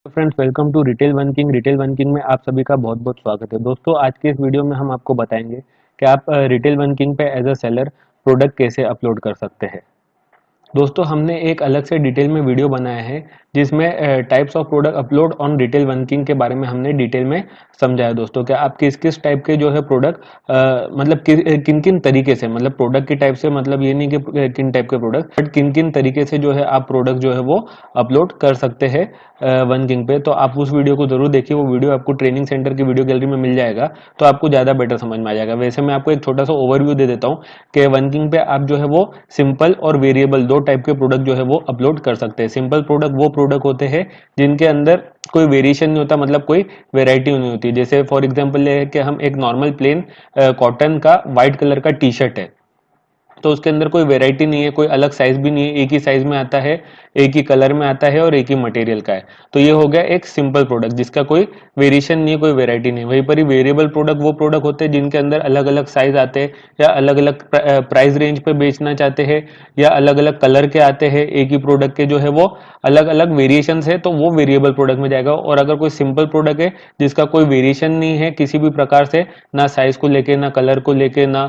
Friends, welcome to retail one king. Retail one king में आप सभी का बहुत बहुत स्वागत है। दोस्तों, आज के इस वीडियो में हम आपको बताएंगे कि आप रिटेल वन किंग पे एज अ सेलर प्रोडक्ट कैसे अपलोड कर सकते हैं। दोस्तों, हमने एक अलग से डिटेल में वीडियो बनाया है जिसमें types of product upload on detail working के बारे में हमने डिटेल में समझाया। दोस्तों, क्या आप किस किस टाइप के जो है प्रोडक्ट मतलब किन किन तरीके से, मतलब प्रोडक्ट की टाइप से मतलब ये नहीं कि किन टाइप के प्रोडक्ट, बट किन किन तरीके से जो है आप प्रोडक्ट जो है वो अपलोड कर सकते हैं वन किंग पे। तो आप उस वीडियो को जरूर देखिए। वो वीडियो आपको ट्रेनिंग सेंटर की वीडियो गैलरी में मिल जाएगा, तो आपको ज़्यादा बेटर समझ में आ जाएगा। वैसे मैं आपको एक छोटा सा ओवरव्यू दे देता हूँ कि वन किंग पे आप जो है वो सिंपल और वेरिएबल दो टाइप के प्रोडक्ट जो है वो अपलोड कर सकते हैं। सिंपल प्रोडक्ट वो प्रोडक्ट होते हैं जिनके अंदर कोई वेरिएशन नहीं होता, मतलब कोई वेराइटी नहीं होती। जैसे फॉर एग्जांपल ले कि हम एक नॉर्मल प्लेन कॉटन का व्हाइट कलर का टी शर्ट है, तो उसके अंदर कोई वैरायटी नहीं है, कोई अलग साइज भी नहीं है, एक ही साइज में आता है, एक ही कलर में आता है और एक ही मटेरियल का है। तो ये हो गया एक सिंपल प्रोडक्ट जिसका कोई वेरिएशन नहीं है, कोई वैरायटी नहीं है। वहीं पर ही वेरिएबल प्रोडक्ट वो प्रोडक्ट होते हैं जिनके अंदर अलग अलग साइज आते हैं, या अलग अलग प्राइस रेंज पे बेचना चाहते हैं, या अलग अलग कलर के आते हैं एक ही प्रोडक्ट के, जो है वो अलग अलग वेरिएशन है, तो वो वेरिएबल प्रोडक्ट में जाएगा। और अगर कोई सिंपल प्रोडक्ट है जिसका कोई वेरिएशन नहीं है किसी भी प्रकार से, ना साइज को लेके, ना कलर को लेके, ना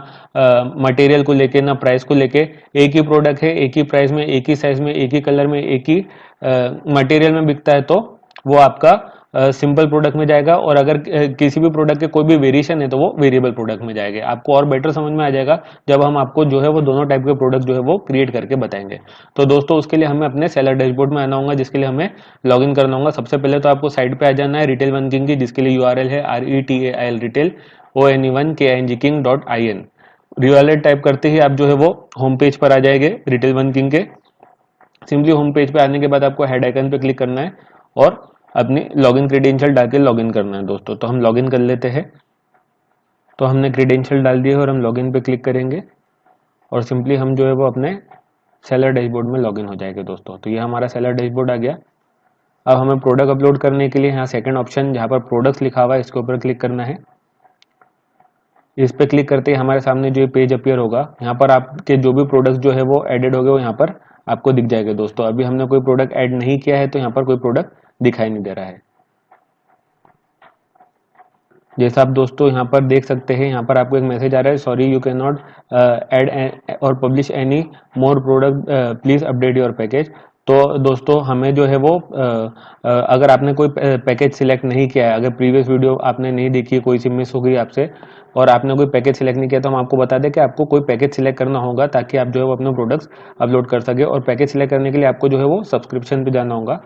मटेरियल को लेके, ना प्राइस को लेके, एक ही प्रोडक्ट है, एक ही प्राइस में, एक ही साइज में, एक ही कलर में, एक ही मटेरियल में बिकता है, तो वो आपका सिंपल प्रोडक्ट में जाएगा। और अगर किसी भी प्रोडक्ट के कोई भी वेरिएशन है तो वो वेरिएबल प्रोडक्ट में जाएगा। आपको और बेटर समझ में आ जाएगा जब हम आपको जो है वो दोनों टाइप के प्रोडक्ट जो है वो क्रिएट करके बताएंगे। तो दोस्तों, उसके लिए हमें अपने सेलर डैशबोर्ड में आना होगा, जिसके लिए हमें लॉग इन करना होगा। सबसे पहले तो आपको साइट पे आ जाना है रिटेल वन किंग की, जिसके लिए यूआरएल है RETAIL retail ONE1KING.in। URL type करते ही आप जो है वो होम पेज पर आ जाएंगे रिटेल वन किंग के। सिंपली होम पेज पे आने के बाद आपको हेड आइकन पे क्लिक करना है और अपनी लॉगिन क्रेडेंशियल डाल के लॉगिन करना है। दोस्तों, तो हम लॉगिन कर लेते हैं। तो हमने क्रेडेंशियल डाल दिए और हम लॉगिन पे क्लिक करेंगे और सिंपली हम जो है वो अपने सेलर डैशबोर्ड में लॉगिन हो जाएंगे। दोस्तों, तो ये हमारा सेलर डैशबोर्ड आ गया। अब हमें प्रोडक्ट अपलोड करने के लिए यहाँ सेकंड ऑप्शन जहाँ पर प्रोडक्ट्स लिखा हुआ है, इसके ऊपर क्लिक करना है। इस पे क्लिक करते ही हमारे सामने जो पेज अपीयर होगा, यहाँ पर आपके जो भी प्रोडक्ट जो है वो एडेड हो गए वो यहाँ पर आपको दिख जाएगा। दोस्तों, अभी हमने कोई प्रोडक्ट ऐड नहीं किया है तो यहाँ पर कोई प्रोडक्ट दिखाई नहीं दे रहा है। जैसा आप दोस्तों यहाँ पर देख सकते हैं, यहाँ पर आपको एक मैसेज आ रहा है, sorry you can not add और publish any more product, please update your package. तो दोस्तों, हमें जो है वो अगर आपने कोई पैकेज सिलेक्ट नहीं किया है, अगर प्रीवियस वीडियो आपने नहीं देखी है, कोई सी मिस हो गई आपसे और आपने कोई पैकेज सिलेक्ट नहीं किया, तो हम आपको बता दें कि आपको कोई पैकेज सिलेक्ट करना होगा ताकि आप जो है वो अपने प्रोडक्ट्स अपलोड कर सके। और पैकेज सिलेक्ट करने के लिए आपको जो है वो सब्सक्रिप्शन पे जाना होगा।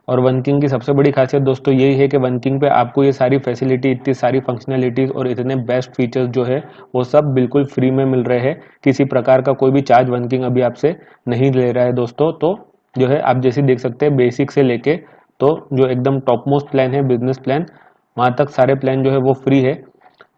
और वन किंग की सबसे बड़ी खासियत दोस्तों यही है कि वन किंग पे आपको ये सारी फैसिलिटी, इतनी सारी फंक्शनैलिटीज़ और इतने बेस्ट फीचर्स जो है वो सब बिल्कुल फ्री में मिल रहे हैं। किसी प्रकार का कोई भी चार्ज वन किंग अभी आपसे नहीं ले रहा है। दोस्तों, तो जो है आप जैसे देख सकते हैं, बेसिक से लेके तो जो एकदम टॉप मोस्ट प्लान है, बिजनेस प्लान, वहाँ तक सारे प्लान जो है वो फ्री है।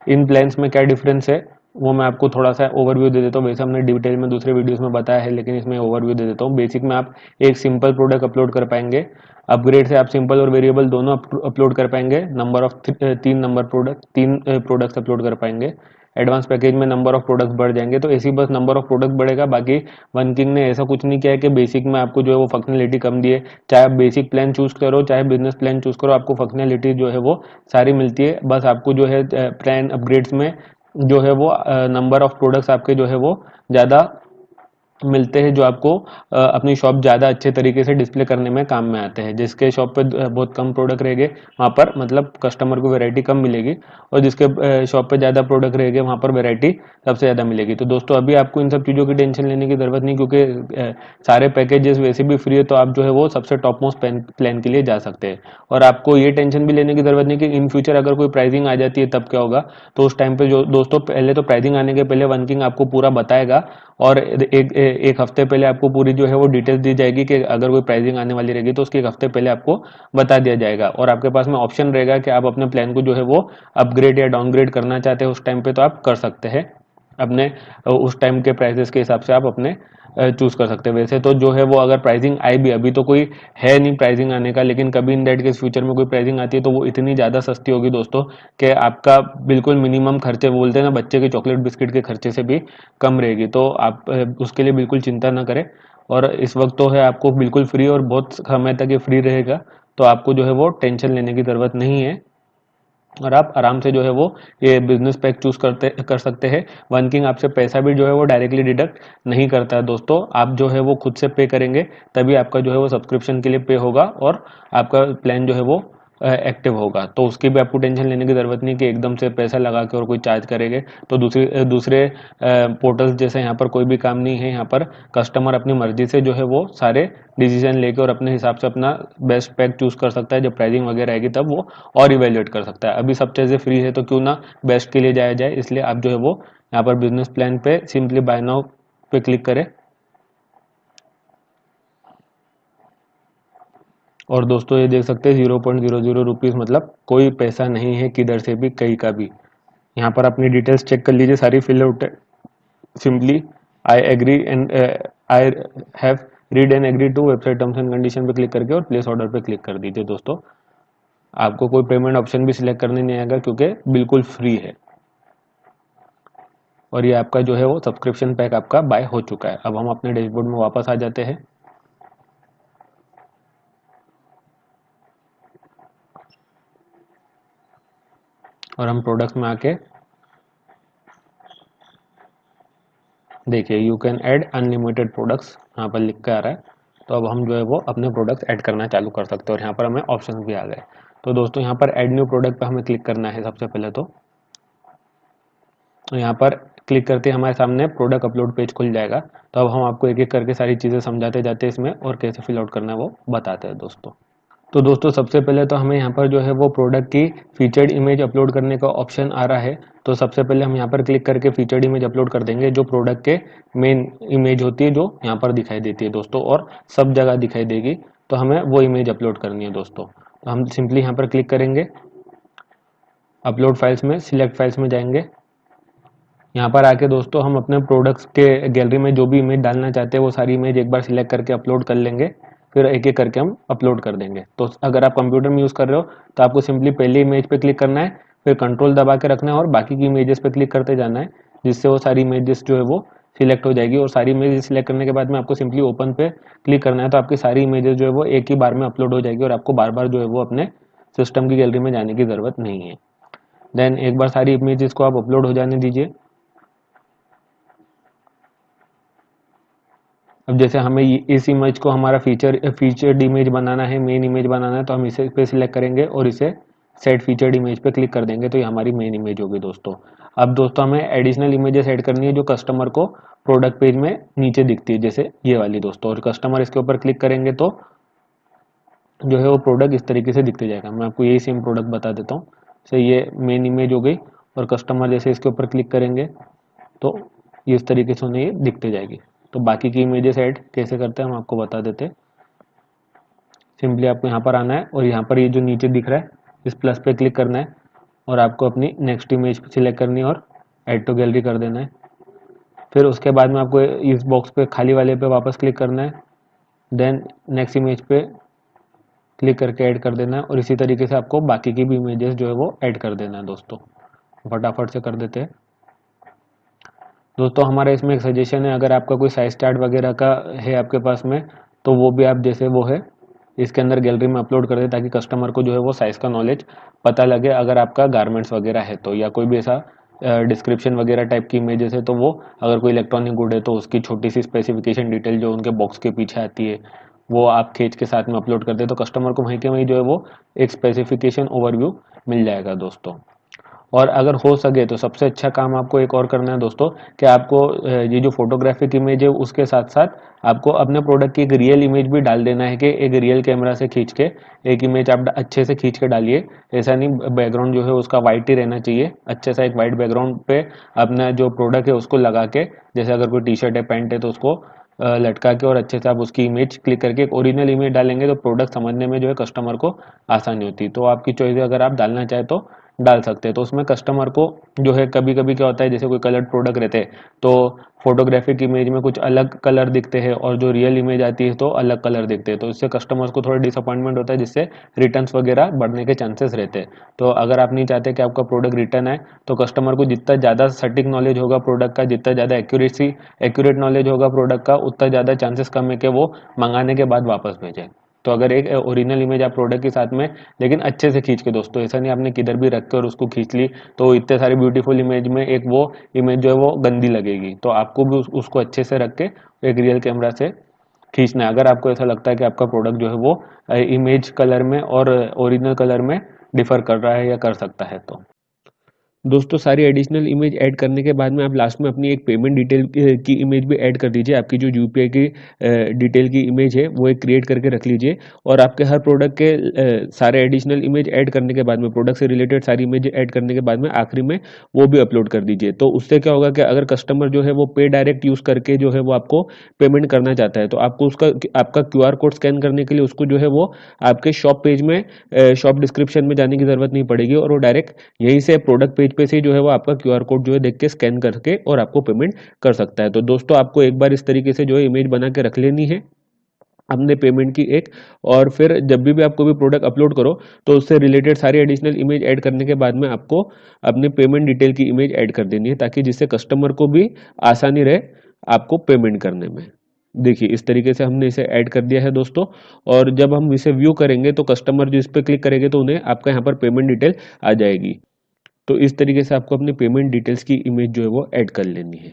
इन प्लान्स में क्या डिफरेंस है वो मैं आपको थोड़ा सा ओवरव्यू दे देता हूँ। वैसे हमने डिटेल में दूसरे वीडियोस में बताया है, लेकिन इसमें ओवरव्यू दे देता हूँ। बेसिक में आप एक सिंपल प्रोडक्ट अपलोड कर पाएंगे। अपग्रेड से आप सिंपल और वेरिएबल दोनों अपलोड कर पाएंगे। नंबर ऑफ तीन नंबर प्रोडक्ट, तीन प्रोडक्ट्स अपलोड कर पाएंगे। एडवांस पैकेज में नंबर ऑफ प्रोडक्ट्स बढ़ जाएंगे। तो ऐसी बस नंबर ऑफ प्रोडक्ट बढ़ेगा। बाकी वन किंग ने ऐसा कुछ नहीं किया है कि बेसिक में आपको जो है वो फंक्शनलिटी कम दी है। चाहे आप बेसिक प्लान चूज करो, चाहे बिजनेस प्लान चूज करो, आपको फंक्शनलिटी जो है वो सारी मिलती है। बस आपको जो है प्लान अपग्रेड्स में जो है वो नंबर ऑफ प्रोडक्ट्स आपके जो है वो ज़्यादा मिलते हैं, जो आपको अपनी शॉप ज़्यादा अच्छे तरीके से डिस्प्ले करने में काम में आते हैं। जिसके शॉप पे बहुत कम प्रोडक्ट रहेंगे वहाँ पर मतलब कस्टमर को वैरायटी कम मिलेगी, और जिसके शॉप पे ज़्यादा प्रोडक्ट रहेंगे वहाँ पर वैरायटी सबसे ज़्यादा मिलेगी। तो दोस्तों, अभी आपको इन सब चीज़ों की टेंशन लेने की ज़रूरत नहीं, क्योंकि सारे पैकेजेस वैसे भी फ्री है। तो आप जो है वो सबसे टॉप मोस्ट प्लान के लिए जा सकते हैं। और आपको ये टेंशन भी लेने की ज़रूरत नहीं कि इन फ्यूचर अगर कोई प्राइसिंग आ जाती है तब क्या होगा। तो उस टाइम पे जो दोस्तों, पहले तो प्राइसिंग आने के पहले वन किंग आपको पूरा बताएगा, और एक हफ्ते पहले आपको पूरी जो है वो डिटेल्स दी जाएगी कि अगर कोई प्राइसिंग आने वाली रहेगी तो उसके एक हफ्ते पहले आपको बता दिया जाएगा। और आपके पास में ऑप्शन रहेगा कि आप अपने प्लान को जो है वो अपग्रेड या डाउनग्रेड करना चाहते हैं उस टाइम पे, तो आप कर सकते हैं। अपने उस टाइम के प्राइसेस के हिसाब से आप अपने चूज कर सकते हैं। वैसे तो जो है वो अगर प्राइसिंग आए भी, अभी तो कोई है नहीं प्राइसिंग आने का, लेकिन कभी इन दैट केस फ्यूचर में कोई प्राइसिंग आती है तो वो इतनी ज़्यादा सस्ती होगी दोस्तों कि आपका बिल्कुल मिनिमम खर्चे, बोलते हैं ना बच्चे के चॉकलेट बिस्किट के खर्चे से भी कम रहेगी। तो आप उसके लिए बिल्कुल चिंता ना करें। और इस वक्त तो है आपको बिल्कुल फ्री, और बहुत समय तक ये फ्री रहेगा, तो आपको जो है वो टेंशन लेने की ज़रूरत नहीं है। और आप आराम से जो है वो ये बिजनेस पैक चूज कर सकते हैं। वन किंग आपसे पैसा भी जो है वो डायरेक्टली डिडक्ट नहीं करता है दोस्तों, आप जो है वो खुद से पे करेंगे, तभी आपका जो है वो सब्सक्रिप्शन के लिए पे होगा और आपका प्लान जो है वो एक्टिव होगा। तो उसकी भी आपको टेंशन लेने की ज़रूरत नहीं कि एकदम से पैसा लगा के और कोई चार्ज करेंगे। तो दूसरे पोर्टल्स जैसे यहाँ पर कोई भी काम नहीं है। यहाँ पर कस्टमर अपनी मर्जी से जो है वो सारे डिसीजन लेके और अपने हिसाब से अपना बेस्ट पैक चूज कर सकता है। जब प्राइसिंग वगैरह आएगी तब वो और इवेल्युएट कर सकता है। अभी सब चीज़ें फ्री है तो क्यों ना बेस्ट के लिए जाया जाए। इसलिए आप जो है वो यहाँ पर बिजनेस प्लान पे सिंपली बाय नाउ पे क्लिक करें। और दोस्तों ये देख सकते हैं 0.00 रुपीज़, मतलब कोई पैसा नहीं है किधर से भी, कहीं का भी। यहाँ पर अपनी डिटेल्स चेक कर लीजिए, सारी fill out. Simply I agree and I have read and agree to website terms and condition पे क्लिक करके और प्लेस ऑर्डर पे क्लिक कर दीजिए दोस्तों। आपको कोई पेमेंट ऑप्शन भी सिलेक्ट करने नहीं आएगा क्योंकि बिल्कुल फ्री है। और ये आपका जो है वो सब्सक्रिप्शन पैक आपका बाय हो चुका है। अब हम अपने डैशबोर्ड में वापस आ जाते हैं। और हम प्रोडक्ट्स में आके देखिए you can add unlimited products यहाँ पर लिख के आ रहा है। तो अब हम जो है वो अपने प्रोडक्ट्स ऐड करना चालू कर सकते हैं और यहाँ पर हमें ऑप्शन भी आ गए। तो दोस्तों यहाँ पर ऐड न्यू प्रोडक्ट पे हमें क्लिक करना है सबसे पहले। तो यहाँ पर क्लिक करते ही हमारे सामने प्रोडक्ट अपलोड पेज खुल जाएगा। तो अब हम आपको एक एक करके सारी चीज़ें समझाते जाते हैं इसमें, और कैसे फिल आउट करना है वो बताते हैं दोस्तों। तो दोस्तों सबसे पहले तो हमें यहाँ पर जो है वो प्रोडक्ट की फीचर्ड इमेज अपलोड करने का ऑप्शन आ रहा है। तो सबसे पहले हम यहाँ पर क्लिक करके फीचर्ड इमेज अपलोड कर देंगे, जो प्रोडक्ट के मेन इमेज होती है जो यहाँ पर दिखाई देती है दोस्तों, और सब जगह दिखाई देगी। तो हमें वो इमेज अपलोड करनी है दोस्तों। तो हम सिंपली यहाँ पर क्लिक करेंगे, अपलोड फाइल्स में सिलेक्ट फाइल्स में जाएंगे। यहाँ पर आके दोस्तों हम अपने प्रोडक्ट्स के गैलरी में जो भी इमेज डालना चाहते हैं वो सारी इमेज एक बार सिलेक्ट करके अपलोड कर लेंगे। फिर एक एक करके हम अपलोड कर देंगे। तो अगर आप कंप्यूटर में यूज़ कर रहे हो तो आपको सिंपली पहली इमेज पे क्लिक करना है, फिर कंट्रोल दबा के रखना है और बाकी की इमेजेस पे क्लिक करते जाना है, जिससे वो सारी इमेजेस जो है वो सिलेक्ट हो जाएगी। और सारी इमेजेस सिलेक्ट करने के बाद में आपको सिंपली ओपन पे क्लिक करना है, तो आपकी सारी इमेजेस जो है वो एक ही बार में अपलोड हो जाएगी और आपको बार बार जो है वो अपने सिस्टम की गैलरी में जाने की ज़रूरत नहीं है। देन एक बार सारी इमेजेस को आप अपलोड हो जाने दीजिए। अब जैसे हमें इस इमेज को हमारा फीचर्ड इमेज बनाना है, मेन इमेज बनाना है, तो हम इसे पे सिलेक्ट करेंगे और इसे सेट फीचर्ड इमेज पे क्लिक कर देंगे। तो ये हमारी मेन इमेज होगी दोस्तों। अब दोस्तों हमें एडिशनल इमेजेस ऐड करनी है जो कस्टमर को प्रोडक्ट पेज में नीचे दिखती है, जैसे ये वाली दोस्तों। और कस्टमर इसके ऊपर क्लिक करेंगे तो जो है वो प्रोडक्ट इस तरीके से दिखते जाएगा। मैं आपको यही सेम प्रोडक्ट बता देता हूँ। जैसे ये मेन इमेज हो गई, और कस्टमर जैसे इसके ऊपर क्लिक करेंगे तो ये इस तरीके से उन्हें ये दिखते जाएगी। तो बाकी की इमेजेस ऐड कैसे करते हैं हम आपको बता देते हैं। सिंपली आपको यहाँ पर आना है और यहाँ पर ये जो नीचे दिख रहा है इस प्लस पे क्लिक करना है, और आपको अपनी नेक्स्ट इमेज सिलेक्ट करनी है और ऐड टू गैलरी कर देना है। फिर उसके बाद में आपको इस बॉक्स पे खाली वाले पे वापस क्लिक करना है, देन नेक्स्ट इमेज पे क्लिक करके ऐड कर देना है। और इसी तरीके से आपको बाकी की भी इमेजेस जो है वो ऐड कर देना है दोस्तों। फटाफट से कर देते हैं दोस्तों। हमारा इसमें एक सजेशन है, अगर आपका कोई साइज चार्ट वगैरह का है आपके पास में, तो वो भी आप जैसे वो है इसके अंदर गैलरी में अपलोड कर दें, ताकि कस्टमर को जो है वो साइज़ का नॉलेज पता लगे। अगर आपका गारमेंट्स वगैरह है तो, या कोई भी ऐसा डिस्क्रिप्शन वगैरह टाइप की इमेजेस है तो वो, अगर कोई इलेक्ट्रॉनिक गुड है तो उसकी छोटी सी स्पेसिफिकेशन डिटेल जो उनके बॉक्स के पीछे आती है वो आप खींच के साथ में अपलोड कर दे, तो कस्टमर को वहीं के वहीं जो है वो एक स्पेसिफिकेशन ओवरव्यू मिल जाएगा दोस्तों। और अगर हो सके तो सबसे अच्छा काम आपको एक और करना है दोस्तों, कि आपको ये जो फोटोग्राफिक इमेज है उसके साथ साथ आपको अपने प्रोडक्ट की एक रियल इमेज भी डाल देना है, कि एक रियल कैमरा से खींच के एक इमेज आप अच्छे से खींच के डालिए। ऐसा नहीं बैकग्राउंड जो है उसका वाइट ही रहना चाहिए, अच्छे सा एक वाइट बैकग्राउंड पे अपना जो प्रोडक्ट है उसको लगा के, जैसे अगर कोई टी शर्ट है पैंट है तो उसको लटका के और अच्छे से आप उसकी इमेज क्लिक करके एक ओरिजिनल इमेज डालेंगे तो प्रोडक्ट समझने में जो है कस्टमर को आसानी होती है। तो आपकी चॉइस है, अगर आप डालना चाहे तो डाल सकते हैं। तो उसमें कस्टमर को जो है कभी कभी क्या होता है, जैसे कोई कलर्ड प्रोडक्ट रहते हैं तो फोटोग्राफिक इमेज में कुछ अलग कलर दिखते हैं और जो रियल इमेज आती है तो अलग कलर दिखते हैं, तो इससे कस्टमर्स को थोड़ा डिसअपॉइंटमेंट होता है, जिससे रिटर्न्स वगैरह बढ़ने के चांसेस रहते हैं। तो अगर आप नहीं चाहते कि आपका प्रोडक्ट रिटर्न आए, तो कस्टमर को जितना ज़्यादा सटीक नॉलेज होगा प्रोडक्ट का, जितना ज़्यादा एक्यूरेट नॉलेज होगा प्रोडक्ट का, उतना ज़्यादा चांसेस कम है कि वो मंगाने के बाद वापस भेजें। तो अगर एक ओरिजिनल इमेज आप प्रोडक्ट के साथ में, लेकिन अच्छे से खींच के, दोस्तों ऐसा नहीं आपने किधर भी रख के और उसको खींच ली, तो इतने सारी ब्यूटीफुल इमेज में एक वो इमेज जो है वो गंदी लगेगी। तो आपको भी उसको अच्छे से रख के एक रियल कैमरा से खींचना है। अगर आपको ऐसा लगता है कि आपका प्रोडक्ट जो है वो इमेज कलर में और ओरिजिनल कलर में डिफर कर रहा है या कर सकता है। तो दोस्तों सारी एडिशनल इमेज ऐड करने के बाद में आप लास्ट में अपनी एक पेमेंट डिटेल की इमेज भी ऐड कर दीजिए। आपकी जो यूपीआई की डिटेल की इमेज है वो एक क्रिएट करके रख लीजिए, और आपके हर प्रोडक्ट के सारे एडिशनल इमेज ऐड करने के बाद में, प्रोडक्ट से रिलेटेड सारी इमेज ऐड करने के बाद में आखिरी में वो भी अपलोड कर दीजिए। तो उससे क्या होगा कि अगर कस्टमर जो है वो पे डायरेक्ट यूज़ करके जो है वो आपको पेमेंट करना चाहता है, तो आपको उसका आपका क्यूआर कोड स्कैन करने के लिए उसको जो है वो आपके शॉप पेज में, शॉप डिस्क्रिप्शन में जाने की ज़रूरत नहीं पड़ेगी, और वो डायरेक्ट यहीं से प्रोडक्ट पेज पे से जो है वो आपका क्यूआर कोड जो है देख के स्कैन करके और आपको पेमेंट कर सकता है। तो दोस्तों आपको एक बार इस तरीके से जो है इमेज बना के रख लेनी है अपने पेमेंट की एक, और फिर जब भी आप कोई भी प्रोडक्ट अपलोड करो तो उससे रिलेटेड सारी एडिशनल इमेज ऐड करने के बाद में आपको अपने पेमेंट डिटेल की इमेज ऐड कर देनी है, ताकि जिससे कस्टमर को भी आसानी रहे आपको पेमेंट करने में। देखिए इस तरीके से हमने इसे ऐड कर दिया है दोस्तों, और जब हम इसे व्यू करेंगे तो कस्टमर जो इस पर क्लिक करेंगे तो उन्हें आपका यहाँ पर पेमेंट डिटेल आ जाएगी। तो इस तरीके से आपको अपनी पेमेंट डिटेल्स की इमेज जो है वो ऐड कर लेनी है।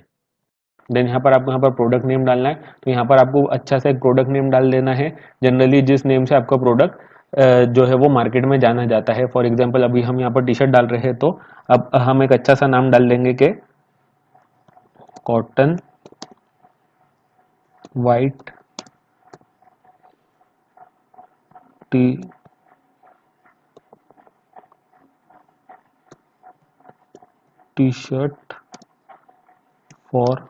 देन यहाँ पर आपको यहाँ पर प्रोडक्ट नेम डालना है, तो यहाँ पर आपको अच्छा सा एक प्रोडक्ट नेम डाल देना है, जनरली जिस नेम से आपका प्रोडक्ट जो है वो मार्केट में जाना जाता है। फॉर एग्जांपल अभी हम यहाँ पर टी शर्ट डाल रहे हैं, तो अब हम एक अच्छा सा नाम डाल देंगे कि cotton white T T shirt for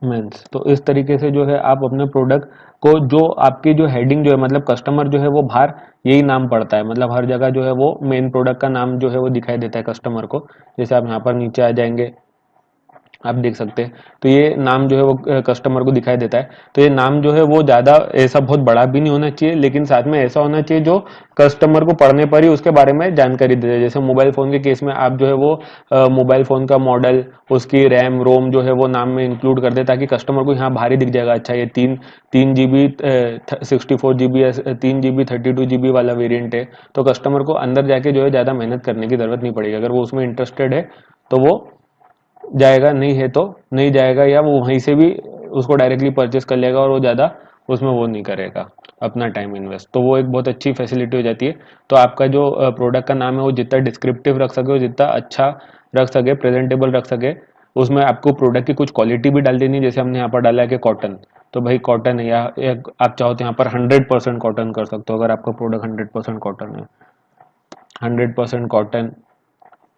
mens. तो इस तरीके से जो है आप अपने प्रोडक्ट को, जो आपकी जो हेडिंग जो है, मतलब कस्टमर जो है वो बाहर यही नाम पड़ता है, मतलब हर जगह जो है वो मेन प्रोडक्ट का नाम जो है वो दिखाई देता है कस्टमर को। जैसे आप यहाँ पर नीचे आ जाएंगे, आप देख सकते हैं, तो ये नाम जो है वो कस्टमर को दिखाई देता है। तो ये नाम जो है वो ज़्यादा ऐसा बहुत बड़ा भी नहीं होना चाहिए, लेकिन साथ में ऐसा होना चाहिए जो कस्टमर को पढ़ने पर ही उसके बारे में जानकारी दे दे। जैसे मोबाइल फ़ोन के केस में आप जो है वो मोबाइल फ़ोन का मॉडल, उसकी रैम रोम जो है वो नाम में इंक्लूड कर दे, ताकि कस्टमर को यहाँ भारी दिख जाएगा, अच्छा ये तीन तीन जी बी 64 GB या 3 GB 32 GB वाला वेरियंट है। तो कस्टमर को अंदर जाके जो है ज़्यादा मेहनत करने की ज़रूरत नहीं पड़ेगी। अगर वो उसमें इंटरेस्टेड है तो वो जाएगा, नहीं है तो नहीं जाएगा, या वो वहीं से भी उसको डायरेक्टली परचेस कर लेगा और वो ज़्यादा उसमें वो नहीं करेगा अपना टाइम इन्वेस्ट। तो वो एक बहुत अच्छी फैसिलिटी हो जाती है। तो आपका जो प्रोडक्ट का नाम है वो जितना डिस्क्रिप्टिव रख सके, जितना अच्छा रख सके, प्रेजेंटेबल रख सके, उसमें आपको प्रोडक्ट की कुछ क्वालिटी भी डाल देनी है। जैसे हमने यहाँ पर डाला है कि कॉटन, तो भाई कॉटन है, या आप चाहो तो यहाँ पर 100% कॉटन कर सकते हो। अगर आपका प्रोडक्ट 100% कॉटन है, 100% कॉटन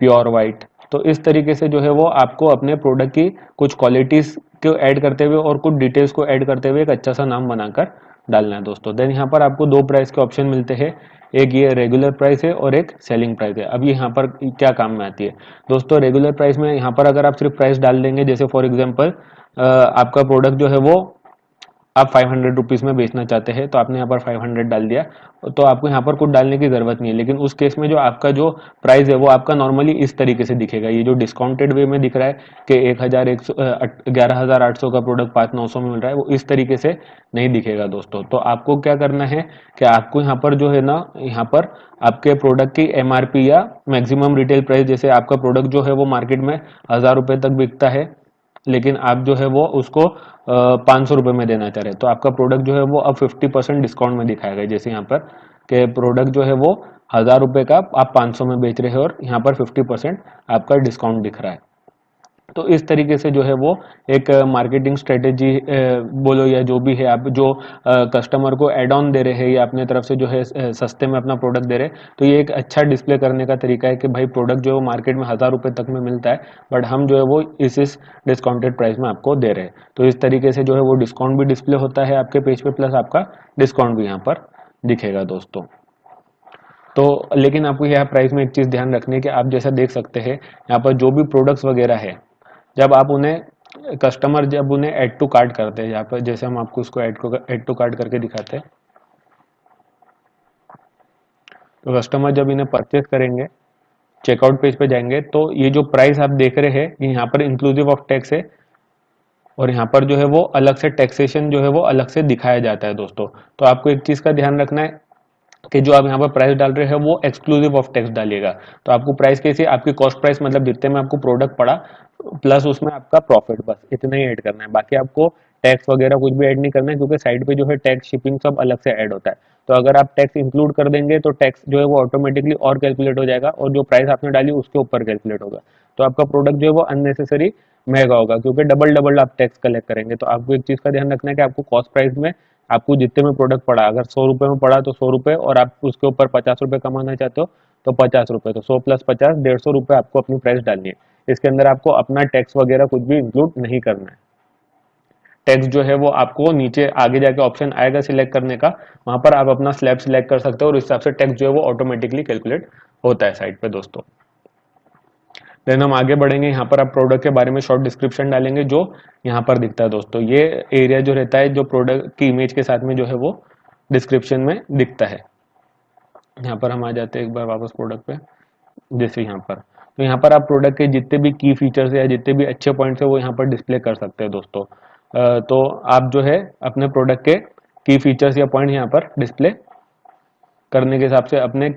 प्योर वाइट। तो इस तरीके से जो है वो आपको अपने प्रोडक्ट की कुछ क्वालिटीज को ऐड करते हुए और कुछ डिटेल्स को ऐड करते हुए एक अच्छा सा नाम बनाकर डालना है दोस्तों। देन यहाँ पर आपको दो प्राइस के ऑप्शन मिलते हैं, एक ये रेगुलर प्राइस है और एक सेलिंग प्राइस है। अब ये यहाँ पर क्या काम में आती है दोस्तों, रेगुलर प्राइस में यहाँ पर अगर आप सिर्फ प्राइस डाल देंगे, जैसे फॉर एग्जाम्पल आपका प्रोडक्ट जो है वो आप 500 रुपीज़ में बेचना चाहते हैं, तो आपने यहाँ पर 500 डाल दिया, तो आपको यहाँ पर कुछ डालने की ज़रूरत नहीं है। लेकिन उस केस में जो आपका जो प्राइस है वो आपका नॉर्मली इस तरीके से दिखेगा, ये जो डिस्काउंटेड वे में दिख रहा है कि 11,800 का प्रोडक्ट 5,900 में मिल रहा है, वो इस तरीके से नहीं दिखेगा दोस्तों। तो आपको क्या करना है कि आपको यहाँ पर जो है ना, यहाँ पर आपके प्रोडक्ट की एमआरपी या मैक्सिमम रिटेल प्राइस, जैसे आपका प्रोडक्ट जो है वो मार्केट में 1,000 रुपये तक बिकता है, लेकिन आप जो है वो उसको 500 रुपये में देना चाह रहे हैं, तो आपका प्रोडक्ट जो है वो अब 50% डिस्काउंट में दिखाएगा। जैसे यहाँ पर के प्रोडक्ट जो है वो 1,000 रुपये का आप 500 में बेच रहे हैं, और यहाँ पर 50% आपका डिस्काउंट दिख रहा है। तो इस तरीके से जो है वो एक मार्केटिंग स्ट्रेटेजी बोलो या जो भी है, आप जो कस्टमर को एड ऑन दे रहे हैं या अपने तरफ से जो है सस्ते में अपना प्रोडक्ट दे रहे हैं, तो ये एक अच्छा डिस्प्ले करने का तरीका है कि भाई प्रोडक्ट जो है वो मार्केट में 1,000 रुपये तक में मिलता है, बट हम जो है वो इस डिस्काउंटेड प्राइस में आपको दे रहे हैं। तो इस तरीके से जो है वो डिस्काउंट भी डिस्प्ले होता है आपके पेज पे, प्लस आपका डिस्काउंट भी यहाँ पर दिखेगा दोस्तों। तो लेकिन आपको यहाँ प्राइस में एक चीज़ ध्यान रखनी है कि आप जैसा देख सकते हैं यहाँ पर जो भी प्रोडक्ट्स वगैरह है, जब आप उन्हें कस्टमर जब उन्हें ऐड टू कार्ट करते हैं, यहाँ पर जैसे हम आपको उसको ऐड टू कार्ट करके दिखाते हैं, तो कस्टमर जब इन्हें परचेज करेंगे, चेकआउट पेज पे जाएंगे, तो ये जो प्राइस आप देख रहे हैं ये यहाँ पर इंक्लूसिव ऑफ टैक्स है, और यहाँ पर जो है वो अलग से टैक्सेशन जो है वो अलग से दिखाया जाता है दोस्तों। तो आपको एक चीज़ का ध्यान रखना है कि जो आप यहाँ पर प्राइस डाल रहे हैं वो एक्सक्लूसिव ऑफ टैक्स डालिएगा। तो आपको प्राइस कैसे, आपकी कॉस्ट प्राइस मतलब जितने में आपको प्रोडक्ट पड़ा प्लस उसमें आपका प्रॉफिट, बस इतना ही ऐड करना है। बाकी आपको टैक्स वगैरह कुछ भी ऐड नहीं करना है, क्योंकि साइड पे जो है टैक्स शिपिंग सब अलग से ऐड होता है। तो अगर आप टैक्स इंक्लूड कर देंगे तो टैक्स जो है वो ऑटोमेटिकली और कैलकुलेट हो जाएगा, और जो प्राइस आपने डाली उसके ऊपर कैलकुलेट होगा। तो आपका प्रोडक्ट जो है वो अननेसेसरी महंगा होगा, क्योंकि डबल डबल आप टैक्स कलेक्ट करेंगे। तो आपको एक चीज़ का ध्यान रखना है कि आपको कॉस्ट प्राइस में आपको जितने में प्रोडक्ट पड़ा, अगर 100 रुपये में पड़ा तो 100 रुपये, और आप उसके ऊपर 50 रुपये कमाना चाहते हो तो 50 रुपये, तो 100 + 50 150 रुपये आपको अपनी प्राइस डालनी है। इसके अंदर आपको अपना टैक्स वगैरह कुछ भी इंक्लूड नहीं करना है। टैक्स जो है वो आपको नीचे आगे जाके ऑप्शन आएगा सिलेक्ट करने का, वहां पर आप अपना स्लैब सिलेक्ट कर सकते हो, और इस हिसाब से टैक्स जो है वो ऑटोमेटिकली कैलकुलेट होता है साइड पे दोस्तों। देन हम आगे बढ़ेंगे, यहाँ पर आप प्रोडक्ट के बारे में शॉर्ट डिस्क्रिप्शन डालेंगे, जो यहाँ पर दिखता है दोस्तों। ये एरिया जो रहता है जो प्रोडक्ट की इमेज के साथ में जो है वो डिस्क्रिप्शन में दिखता है। यहाँ पर हम आ जाते हैं एक बार वापस प्रोडक्ट पे, जैसे यहाँ पर, तो यहाँ पर आप प्रोडक्ट के जितने भी की फीचर्स या जितने भी अच्छे पॉइंट्स है वो यहाँ पर डिस्प्ले कर सकते हैं दोस्तों। तो आप जो है अपने प्रोडक्ट के की फीचर्स या पॉइंट यहाँ पर डिस्प्ले करने के हिसाब से अपने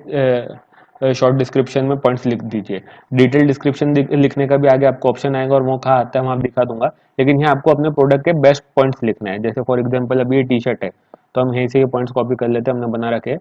शॉर्ट डिस्क्रिप्शन में पॉइंट्स लिख दीजिए। डिटेल डिस्क्रिप्शन लिखने का भी आगे आपको ऑप्शन आएगा, और वो कहाँ आता है वहाँ दिखा दूंगा। लेकिन यहाँ आपको अपने प्रोडक्ट के बेस्ट पॉइंट्स लिखना है। जैसे फॉर एग्जांपल अभी ये टी शर्ट है, तो हम यहीं से ये पॉइंट्स कॉपी कर लेते हैं, हमने बना रखे।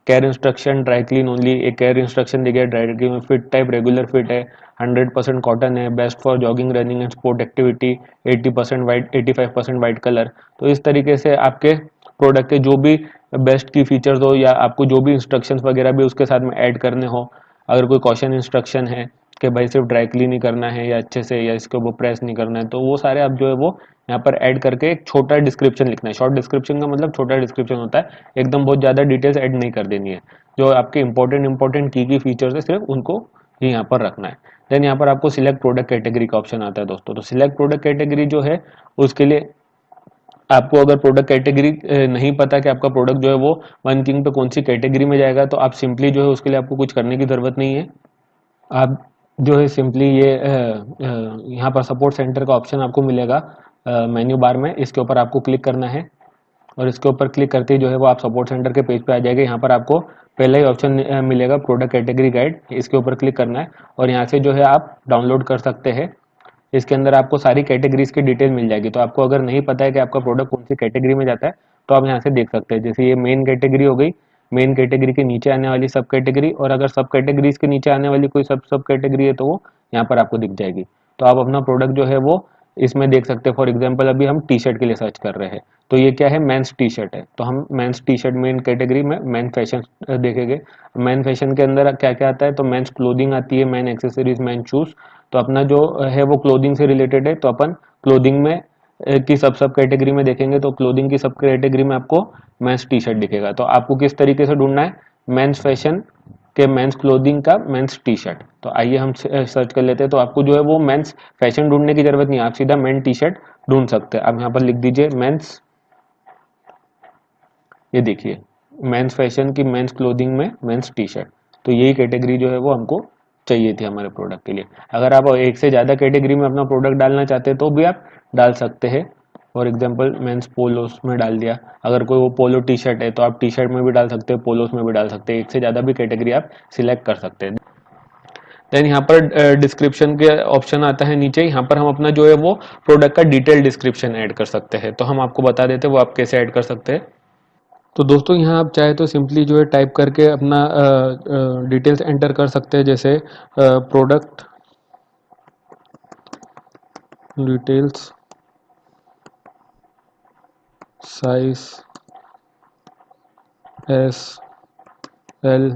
Care instruction dry clean only, एक केयर इंस्ट्रक्शन दिया ड्राई क्लीन में। फिट टाइप रेगुलर फिट है, 100% कॉटन है, best for jogging running and sport activity, 80% white, 85% white colour. तो इस तरीके से आपके प्रोडक्ट के जो भी बेस्ट की फीचर्स हो, या आपको जो भी इंस्ट्रक्शंस वगैरह भी उसके साथ में ऐड करने हो, अगर कोई क्वेश्चन इंस्ट्रक्शन है कि भाई सिर्फ ड्राई क्लीन ही करना है या अच्छे से, या इसके ऊपर प्रेस नहीं करना है, तो वो सारे आप जो है वो यहाँ पर ऐड करके एक छोटा डिस्क्रिप्शन लिखना है। शॉर्ट डिस्क्रिप्शन का मतलब छोटा डिस्क्रिप्शन होता है, एकदम बहुत ज़्यादा डिटेल्स ऐड नहीं कर देनी है। जो आपके इंपॉर्टेंट की फीचर्स है सिर्फ उनको ही यहाँ पर रखना है। देन यहाँ पर आपको सिलेक्ट प्रोडक्ट कैटेगरी का ऑप्शन आता है दोस्तों। तो सिलेक्ट प्रोडक्ट कैटेगरी जो है उसके लिए आपको अगर प्रोडक्ट कैटेगरी नहीं पता कि आपका प्रोडक्ट जो है वो वन किंग पे कौन सी कैटेगरी में जाएगा, तो आप सिंपली जो है उसके लिए आपको कुछ करने की ज़रूरत नहीं है। आप जो है सिंपली ये यहाँ पर सपोर्ट सेंटर का ऑप्शन आपको मिलेगा मेन्यू बार में, इसके ऊपर आपको क्लिक करना है, और इसके ऊपर क्लिक करते ही जो है वो आप सपोर्ट सेंटर के पेज पे आ जाएगा। यहाँ पर आपको पहला ही ऑप्शन मिलेगा प्रोडक्ट कैटेगरी गाइड, इसके ऊपर क्लिक करना है, और यहाँ से जो है आप डाउनलोड कर सकते हैं। इसके अंदर आपको सारी कैटेगरीज की डिटेल मिल जाएगी। तो आपको अगर नहीं पता है कि आपका प्रोडक्ट कौन सी कैटेगरी में जाता है, तो आप यहाँ से देख सकते हैं। जैसे ये मेन कैटेगरी हो गई, मेन कैटेगरी के नीचे आने वाली सब कैटेगरी, और अगर सब कैटेगरीज के नीचे आने वाली कोई सब सब कैटेगरी है तो वो यहाँ पर आपको दिख जाएगी। तो आप अपना प्रोडक्ट जो है वो इसमें देख सकते हैं। फॉर एग्जाम्पल अभी हम टी शर्ट के लिए सर्च कर रहे हैं, तो ये क्या है, मेंस टी शर्ट है, तो हम mains T shirt main category में मेन फैशन देखेंगे। मेन फैशन के अंदर क्या क्या आता है, तो मेंस क्लोथिंग आती है, मेन एक्सेसरीज, मेन शूज। तो अपना जो है वो क्लोथिंग से रिलेटेड है, तो अपन क्लोथिंग में की सब कैटेगरी में देखेंगे। तो क्लोथिंग की सब कैटेगरी में आपको मेंस टी शर्ट दिखेगा। तो आपको किस तरीके से ढूंढना है, मेंस फैशन के मेंस क्लोथिंग का मेंस टी शर्ट। तो आइए हम सर्च कर लेते हैं। तो आपको जो है वो मेंस फैशन ढूंढने की जरूरत नहीं है, आप सीधा मेन टी शर्ट ढूंढ सकते हैं। आप यहाँ पर लिख दीजिए मेंस, ये देखिए मेंस फैशन की मेंस क्लोथिंग में मेंस टी शर्ट। तो यही कैटेगरी जो है वो हमको चाहिए थी हमारे प्रोडक्ट के लिए। अगर आप एक से ज़्यादा कैटेगरी में अपना प्रोडक्ट डालना चाहते हैं तो भी आप डाल सकते हैं। फॉर एग्जांपल मेंस पोलोस में डाल दिया, अगर कोई वो पोलो टी शर्ट है तो आप टी शर्ट में भी डाल सकते हैं, पोलोस में भी डाल सकते हैं। एक से ज़्यादा भी कैटेगरी आप सिलेक्ट कर सकते हैं। देन यहाँ पर डिस्क्रिप्शन के ऑप्शन आता है नीचे, यहाँ पर हम अपना जो है वो प्रोडक्ट का डिटेल डिस्क्रिप्शन ऐड कर सकते हैं। तो हम आपको बता देते हैं वो आप कैसे ऐड कर सकते हैं। तो दोस्तों यहाँ आप चाहे तो सिंपली जो है टाइप करके अपना डिटेल्स एंटर कर सकते हैं, जैसे product details, size S L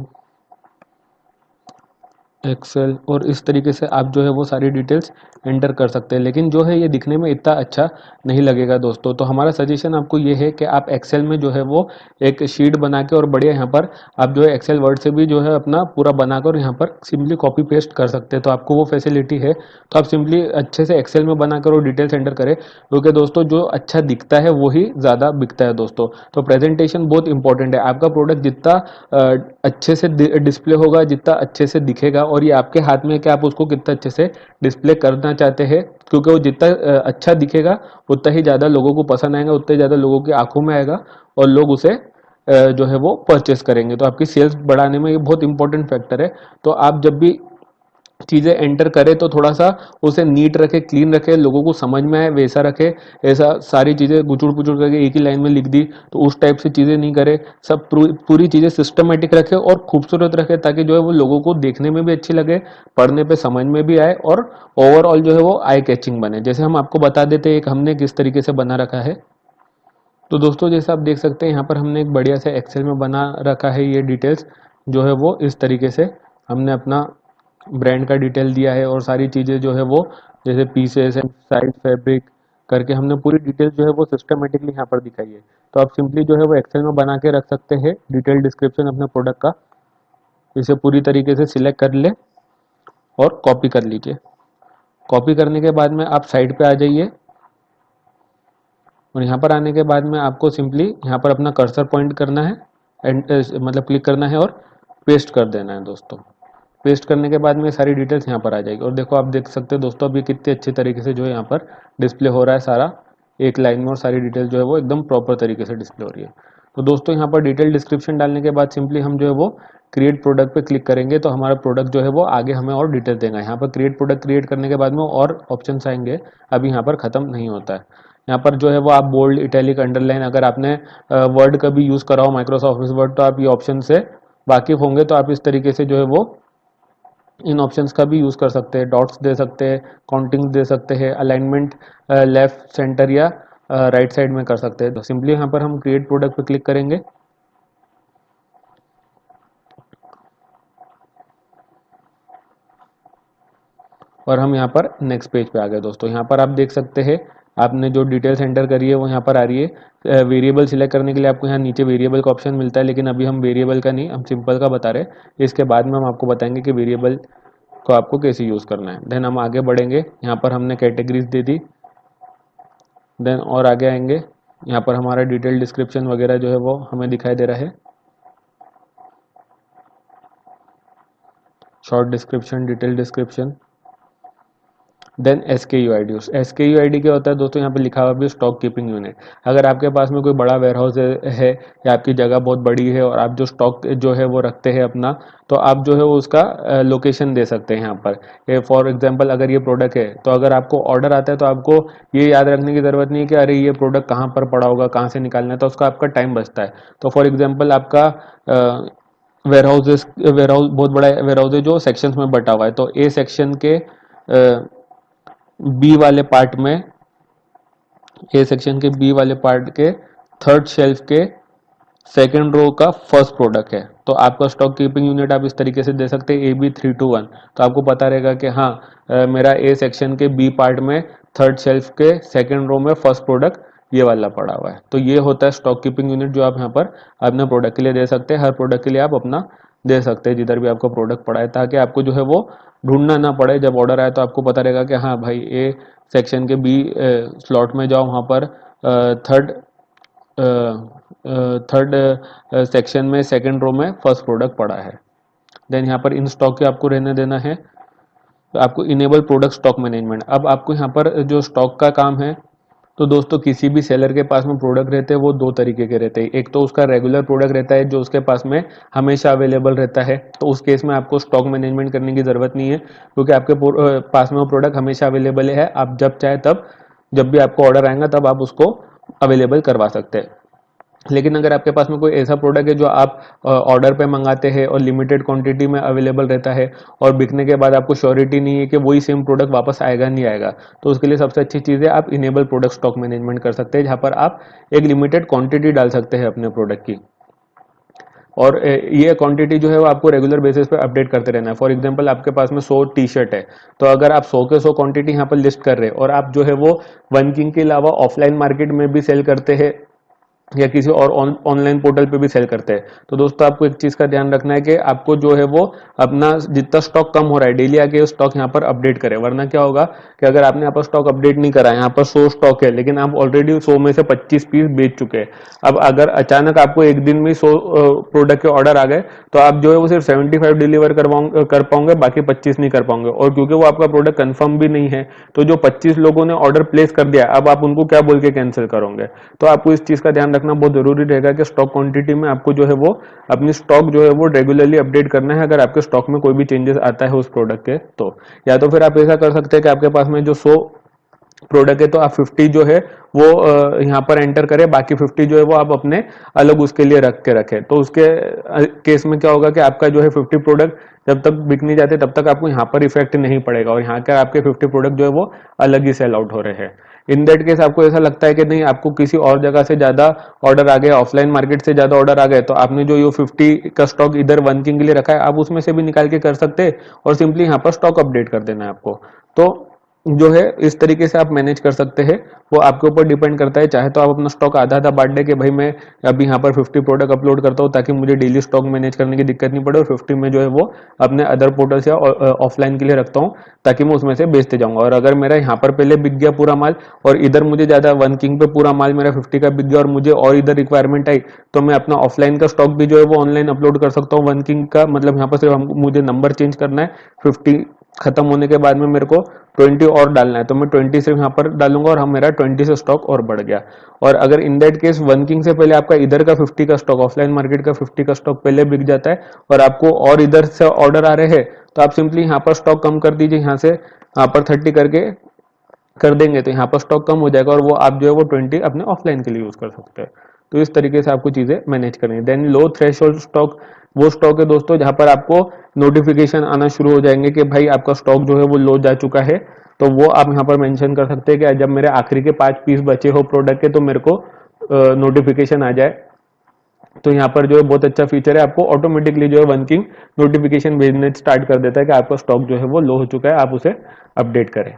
XL, और इस तरीके से आप जो है वो सारी डिटेल्स एंटर कर सकते हैं। लेकिन जो है ये दिखने में इतना अच्छा नहीं लगेगा दोस्तों, तो हमारा सजेशन आपको ये है कि आप एक्सेल में जो है वो एक शीट बना के और बढ़िया यहाँ पर आप जो है एक्सेल वर्ड से भी जो है अपना पूरा बनाकर यहाँ पर सिंपली कॉपी पेस्ट कर सकते हैं। तो आपको वो फैसिलिटी है, तो आप सिंपली अच्छे से एक्सेल में बनाकर और डिटेल्स एंटर करें, क्योंकि दोस्तों जो अच्छा दिखता है वही ज़्यादा बिकता है दोस्तों। तो प्रेजेंटेशन बहुत इंपॉर्टेंट है। आपका प्रोडक्ट जितना अच्छे से डिस्प्ले होगा, जितना अच्छे से दिखेगा, और ये आपके हाथ में है कि आप उसको कितना अच्छे से डिस्प्ले करना चाहते हैं, क्योंकि वो जितना अच्छा दिखेगा उतना ही ज़्यादा लोगों को पसंद आएगा, उतना ही ज़्यादा लोगों की आंखों में आएगा और लोग उसे जो है वो परचेस करेंगे। तो आपकी सेल्स बढ़ाने में ये बहुत इंपॉर्टेंट फैक्टर है। तो आप जब भी चीज़ें एंटर करें तो थोड़ा सा उसे नीट रखे, क्लीन रखे, लोगों को समझ में आए वैसा रखे। ऐसा सारी चीज़ें गुचुड़ पुचुड़ करके एक ही लाइन में लिख दी तो उस टाइप से चीज़ें नहीं करे। सब पूरी चीज़ें सिस्टमेटिक रखे और खूबसूरत रखे, ताकि जो है वो लोगों को देखने में भी अच्छी लगे, पढ़ने पे समझ में भी आए, और ओवरऑल जो है वो आई कैचिंग बने। जैसे हम आपको बता देते हैं एक हमने किस तरीके से बना रखा है। तो दोस्तों जैसे आप देख सकते हैं यहाँ पर हमने एक बढ़िया से एक्सेल में बना रखा है। ये डिटेल्स जो है वो इस तरीके से हमने अपना ब्रांड का डिटेल दिया है, और सारी चीज़ें जो है वो जैसे पीसेस एंड साइज फैब्रिक करके हमने पूरी डिटेल जो है वो सिस्टमेटिकली यहाँ पर दिखाई है। तो आप सिंपली जो है वो एक्सेल में बना के रख सकते हैं डिटेल डिस्क्रिप्शन अपने प्रोडक्ट का। इसे पूरी तरीके से सिलेक्ट कर ले और कॉपी कर लीजिए। कॉपी करने के बाद में आप साइड पे आ जाइए, और यहाँ पर आने के बाद में आपको सिंपली यहाँ पर अपना कर्सर पॉइंट करना है एंड मतलब क्लिक करना है और पेस्ट कर देना है दोस्तों। पेस्ट करने के बाद में सारी डिटेल्स यहाँ पर आ जाएगी, और देखो आप देख सकते हैं दोस्तों अभी कितने अच्छे तरीके से जो है यहाँ पर डिस्प्ले हो रहा है सारा एक लाइन में, और सारी डिटेल जो है वो एकदम प्रॉपर तरीके से डिस्प्ले हो रही है। तो दोस्तों यहाँ पर डिटेल डिस्क्रिप्शन डालने के बाद सिंपली हम जो है वो क्रिएट प्रोडक्ट पे क्लिक करेंगे, तो हमारा प्रोडक्ट जो है वो आगे हमें और डिटेल देगा। यहाँ पर क्रिएट प्रोडक्ट क्रिएट करने के बाद में और ऑप्शन आएंगे, अभी यहाँ पर खत्म नहीं होता है। यहाँ पर जो है वो आप बोल्ड, इटैलिक, अंडरलाइन, अगर आपने वर्ड का भी यूज़ करा हो माइक्रोसॉफ्ट ऑफिस वर्ड, तो आप ये ऑप्शन से वाकिफ होंगे, तो आप इस तरीके से जो है वो इन ऑप्शंस का भी यूज़ कर सकते हैं। डॉट्स दे सकते हैं, काउंटिंग दे सकते हैं, अलाइनमेंट लेफ्ट सेंटर या राइट साइड में कर सकते हैं। तो सिंपली यहाँ पर हम क्रिएट प्रोडक्ट पे क्लिक करेंगे, और हम यहाँ पर नेक्स्ट पेज पे आ गए दोस्तों। यहाँ पर आप देख सकते हैं आपने जो डिटेल्स एंटर करी है वो यहाँ पर आ रही है। वेरिएबल सिलेक्ट करने के लिए आपको यहाँ नीचे वेरिएबल का ऑप्शन मिलता है, लेकिन अभी हम वेरिएबल का नहीं, हम सिंपल का बता रहे हैं। इसके बाद में हम आपको बताएंगे कि वेरिएबल को आपको कैसे यूज़ करना है। देन हम आगे बढ़ेंगे, यहाँ पर हमने कैटेगरीज दे दी। देन और आगे आएंगे, यहाँ पर हमारा डिटेल डिस्क्रिप्शन वगैरह जो है वो हमें दिखाई दे रहा है। Short description, detail description, then SKU ID। SKU ID क्या होता है दोस्तों, यहाँ पे लिखा हुआ भी स्टॉक कीपिंग यूनिट। अगर आपके पास में कोई बड़ा वेयर हाउस है या आपकी जगह बहुत बड़ी है और आप जो स्टॉक जो है वो रखते हैं अपना, तो आप जो है वो उसका लोकेशन दे सकते हैं यहाँ पर। फॉर एग्जांपल अगर ये प्रोडक्ट है, तो अगर आपको ऑर्डर आता है तो आपको ये याद रखने की ज़रूरत नहीं है कि अरे ये प्रोडक्ट कहाँ पर पड़ा होगा, कहाँ से निकालना है, तो उसका आपका टाइम बचता है। तो फॉर एग्जाम्पल आपका वेयर हाउस बहुत बड़ा वेयर हाउस है जो सेक्शंस में बटा हुआ है, तो ए सेक्शन के बी वाले पार्ट में, ए सेक्शन के बी वाले पार्ट के थर्ड शेल्फ के सेकेंड रो का फर्स्ट प्रोडक्ट है, तो आपका स्टॉक कीपिंग यूनिट आप इस तरीके से दे सकते हैं AB321। तो आपको पता रहेगा कि हाँ मेरा ए सेक्शन के बी पार्ट में थर्ड शेल्फ के सेकेंड रो में फर्स्ट प्रोडक्ट ये वाला पड़ा हुआ है। तो ये होता है स्टॉक कीपिंग यूनिट, जो आप यहाँ पर अपने प्रोडक्ट के लिए दे सकते हैं। हर प्रोडक्ट के लिए आप अपना दे सकते हैं जिधर भी आपका प्रोडक्ट पड़ा है, ताकि आपको जो है वो ढूंढना ना पड़े। जब ऑर्डर आए तो आपको पता रहेगा कि हाँ भाई ए सेक्शन के बी स्लॉट में जाओ, वहाँ पर थर्ड थर्ड सेक्शन में सेकंड रो में फर्स्ट प्रोडक्ट पड़ा है। देन यहाँ पर इन स्टॉक के आपको रहने देना है। तो आपको इनेबल प्रोडक्ट स्टॉक मैनेजमेंट, अब आपको यहाँ पर जो स्टॉक का काम है, तो दोस्तों किसी भी सेलर के पास में प्रोडक्ट रहते हैं वो दो तरीके के रहते हैं। एक तो उसका रेगुलर प्रोडक्ट रहता है जो उसके पास में हमेशा अवेलेबल रहता है, तो उस केस में आपको स्टॉक मैनेजमेंट करने की ज़रूरत नहीं है, क्योंकि आपके पास में वो प्रोडक्ट हमेशा अवेलेबल है। आप जब चाहे तब, जब भी आपको ऑर्डर आएगा तब आप उसको अवेलेबल करवा सकते हैं। लेकिन अगर आपके पास में कोई ऐसा प्रोडक्ट है जो आप ऑर्डर पे मंगाते हैं और लिमिटेड क्वांटिटी में अवेलेबल रहता है, और बिकने के बाद आपको श्योरिटी नहीं है कि वही सेम प्रोडक्ट वापस आएगा नहीं आएगा, तो उसके लिए सबसे अच्छी चीज़ है आप इनेबल प्रोडक्ट स्टॉक मैनेजमेंट कर सकते हैं, जहाँ पर आप एक लिमिटेड क्वांटिटी डाल सकते हैं अपने प्रोडक्ट की। और ये क्वांटिटी जो है वो आपको रेगुलर बेसिस पे अपडेट करते रहना है। फॉर एग्जांपल आपके पास में 100 टी शर्ट है, तो अगर आप 100 के 100 क्वांटिटी यहाँ पर लिस्ट कर रहे हैं और आप जो है वो वन किंग के अलावा ऑफलाइन मार्केट में भी सेल करते हैं या किसी और ऑनलाइन पोर्टल पे भी सेल करते हैं, तो दोस्तों आपको एक चीज का ध्यान रखना है कि आपको जो है वो अपना जितना स्टॉक कम हो रहा है डेली आके स्टॉक यहाँ पर अपडेट करें। वरना क्या होगा कि अगर आपने यहाँ पर स्टॉक अपडेट नहीं करा है, यहाँ पर 100 स्टॉक है लेकिन आप ऑलरेडी 100 में से 25 पीस बेच चुके हैं। अब अगर अचानक आपको एक दिन में 100 प्रोडक्ट के ऑर्डर आ गए, तो आप जो है वो सिर्फ 75 डिलीवर कर पाओगे, बाकी 25 नहीं कर पाओगे। और क्योंकि वो आपका प्रोडक्ट कंफर्म भी नहीं है, तो जो 25 लोगों ने ऑर्डर प्लेस कर दिया, अब आप उनको क्या बोल के कैंसिल करोगे। तो आपको इस चीज का ध्यान रखना बहुत जरूरी रहेगा कि स्टॉक क्वांटिटी में आपको जो है वो अपनी स्टॉक जो है वो रेगुलरली अपडेट करना है, अगर आपके स्टॉक में कोई भी चेंजेस आता है उस प्रोडक्ट के तो। या तो फिर आप ऐसा कर सकते हैं कि आपके पास में जो 100 प्रोडक्ट है तो आप 50 जो है वो यहाँ पर एंटर करें, बाकी 50 जो है वो आप अपने अलग उसके लिए रख के रखें। तो उसके केस में क्या होगा कि आपका जो है 50 प्रोडक्ट जब तक बिक नहीं जाते तब तक आपको यहाँ पर इफेक्ट नहीं पड़ेगा, और यहाँ के आपके 50 प्रोडक्ट जो है वो अलग ही सेल आउट हो रहे हैं। इन दैट केस आपको ऐसा लगता है कि नहीं, आपको किसी और जगह से ज्यादा ऑर्डर आ गया, ऑफलाइन मार्केट से ज्यादा ऑर्डर आ गए, तो आपने जो ये 50 का स्टॉक इधर वन किंग के लिए रखा है, आप उसमें से भी निकाल के कर सकते हैं और सिंपली यहाँ पर स्टॉक अपडेट कर देना है आपको। तो जो है इस तरीके से आप मैनेज कर सकते हैं, वो आपके ऊपर डिपेंड करता है। चाहे तो आप अपना स्टॉक आधा आधा बांट दे कि भाई मैं अभी यहाँ पर 50 प्रोडक्ट अपलोड करता हूँ ताकि मुझे डेली स्टॉक मैनेज करने की दिक्कत नहीं पड़े, और 50 में जो है वो अपने अदर पोर्टल से ऑफलाइन के लिए रखता हूँ ताकि मैं उसमें से बेचते जाऊंगा। और अगर मेरा यहाँ पर पहले बिक गया पूरा माल और इधर मुझे ज्यादा वन किंग पे पूरा माल मेरा 50 का बिक गया और मुझे और इधर रिक्वायरमेंट आई, तो मैं अपना ऑफलाइन का स्टॉक भी जो है वो ऑनलाइन अपलोड कर सकता हूँ वन किंग का। मतलब यहाँ पर सिर्फ मुझे नंबर चेंज करना है, 50 खत्म होने के बाद में मेरे को 20 और डालना है, तो मैं 20 सिर्फ यहाँ पर डालूंगा और हम मेरा 20 से स्टॉक और बढ़ गया। और अगर in that case one king से पहले आपका इधर का 50 का स्टॉक, ऑफलाइन मार्केट का 50 का स्टॉक पहले बिक जाता है और आपको और इधर से ऑर्डर आ रहे हैं, तो आप सिंपली यहाँ पर स्टॉक कम कर दीजिए, यहाँ से यहाँ पर 30 करके कर देंगे तो यहाँ पर स्टॉक कम हो जाएगा और वो आप जो है वो 20 अपने ऑफलाइन के लिए यूज कर सकते हैं। तो इस तरीके से आपको चीजें मैनेज करनी है। देन लो थ्रेशोल्ड स्टॉक, वो स्टॉक है दोस्तों जहां पर आपको नोटिफिकेशन आना शुरू हो जाएंगे कि भाई आपका स्टॉक जो है वो लो जा चुका है। तो वो आप यहाँ पर मेंशन कर सकते हैं कि जब मेरे आखिरी के 5 पीस बचे हो प्रोडक्ट के तो मेरे को नोटिफिकेशन आ जाए। तो यहाँ पर जो है बहुत अच्छा फीचर है, आपको ऑटोमेटिकली जो है वन किंग नोटिफिकेशन भेजने स्टार्ट कर देता है कि आपका स्टॉक जो है वो लो हो चुका है, आप उसे अपडेट करें।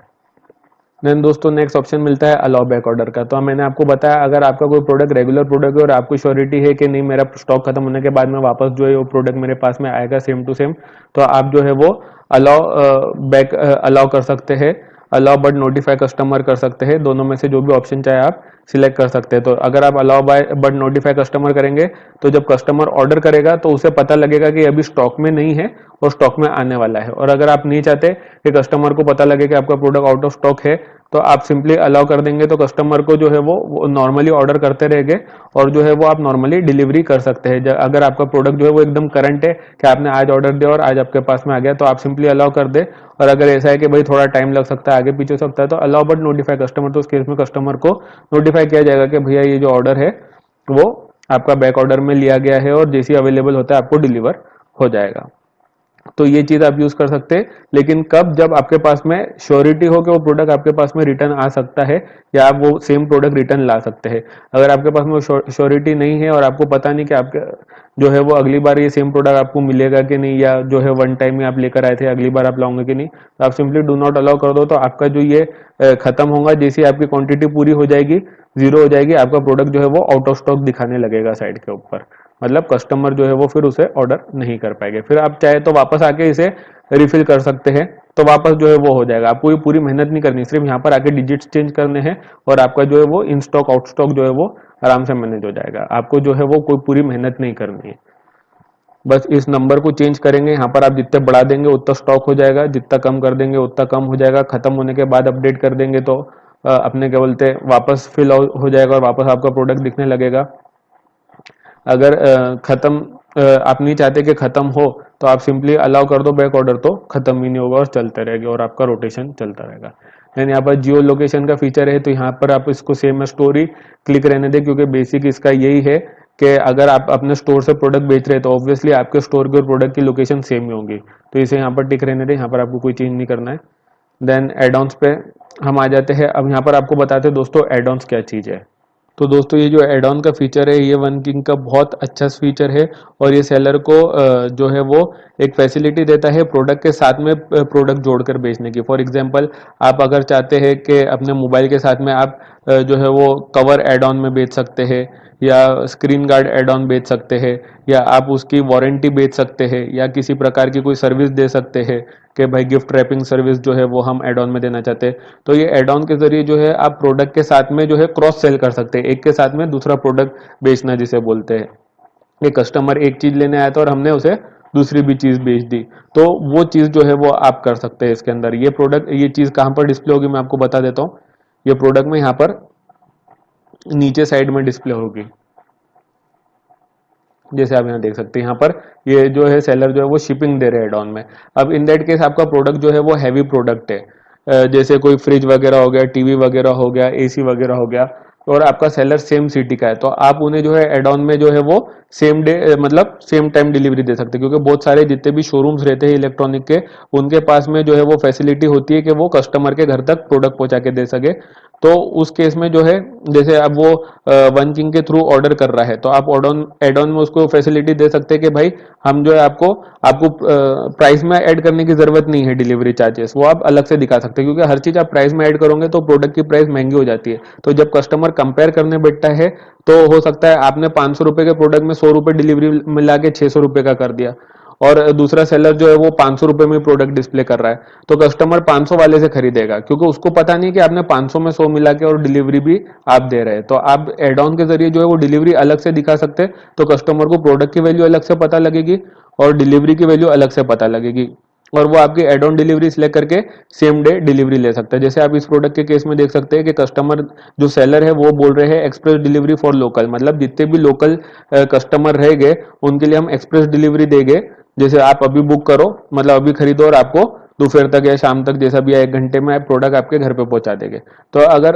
देन दोस्तों नेक्स्ट ऑप्शन मिलता है अलाउ बैक ऑर्डर का। तो मैंने आपको बताया अगर आपका कोई प्रोडक्ट रेगुलर प्रोडक्ट है और आपको श्योरिटी है कि नहीं मेरा स्टॉक खत्म होने के बाद में वापस जो है वो प्रोडक्ट मेरे पास में आएगा सेम टू सेम, तो आप जो है वो अलाउ बैक अलाउ कर सकते हैं, अलाउ बट नोटिफाई कस्टमर कर सकते हैं। दोनों में से जो भी ऑप्शन चाहे आप सिलेक्ट कर सकते हैं। तो अगर आप allow buy but notify customer करेंगे तो जब कस्टमर ऑर्डर करेगा तो उसे पता लगेगा कि अभी स्टॉक में नहीं है और स्टॉक में आने वाला है। और अगर आप नहीं चाहते कि कस्टमर को पता लगे कि आपका प्रोडक्ट आउट ऑफ स्टॉक है, तो आप सिंपली अलाउ कर देंगे, तो कस्टमर को जो है वो नॉर्मली ऑर्डर करते रहेंगे और जो है वो आप नॉर्मली डिलीवरी कर सकते हैं। अगर आपका प्रोडक्ट जो है वो एकदम करंट है कि आपने आज ऑर्डर दिया और आज आपके पास में आ गया, तो आप सिंपली अलाउ कर दे। और अगर ऐसा है कि भाई थोड़ा टाइम लग सकता है, आगे पीछे हो सकता है, तो अलाउ बट नोटिफाई कस्टमर, तो उस केस में कस्टमर को नोटिफाई किया जाएगा कि भैया ये जो ऑर्डर है वो आपका बैक ऑर्डर में लिया गया है और जैसी अवेलेबल होता है आपको डिलीवर हो जाएगा। तो ये चीज आप यूज कर सकते हैं, लेकिन कब, जब आपके पास में श्योरिटी हो कि वो प्रोडक्ट आपके पास में रिटर्न आ सकता है या आप वो सेम प्रोडक्ट रिटर्न ला सकते हैं। अगर आपके पास में श्योरिटी नहीं है और आपको पता नहीं कि आपके जो है वो अगली बार ये सेम प्रोडक्ट आपको मिलेगा कि नहीं, या जो है वन टाइम में आप लेकर आए थे अगली बार आप लाओगे कि नहीं, तो आप सिंपली डू नॉट अलाउ कर दो। तो आपका जो ये खत्म होगा, जैसे आपकी क्वांटिटी पूरी हो जाएगी, जीरो हो जाएगी, आपका प्रोडक्ट जो है वो आउट ऑफ स्टॉक दिखाने लगेगा साइड के ऊपर। मतलब कस्टमर जो है वो फिर उसे ऑर्डर नहीं कर पाएंगे। फिर आप चाहे तो वापस आके इसे रिफिल कर सकते हैं, तो वापस जो है वो हो जाएगा। आपको ये पूरी मेहनत नहीं करनी, सिर्फ यहाँ पर आके डिजिट्स चेंज करने हैं और आपका जो है वो इन स्टॉक आउट स्टॉक जो है वो आराम से मैनेज हो जाएगा। आपको जो है वो कोई पूरी मेहनत नहीं करनी है, बस इस नंबर को चेंज करेंगे। यहाँ पर आप जितने बढ़ा देंगे उतना स्टॉक हो जाएगा, जितना कम कर देंगे उतना कम हो जाएगा। खत्म होने के बाद अपडेट कर देंगे तो अपने क्या बोलते हैं वापस फिल हो जाएगा और वापस आपका प्रोडक्ट दिखने लगेगा। अगर आप नहीं चाहते कि खत्म हो, तो आप सिंपली अलाउ कर दो बैक ऑर्डर, तो खत्म ही नहीं होगा और चलते रहेगा और आपका रोटेशन चलता रहेगा। एंड यहाँ पर जियो लोकेशन का फीचर है, तो यहाँ पर आप इसको सेम स्टोरी क्लिक रहने दें, क्योंकि बेसिक इसका यही है कि अगर आप अपने स्टोर से प्रोडक्ट बेच रहे हैं तो ऑब्वियसली आपके स्टोर की और प्रोडक्ट की लोकेशन सेम ही होगी, तो इसे यहाँ पर टिक रहने दें। यहाँ पर आपको कोई चेंज नहीं करना है। देन एड ऑन्स पे हम आ जाते हैं। अब यहाँ पर आपको बताते हैं दोस्तों एड ऑन्स क्या चीज़ है। तो दोस्तों ये जो एड ऑन का फीचर है ये वन किंग का बहुत अच्छा फीचर है और ये सेलर को जो है वो एक फैसिलिटी देता है प्रोडक्ट के साथ में प्रोडक्ट जोड़कर बेचने की। फॉर एग्जांपल आप अगर चाहते हैं कि अपने मोबाइल के साथ में आप जो है वो कवर एड ऑन में बेच सकते हैं या स्क्रीन गार्ड एड ऑन बेच सकते हैं या आप उसकी वारंटी बेच सकते हैं या किसी प्रकार की कोई सर्विस दे सकते हैं कि भाई गिफ्ट रैपिंग सर्विस जो है वो हम एड ऑन में देना चाहते हैं। तो ये एड ऑन के जरिए जो है आप प्रोडक्ट के साथ में जो है क्रॉस सेल कर सकते हैं, एक के साथ में दूसरा प्रोडक्ट बेचना जिसे बोलते हैं। एक कस्टमर एक चीज लेने आया था और हमने उसे दूसरी भी चीज बेच दी, तो वो चीज जो है वो आप कर सकते हैं इसके अंदर। ये प्रोडक्ट ये चीज कहाँ पर डिस्प्ले होगी मैं आपको बता देता हूँ। ये प्रोडक्ट में यहाँ पर नीचे साइड में डिस्प्ले होगी, जैसे आप यहाँ देख सकते हैं। यहाँ पर ये जो है सेलर जो है वो शिपिंग दे रहे हैं एड ऑन में। अब इन दैट केस आपका प्रोडक्ट जो है वो हैवी प्रोडक्ट है, जैसे कोई फ्रिज वगैरह हो गया, टीवी वगैरह हो गया, एसी वगैरह हो गया, और आपका सेलर सेम सिटी का है, तो आप उन्हें जो है एड ऑन में जो है वो सेम डे मतलब सेम टाइम डिलीवरी दे सकते हैं। क्योंकि बहुत सारे जितने भी शोरूम्स रहते हैं इलेक्ट्रॉनिक के, उनके पास में जो है वो फैसिलिटी होती है कि वो कस्टमर के घर तक प्रोडक्ट पहुंचा के दे सके। तो उस केस में जो है जैसे अब वो वन किंग के थ्रू ऑर्डर कर रहा है, तो आप एड ऑन में उसको फैसिलिटी दे सकते हैं कि भाई हम जो है आपको आपको प्राइस में ऐड करने की जरूरत नहीं है, डिलीवरी चार्जेस वो आप अलग से दिखा सकते हैं। क्योंकि हर चीज आप प्राइस में ऐड करोगे तो प्रोडक्ट की प्राइस महंगी हो जाती है। तो जब कस्टमर कंपेयर करने बैठता है तो हो सकता है आपने 500 रुपए के प्रोडक्ट में 100 रुपए डिलीवरी मिला के 600 रुपए का कर दिया, और दूसरा सेलर जो है वो 500 रुपए में प्रोडक्ट डिस्प्ले कर रहा है, तो कस्टमर 500 वाले से खरीदेगा क्योंकि उसको पता नहीं कि आपने 500 में 100 मिला के और डिलीवरी भी आप दे रहे हैं। तो आप एड ऑन के जरिए जो है वो डिलीवरी अलग से दिखा सकते हैं, तो कस्टमर को प्रोडक्ट की वैल्यू अलग से पता लगेगी और डिलीवरी की वैल्यू अलग से पता लगेगी, और वो आपकी एड ऑन डिलीवरी सिलेक्ट करके सेम डे डिलीवरी ले सकता है। जैसे आप इस प्रोडक्ट के केस में देख सकते हैं कि कस्टमर जो सेलर है वो बोल रहे हैं एक्सप्रेस डिलीवरी फॉर लोकल, मतलब जितने भी लोकल कस्टमर रहेंगे उनके लिए हम एक्सप्रेस डिलीवरी देंगे। जैसे आप अभी बुक करो, मतलब अभी खरीदो और आपको दोपहर तक या शाम तक जैसा भी 1 घंटे में प्रोडक्ट आपके घर पे पहुंचा देंगे। तो अगर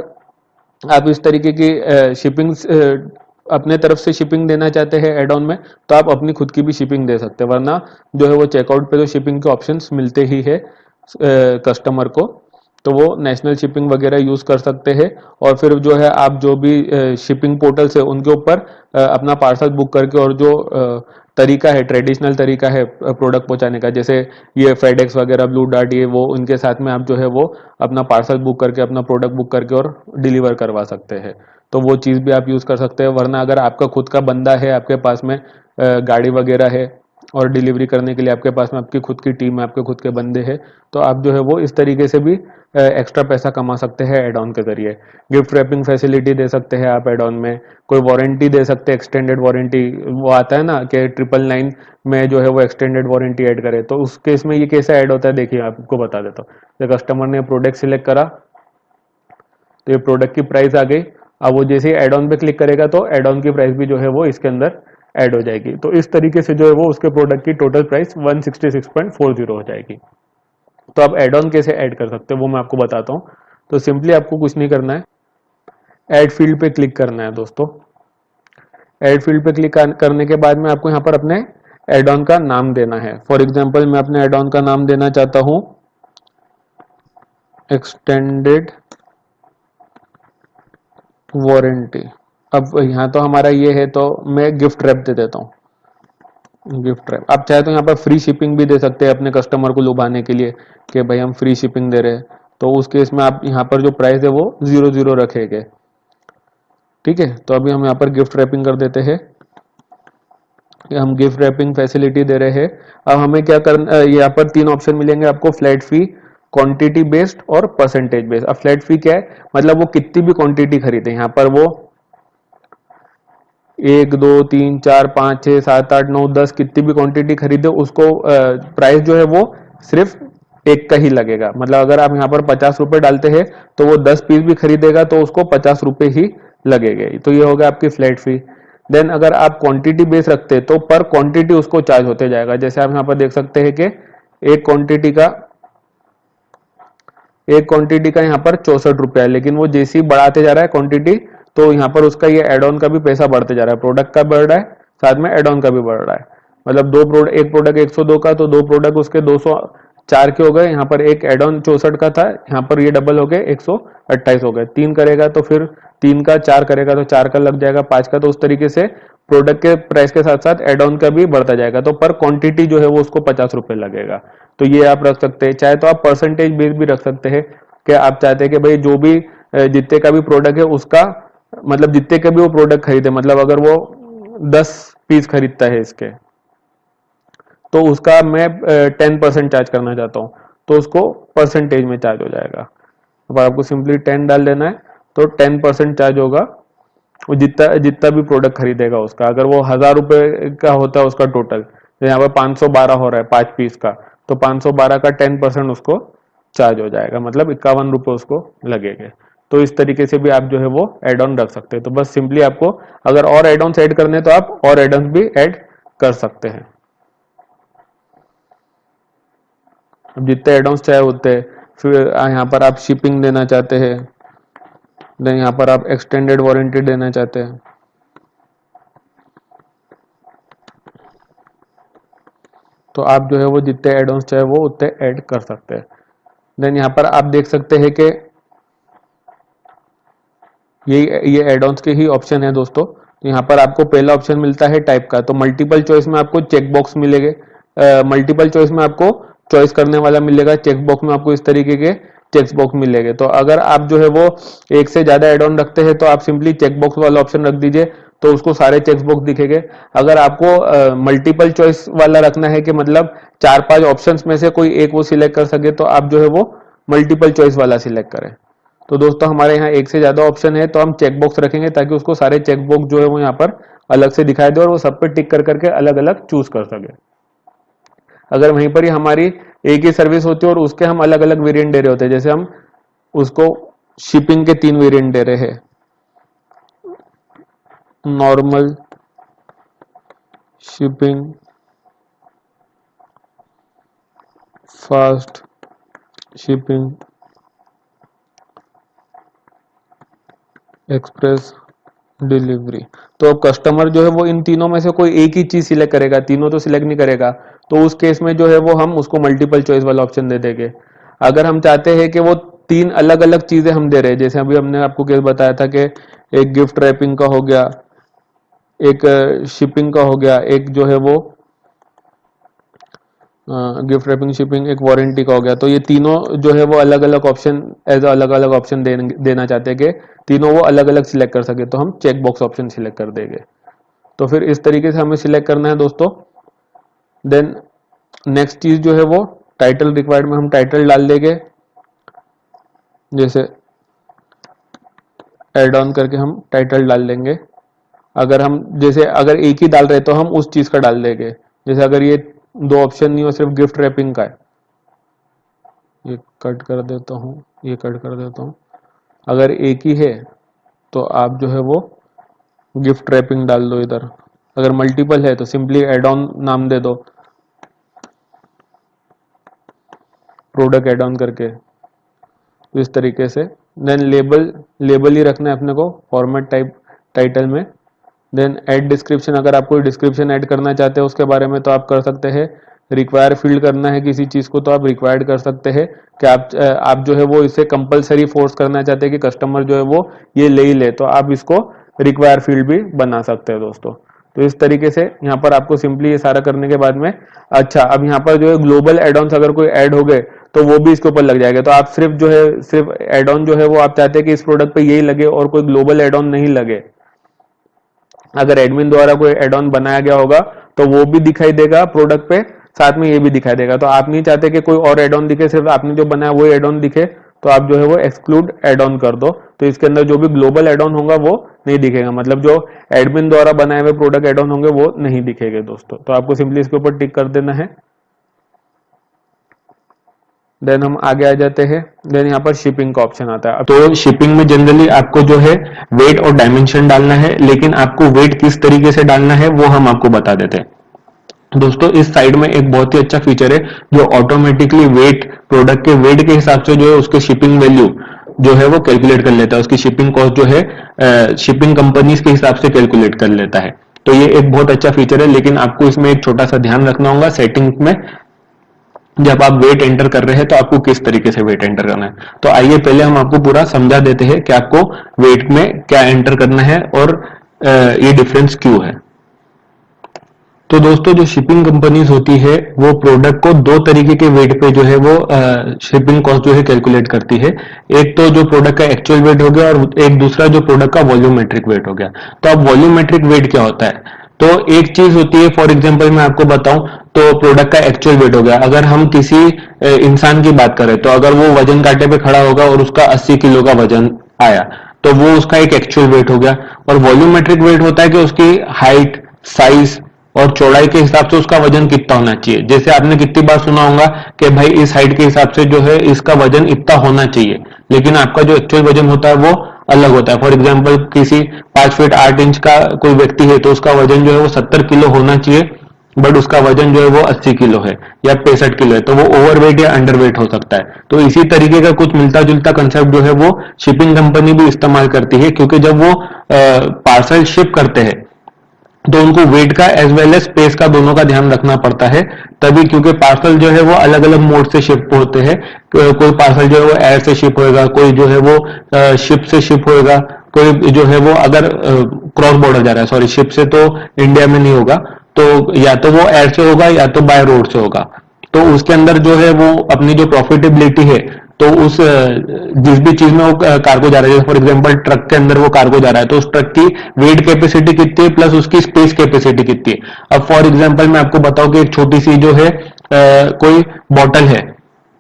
आप इस तरीके की शिपिंग अपने तरफ से शिपिंग देना चाहते हैं एड ऑन में, तो आप अपनी खुद की भी शिपिंग दे सकते हैं, वरना जो है वो चेकआउट पे तो शिपिंग के ऑप्शंस मिलते ही है कस्टमर को, तो वो नेशनल शिपिंग वगैरह यूज कर सकते हैं। और फिर जो है आप जो भी शिपिंग पोर्टल्स है उनके ऊपर अपना पार्सल बुक करके, और जो तरीका है ट्रेडिशनल तरीका है प्रोडक्ट पहुंचाने का, जैसे ये फेडेक्स वगैरह, ब्लू डार्ट, ये वो उनके साथ में आप जो है वो अपना पार्सल बुक करके अपना प्रोडक्ट बुक करके और डिलीवर करवा सकते हैं। तो वो चीज़ भी आप यूज़ कर सकते हैं। वरना अगर आपका खुद का बंदा है, आपके पास में गाड़ी वगैरह है और डिलीवरी करने के लिए आपके पास में आपकी खुद की टीम है, आपके खुद के बंदे हैं, तो आप जो है वो इस तरीके से भी एक्स्ट्रा पैसा कमा सकते हैं एड ऑन के जरिए। गिफ्ट रैपिंग फैसिलिटी दे सकते हैं आप एड ऑन में, कोई वारंटी दे सकते हैं, एक्सटेंडेड वारंटी वो आता है ना कि 999 में जो है वो एक्सटेंडेड वारंटी ऐड करे, तो उस केस में ये कैसे ऐड होता है देखिए आपको बता देता हूँ। जब कस्टमर ने प्रोडक्ट सिलेक्ट करा तो ये प्रोडक्ट की प्राइस आ गई। अब वो जैसे ही एड ऑन पे क्लिक करेगा तो एड ऑन की प्राइस भी जो है वो इसके अंदर ऐड हो जाएगी। तो इस तरीके से जो है वो उसके प्रोडक्ट की टोटल प्राइस 166.40 हो जाएगी। तो आप एड ऑन कैसे ऐड कर सकते हो वो मैं आपको बताता हूँ। तो सिंपली आपको कुछ नहीं करना है, ऐड फील्ड पे क्लिक करना है दोस्तों। ऐड फील्ड पे क्लिक करने के बाद में आपको यहाँ पर अपने एड ऑन का नाम देना है। फॉर एग्जाम्पल मैं अपने एड ऑन का नाम देना चाहता हूँ एक्सटेंडेड वारंटी। अब यहाँ तो हमारा ये है, तो मैं गिफ्ट रैप दे देता हूँ, गिफ्ट रैप। आप चाहे तो यहाँ पर फ्री शिपिंग भी दे सकते हैं अपने कस्टमर को लुभाने के लिए कि भाई हम फ्री शिपिंग दे रहे हैं, तो उस केस में आप यहाँ पर जो प्राइस है वो 00 रखेंगे। ठीक है, तो अभी हम यहाँ पर गिफ्ट रैपिंग कर देते हैं, हम गिफ्ट रैपिंग फैसिलिटी दे रहे हैं। अब हमें क्या करना, यहाँ पर 3 ऑप्शन मिलेंगे आपको, फ्लैट फी, क्वांटिटी बेस्ड और परसेंटेज बेस्ड। अब फ्लैट फी क्या है, मतलब वो कितनी भी क्वांटिटी खरीदे, यहाँ पर वो 1 2 3 4 5 6 7 8 9 10 कितनी भी क्वांटिटी खरीदे उसको प्राइस जो है वो सिर्फ एक का ही लगेगा। मतलब अगर आप यहाँ पर 50 रुपए डालते हैं तो वो 10 पीस भी खरीदेगा तो उसको 50 रुपए ही लगेगा। तो ये होगा आपकी फ्लैट फी। देन अगर आप क्वांटिटी बेस रखते हैं तो पर क्वांटिटी उसको चार्ज होते जाएगा। जैसे आप यहाँ पर देख सकते हैं कि एक क्वांटिटी का यहाँ पर 64 रुपया है, लेकिन वो जैसे ही बढ़ाते जा रहा है क्वांटिटी, तो यहाँ पर उसका ये एड ऑन का भी पैसा बढ़ते जा रहा है, प्रोडक्ट का बढ़ रहा है साथ में एड ऑन का भी बढ़ रहा है। मतलब एक प्रोडक्ट 102 का, तो 2 प्रोडक्ट उसके 204 के हो गए, यहाँ पर एक एड ऑन 64 का था, यहाँ पर ये डबल हो गए 128 हो गए। 3 करेगा तो फिर 3 का 4 करेगा तो 4 का लग जाएगा, 5 का, तो उस तरीके से प्रोडक्ट के प्राइस के साथ साथ एड ऑन का भी बढ़ता जाएगा। तो पर क्वांटिटी जो है वो उसको 50 रुपए लगेगा। तो ये आप रख सकते हैं। चाहे तो आप परसेंटेज बेस भी रख सकते हैं कि आप चाहते हैं कि भाई जो भी जितने का भी प्रोडक्ट है उसका मतलब जितने का भी वो प्रोडक्ट खरीदे, मतलब अगर वो 10 पीस खरीदता है इसके, तो उसका मैं 10% चार्ज करना चाहता हूँ, तो उसको परसेंटेज में चार्ज हो जाएगा। अब आपको सिंपली 10 डाल देना है, तो 10% चार्ज होगा वो जितना जितना भी प्रोडक्ट खरीदेगा उसका। अगर वो 1000 रुपए का होता है उसका टोटल, तो यहाँ पर 512 हो रहा है 5 पीस का, तो 512 का 10% उसको चार्ज हो जाएगा, मतलब 51 रुपए उसको लगेंगे। तो इस तरीके से भी आप जो है वो एड ऑन रख सकते हैं। तो बस सिंपली आपको अगर और एड ऑन ऐड करने तो आप और एड ऑन भी ऐड कर सकते हैं। अब जितने एड ऑन चाहे उतने, फिर यहाँ पर आप शिपिंग देना चाहते हैं, देन यहाँ पर आप एक्सटेंडेड वारंटी देना चाहते हैं, तो आप जो है वो जितने एड ऑन चाहे वो उतने ऐड कर सकते हैं। देन यहाँ पर आप देख सकते हैं कि ये एड ऑन्स के ही ऑप्शन है दोस्तों। तो यहाँ पर आपको पहला ऑप्शन मिलता है टाइप का, तो मल्टीपल चॉइस में आपको चेक बॉक्स मिलेंगे। मल्टीपल चॉइस में आपको चॉइस करने वाला मिलेगा, चेक बॉक्स में आपको इस तरीके के चेक बॉक्स मिलेंगे। तो अगर आप जो है वो एक से ज्यादा एड ऑन रखते हैं तो आप सिंपली चेक बॉक्स वाला ऑप्शन रख दीजिए, तो उसको सारे चेक बॉक्स दिखेंगे। अगर आपको मल्टीपल चॉइस वाला रखना है कि मतलब 4-5 ऑप्शंस में से कोई एक वो सिलेक्ट कर सके, तो आप जो है वो मल्टीपल चॉइस वाला सिलेक्ट करें। तो दोस्तों हमारे यहाँ एक से ज्यादा ऑप्शन है, तो हम चेक बॉक्स रखेंगे ताकि उसको सारे चेक बॉक्स जो है वो यहाँ पर अलग से दिखाई दे और वो सब पे टिक कर करके अलग अलग चूज कर सके। अगर वहीं पर ही हमारी एक ही सर्विस होती है और उसके हम अलग अलग वेरिएंट दे रहे होते हैं, जैसे हम उसको शिपिंग के 3 वेरिएंट दे रहे हैं, normal shipping, fast shipping, express delivery, तो कस्टमर जो है वो इन तीनों में से कोई एक ही चीज सिलेक्ट करेगा, तीनों तो सिलेक्ट नहीं करेगा। तो उस केस में जो है वो हम उसको मल्टीपल चॉइस वाला ऑप्शन दे देंगे। अगर हम चाहते हैं कि वो 3 अलग अलग चीजें हम दे रहे हैं, जैसे अभी हमने आपको केस बताया था कि एक गिफ्ट रैपिंग का हो गया, एक शिपिंग का हो गया, एक जो है वो गिफ्ट रैपिंग, शिपिंग, एक वारंटी का हो गया। तो ये तीनों जो है वो अलग अलग ऑप्शन एज अलग अलग ऑप्शन देना चाहते हैं कि तीनों वो अलग अलग सिलेक्ट कर सके, तो हम चेक बॉक्स ऑप्शन सिलेक्ट कर देंगे। तो फिर इस तरीके से हमें सिलेक्ट करना है दोस्तों। देन नेक्स्ट चीज जो है वो टाइटल रिक्वायर्ड में हम टाइटल डाल देंगे, जैसे एड ऑन करके हम टाइटल डाल देंगे। अगर हम जैसे अगर एक ही डाल रहे तो हम उस चीज का डाल देंगे, जैसे अगर ये 2 ऑप्शन नहीं हो, सिर्फ गिफ्ट रैपिंग का है, ये कट कर देता हूँ, ये कट कर देता हूँ। अगर एक ही है तो आप जो है वो गिफ्ट रैपिंग डाल दो इधर। अगर मल्टीपल है तो सिंपली एड ऑन नाम दे दो, प्रोडक्ट एड ऑन करके, तो इस तरीके से। देन लेबल ही रखना है अपने को, फॉर्मेट टाइप टाइटल में। देन ऐड डिस्क्रिप्शन, अगर आप कोई डिस्क्रिप्शन ऐड करना चाहते हैं उसके बारे में तो आप कर सकते हैं। रिक्वायर फील्ड करना है किसी चीज को तो आप रिक्वायर्ड कर सकते हैं कि आप जो है वो इसे कंपलसरी फोर्स करना चाहते हैं कि कस्टमर जो है वो ये ले ही ले, तो आप इसको रिक्वायर फील्ड भी बना सकते हैं दोस्तों। तो इस तरीके से यहाँ पर आपको सिंपली ये सारा करने के बाद में, अच्छा अब यहाँ पर जो है ग्लोबल एड ऑन्स अगर कोई ऐड हो गए तो वो भी इसके ऊपर लग जाएगा। तो आप सिर्फ जो है सिर्फ एड ऑन जो है वो आप चाहते हैं कि इस प्रोडक्ट पे यही लगे और कोई ग्लोबल एड ऑन नहीं लगे। अगर एडमिन द्वारा कोई एड ऑन बनाया गया होगा तो वो भी दिखाई देगा प्रोडक्ट पे, साथ में ये भी दिखाई देगा। तो आप नहीं चाहते कि कोई और एड ऑन दिखे, सिर्फ आपने जो बनाया वो एड ऑन दिखे, तो आप जो है वो एक्सक्लूड एड ऑन कर दो। तो इसके अंदर जो भी ग्लोबल एड ऑन होगा वो नहीं दिखेगा, मतलब जो एडमिन द्वारा बनाए हुए प्रोडक्ट एड ऑन होंगे वो नहीं दिखेंगे दोस्तों। तो आपको सिंपली इसके ऊपर टिक कर देना है। देन हम आगे आ जाते हैं। देन यहाँ पर शिपिंग का ऑप्शन आता है। तो शिपिंग में जनरली आपको जो है वेट और डायमेंशन डालना है, लेकिन आपको वेट किस तरीके से डालना है वो हम आपको बता देते हैं। दोस्तों इस साइड में एक बहुत ही अच्छा फीचर है जो ऑटोमेटिकली वेट, प्रोडक्ट के वेट के हिसाब से जो है उसके शिपिंग वैल्यू जो है वो कैलकुलेट कर लेता है, उसकी शिपिंग कॉस्ट जो है शिपिंग कंपनीज के हिसाब से कैलकुलेट कर लेता है। तो ये एक बहुत अच्छा फीचर है, लेकिन आपको इसमें एक छोटा सा ध्यान रखना होगा सेटिंग्स में। जब आप वेट एंटर कर रहे हैं तो आपको किस तरीके से वेट एंटर करना है। तो आइए पहले हम आपको पूरा समझा देते हैं कि आपको वेट में क्या एंटर करना है और ये डिफरेंस क्यों है। तो दोस्तों जो शिपिंग कंपनीज होती है वो प्रोडक्ट को दो तरीके के वेट पे जो है वो शिपिंग कॉस्ट जो है कैलकुलेट करती है। एक तो जो प्रोडक्ट का एक्चुअल वेट हो गया और एक दूसरा जो प्रोडक्ट का वॉल्यूमेट्रिक वेट हो गया। तो अब वॉल्यूमेट्रिक वेट क्या होता है, तो एक चीज होती है, फॉर एग्जांपल मैं आपको बताऊं तो प्रोडक्ट का एक्चुअल वेट हो गया। अगर हम किसी इंसान की बात करें तो अगर वो वजन कांटे पे खड़ा होगा और उसका 80 किलो का वजन आया तो वो उसका एक एक्चुअल वेट हो गया। और वॉल्यूमेट्रिक वेट होता है कि उसकी हाइट, साइज और चौड़ाई के हिसाब से उसका वजन कितना होना चाहिए। जैसे आपने कितनी बार सुना होगा कि भाई इस हाइट के हिसाब से जो है इसका वजन इतना होना चाहिए, लेकिन आपका जो एक्चुअल वजन होता है वो अलग होता है। फॉर एग्जाम्पल किसी 5 फीट 8 इंच का कोई व्यक्ति है तो उसका वजन जो है वो 70 किलो होना चाहिए, बट उसका वजन जो है वो 80 किलो है या 65 किलो है, तो वो ओवरवेट या अंडरवेट हो सकता है। तो इसी तरीके का कुछ मिलता जुलता कंसेप्ट जो है वो शिपिंग कंपनी भी इस्तेमाल करती है, क्योंकि जब वो पार्सल शिप करते हैं तो उनको वेट का एज वेल एज स्पेस का दोनों का ध्यान रखना पड़ता है। तभी, क्योंकि पार्सल जो है वो अलग अलग मोड से शिप होते हैं। कोई पार्सल जो है वो एयर से शिप होएगा, कोई जो है वो शिप से शिप होएगा, कोई जो है वो अगर क्रॉस बॉर्डर जा रहा है, सॉरी शिप से तो इंडिया में नहीं होगा, तो या तो वो एयर से होगा या तो बाय रोड से होगा। तो उसके अंदर जो है वो अपनी जो प्रॉफिटेबिलिटी है, तो उस जिस भी चीज में वो कार्गो जा रहा है, फॉर एग्जांपल ट्रक के अंदर वो कार्गो जा रहा है तो उस ट्रक की वेट कैपेसिटी कितनी है प्लस उसकी स्पेस कैपेसिटी कितनी है। अब फॉर एग्जांपल मैं आपको बताऊं कि एक छोटी सी जो है कोई बॉटल है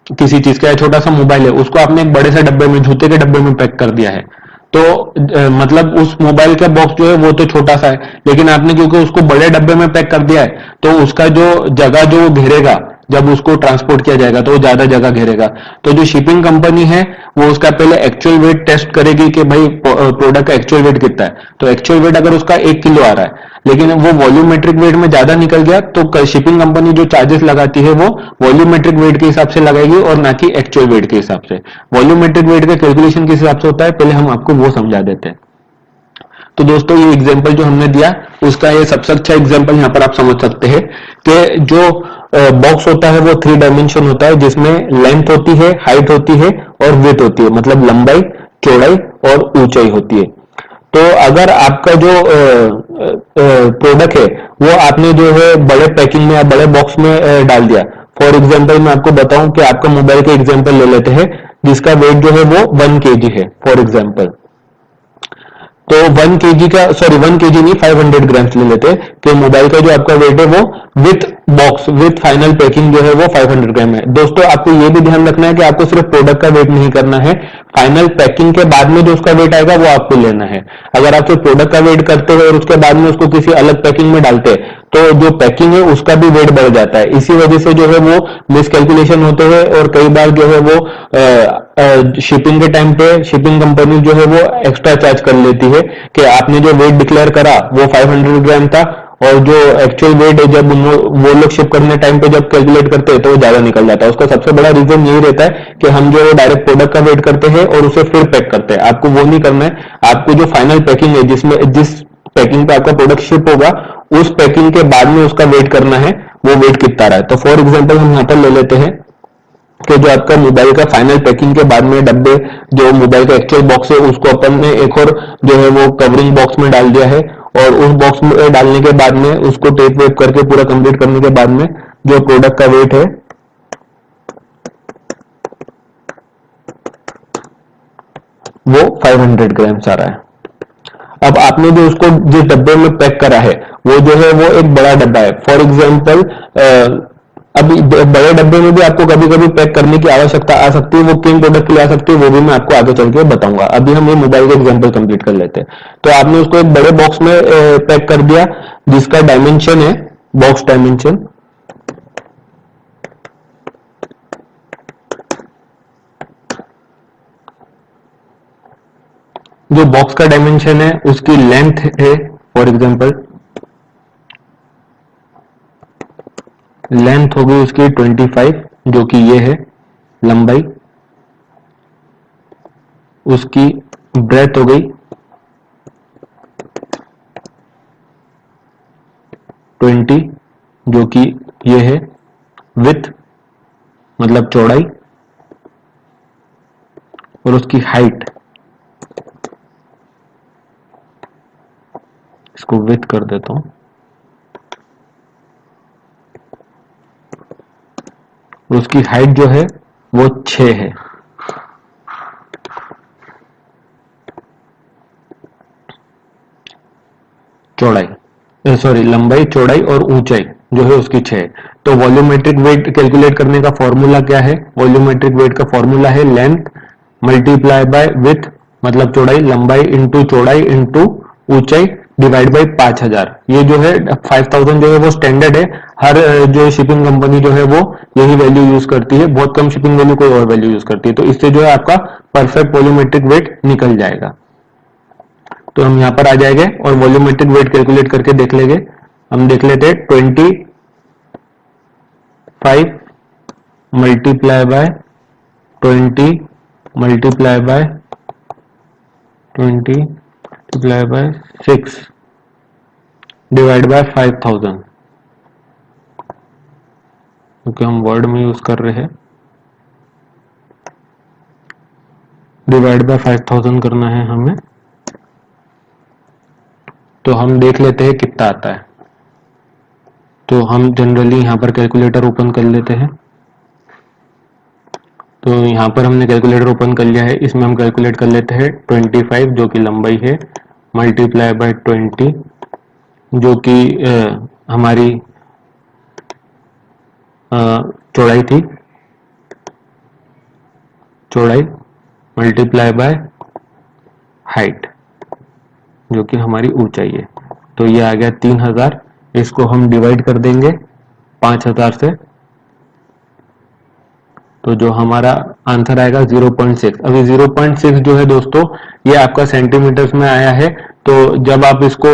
किसी चीज का, छोटा सा मोबाइल है, उसको आपने एक बड़े से डब्बे में, जूते के डब्बे में पैक कर दिया है। तो मतलब उस मोबाइल का बॉक्स जो है वो तो छोटा सा है, लेकिन आपने क्योंकि उसको बड़े डब्बे में पैक कर दिया है तो उसका जो जगह जो घेरेगा जब उसको ट्रांसपोर्ट किया जाएगा तो वो ज्यादा जगह घेरेगा। तो जो शिपिंग कंपनी है वो उसका पहले एक्चुअल वेट टेस्ट करेगी कि भाई प्रोडक्ट का एक्चुअल वेट कितना है। तो एक्चुअल वेट अगर उसका 1 किलो आ रहा है लेकिन वो वॉल्यूमेट्रिक वेट में ज्यादा निकल गया, तो शिपिंग कंपनी जो चार्जेस लगाती है वो वॉल्यूमेट्रिक वेट के हिसाब से लगाएगी और ना कि एक्चुअल वेट के हिसाब से। वॉल्यूमेट्रिक वेट का कैलकुलेशन किस हिसाब से होता है पहले हम आपको वो समझा देते हैं। तो दोस्तों ये एग्जाम्पल जो हमने दिया उसका ये सबसे अच्छा एग्जाम्पल यहाँ पर आप समझ सकते हैं कि जो बॉक्स होता है वो 3 डायमेंशन होता है, जिसमें लेंथ होती है, हाइट होती है और विड्थ होती है, मतलब लंबाई, चौड़ाई और ऊंचाई होती है। तो अगर आपका जो प्रोडक्ट है वो आपने जो है बड़े पैकिंग में या बड़े बॉक्स में डाल दिया। फॉर एग्जाम्पल मैं आपको बताऊं कि आपका मोबाइल का एग्जाम्पल ले लेते हैं जिसका वेट जो है वो 1 kg है फॉर एग्जाम्पल। तो 1 kg का, सॉरी 1 kg नहीं, 500 ग्राम्स ले लेते हैं कि मोबाइल का जो आपका वेट है वो with box with final packing जो है वो 500 ग्राम है। दोस्तों आपको ये भी ध्यान रखना है कि आपको सिर्फ प्रोडक्ट का वेट नहीं करना है, फाइनल पैकिंग के बाद में जो उसका वेट आएगा वो आपको लेना है। अगर आप सिर्फ प्रोडक्ट का वेट करते हो और उसके बाद में उसको किसी अलग पैकिंग में डालते हैं तो जो पैकिंग है उसका भी वेट बढ़ जाता है। इसी वजह से जो है वो मिसकैलकुलेशन होते हैं और कई बार जो है वो शिपिंग के टाइम पे शिपिंग कंपनी जो है वो एक्स्ट्रा चार्ज कर लेती है कि आपने जो वेट डिक्लेयर करा वो 500 ग्राम था और जो एक्चुअल वेट है जब वो लोग शिप करने टाइम पे जब कैलकुलेट करते हैं तो वो ज्यादा निकल जाता है। उसका सबसे बड़ा रीजन यही रहता है कि हम जो है डायरेक्ट प्रोडक्ट का वेट करते हैं और उसे फिर पैक करते हैं। आपको वो नहीं करना है, आपको जो फाइनल पैकिंग है जिसमें जिस पैकिंग पे आपका प्रोडक्ट शिप होगा उस पैकिंग के बाद में उसका वेट करना है, वो वेट कितना रहा है। तो फॉर एग्जाम्पल हम यहाँ पर ले लेते हैं कि जो आपका मोबाइल का फाइनल पैकिंग के बाद में डब्बे, जो मोबाइल का एक्चुअल बॉक्स है उसको अपन ने एक और जो है वो कवरिंग बॉक्स में डाल दिया है और उस बॉक्स में डालने के बाद में उसको टेप वेप करके पूरा कंप्लीट करने के बाद में जो प्रोडक्ट का वेट है वो 500 ग्राम्स आ रहा है। अब आपने जो उसको जिस डब्बे में पैक करा है वो जो है वो एक बड़ा डब्बा है। फॉर एग्जाम्पल अभी बड़े डब्बे में भी आपको कभी कभी पैक करने की आवश्यकता आ सकती है, वो किन प्रोडक्ट के लिए आ सकती है वो भी मैं आपको आगे चल के बताऊंगा। अभी हम ये मोबाइल का एग्जाम्पल कंप्लीट कर लेते हैं। तो आपने उसको एक बड़े बॉक्स में पैक कर दिया जिसका डायमेंशन है, बॉक्स डायमेंशन, जो बॉक्स का डायमेंशन है उसकी लेंथ है, फॉर एग्जाम्पल लेंथ होगी उसकी 25, जो कि ये है लंबाई, उसकी ब्रेथ हो गई 20, जो कि ये है विथ, मतलब चौड़ाई, और उसकी हाइट, इसको विड्थ कर देता हूं, और उसकी हाइट जो है वो 6 है। चौड़ाई, सॉरी, लंबाई, चौड़ाई और ऊंचाई जो है उसकी 6 है। तो वॉल्यूमेट्रिक वेट कैलकुलेट करने का फॉर्मूला क्या है? वॉल्यूमेट्रिक वेट का फॉर्मूला है लेंथ मल्टीप्लाई बाय विड्थ, मतलब चौड़ाई, लंबाई इंटू चौड़ाई इंटू ऊंचाई डिवाइड बाई 5000। ये जो है 5000 जो है वो स्टैंडर्ड है, हर जो शिपिंग कंपनी जो है वो यही वैल्यू यूज करती है, बहुत कम शिपिंग वैल्यू कोई और वैल्यू यूज करती है। तो इससे जो है आपका परफेक्ट वॉल्यूमेट्रिक वेट निकल जाएगा। तो हम यहाँ पर आ जाएंगे और वॉल्यूमेट्रिक वेट कैलकुलेट करके देख लेंगे। हम देख लेते हैं 25 multiply by 20 multiply by 20 multiply by 6 divide by 5000, क्योंकि हम वर्ड में यूज कर रहे हैं। डिवाइड बाय 5000 करना है हमें, तो हम देख लेते हैं कितना आता है। तो हम जनरली यहाँ पर कैलकुलेटर ओपन कर लेते हैं। तो यहाँ पर हमने कैलकुलेटर ओपन कर लिया है, इसमें हम कैलकुलेट कर लेते हैं 25 जो कि लंबाई है, मल्टीप्लाई बाय 20 जो कि हमारी चौड़ाई थी, चौड़ाई मल्टीप्लाई बाय हाइट जो कि हमारी ऊंचाई है। तो ये आ गया 3000। इसको हम डिवाइड कर देंगे 5000 से, तो जो हमारा आंसर आएगा 0.6। अभी 0.6 जो है दोस्तों ये आपका सेंटीमीटर्स में आया है। तो जब आप इसको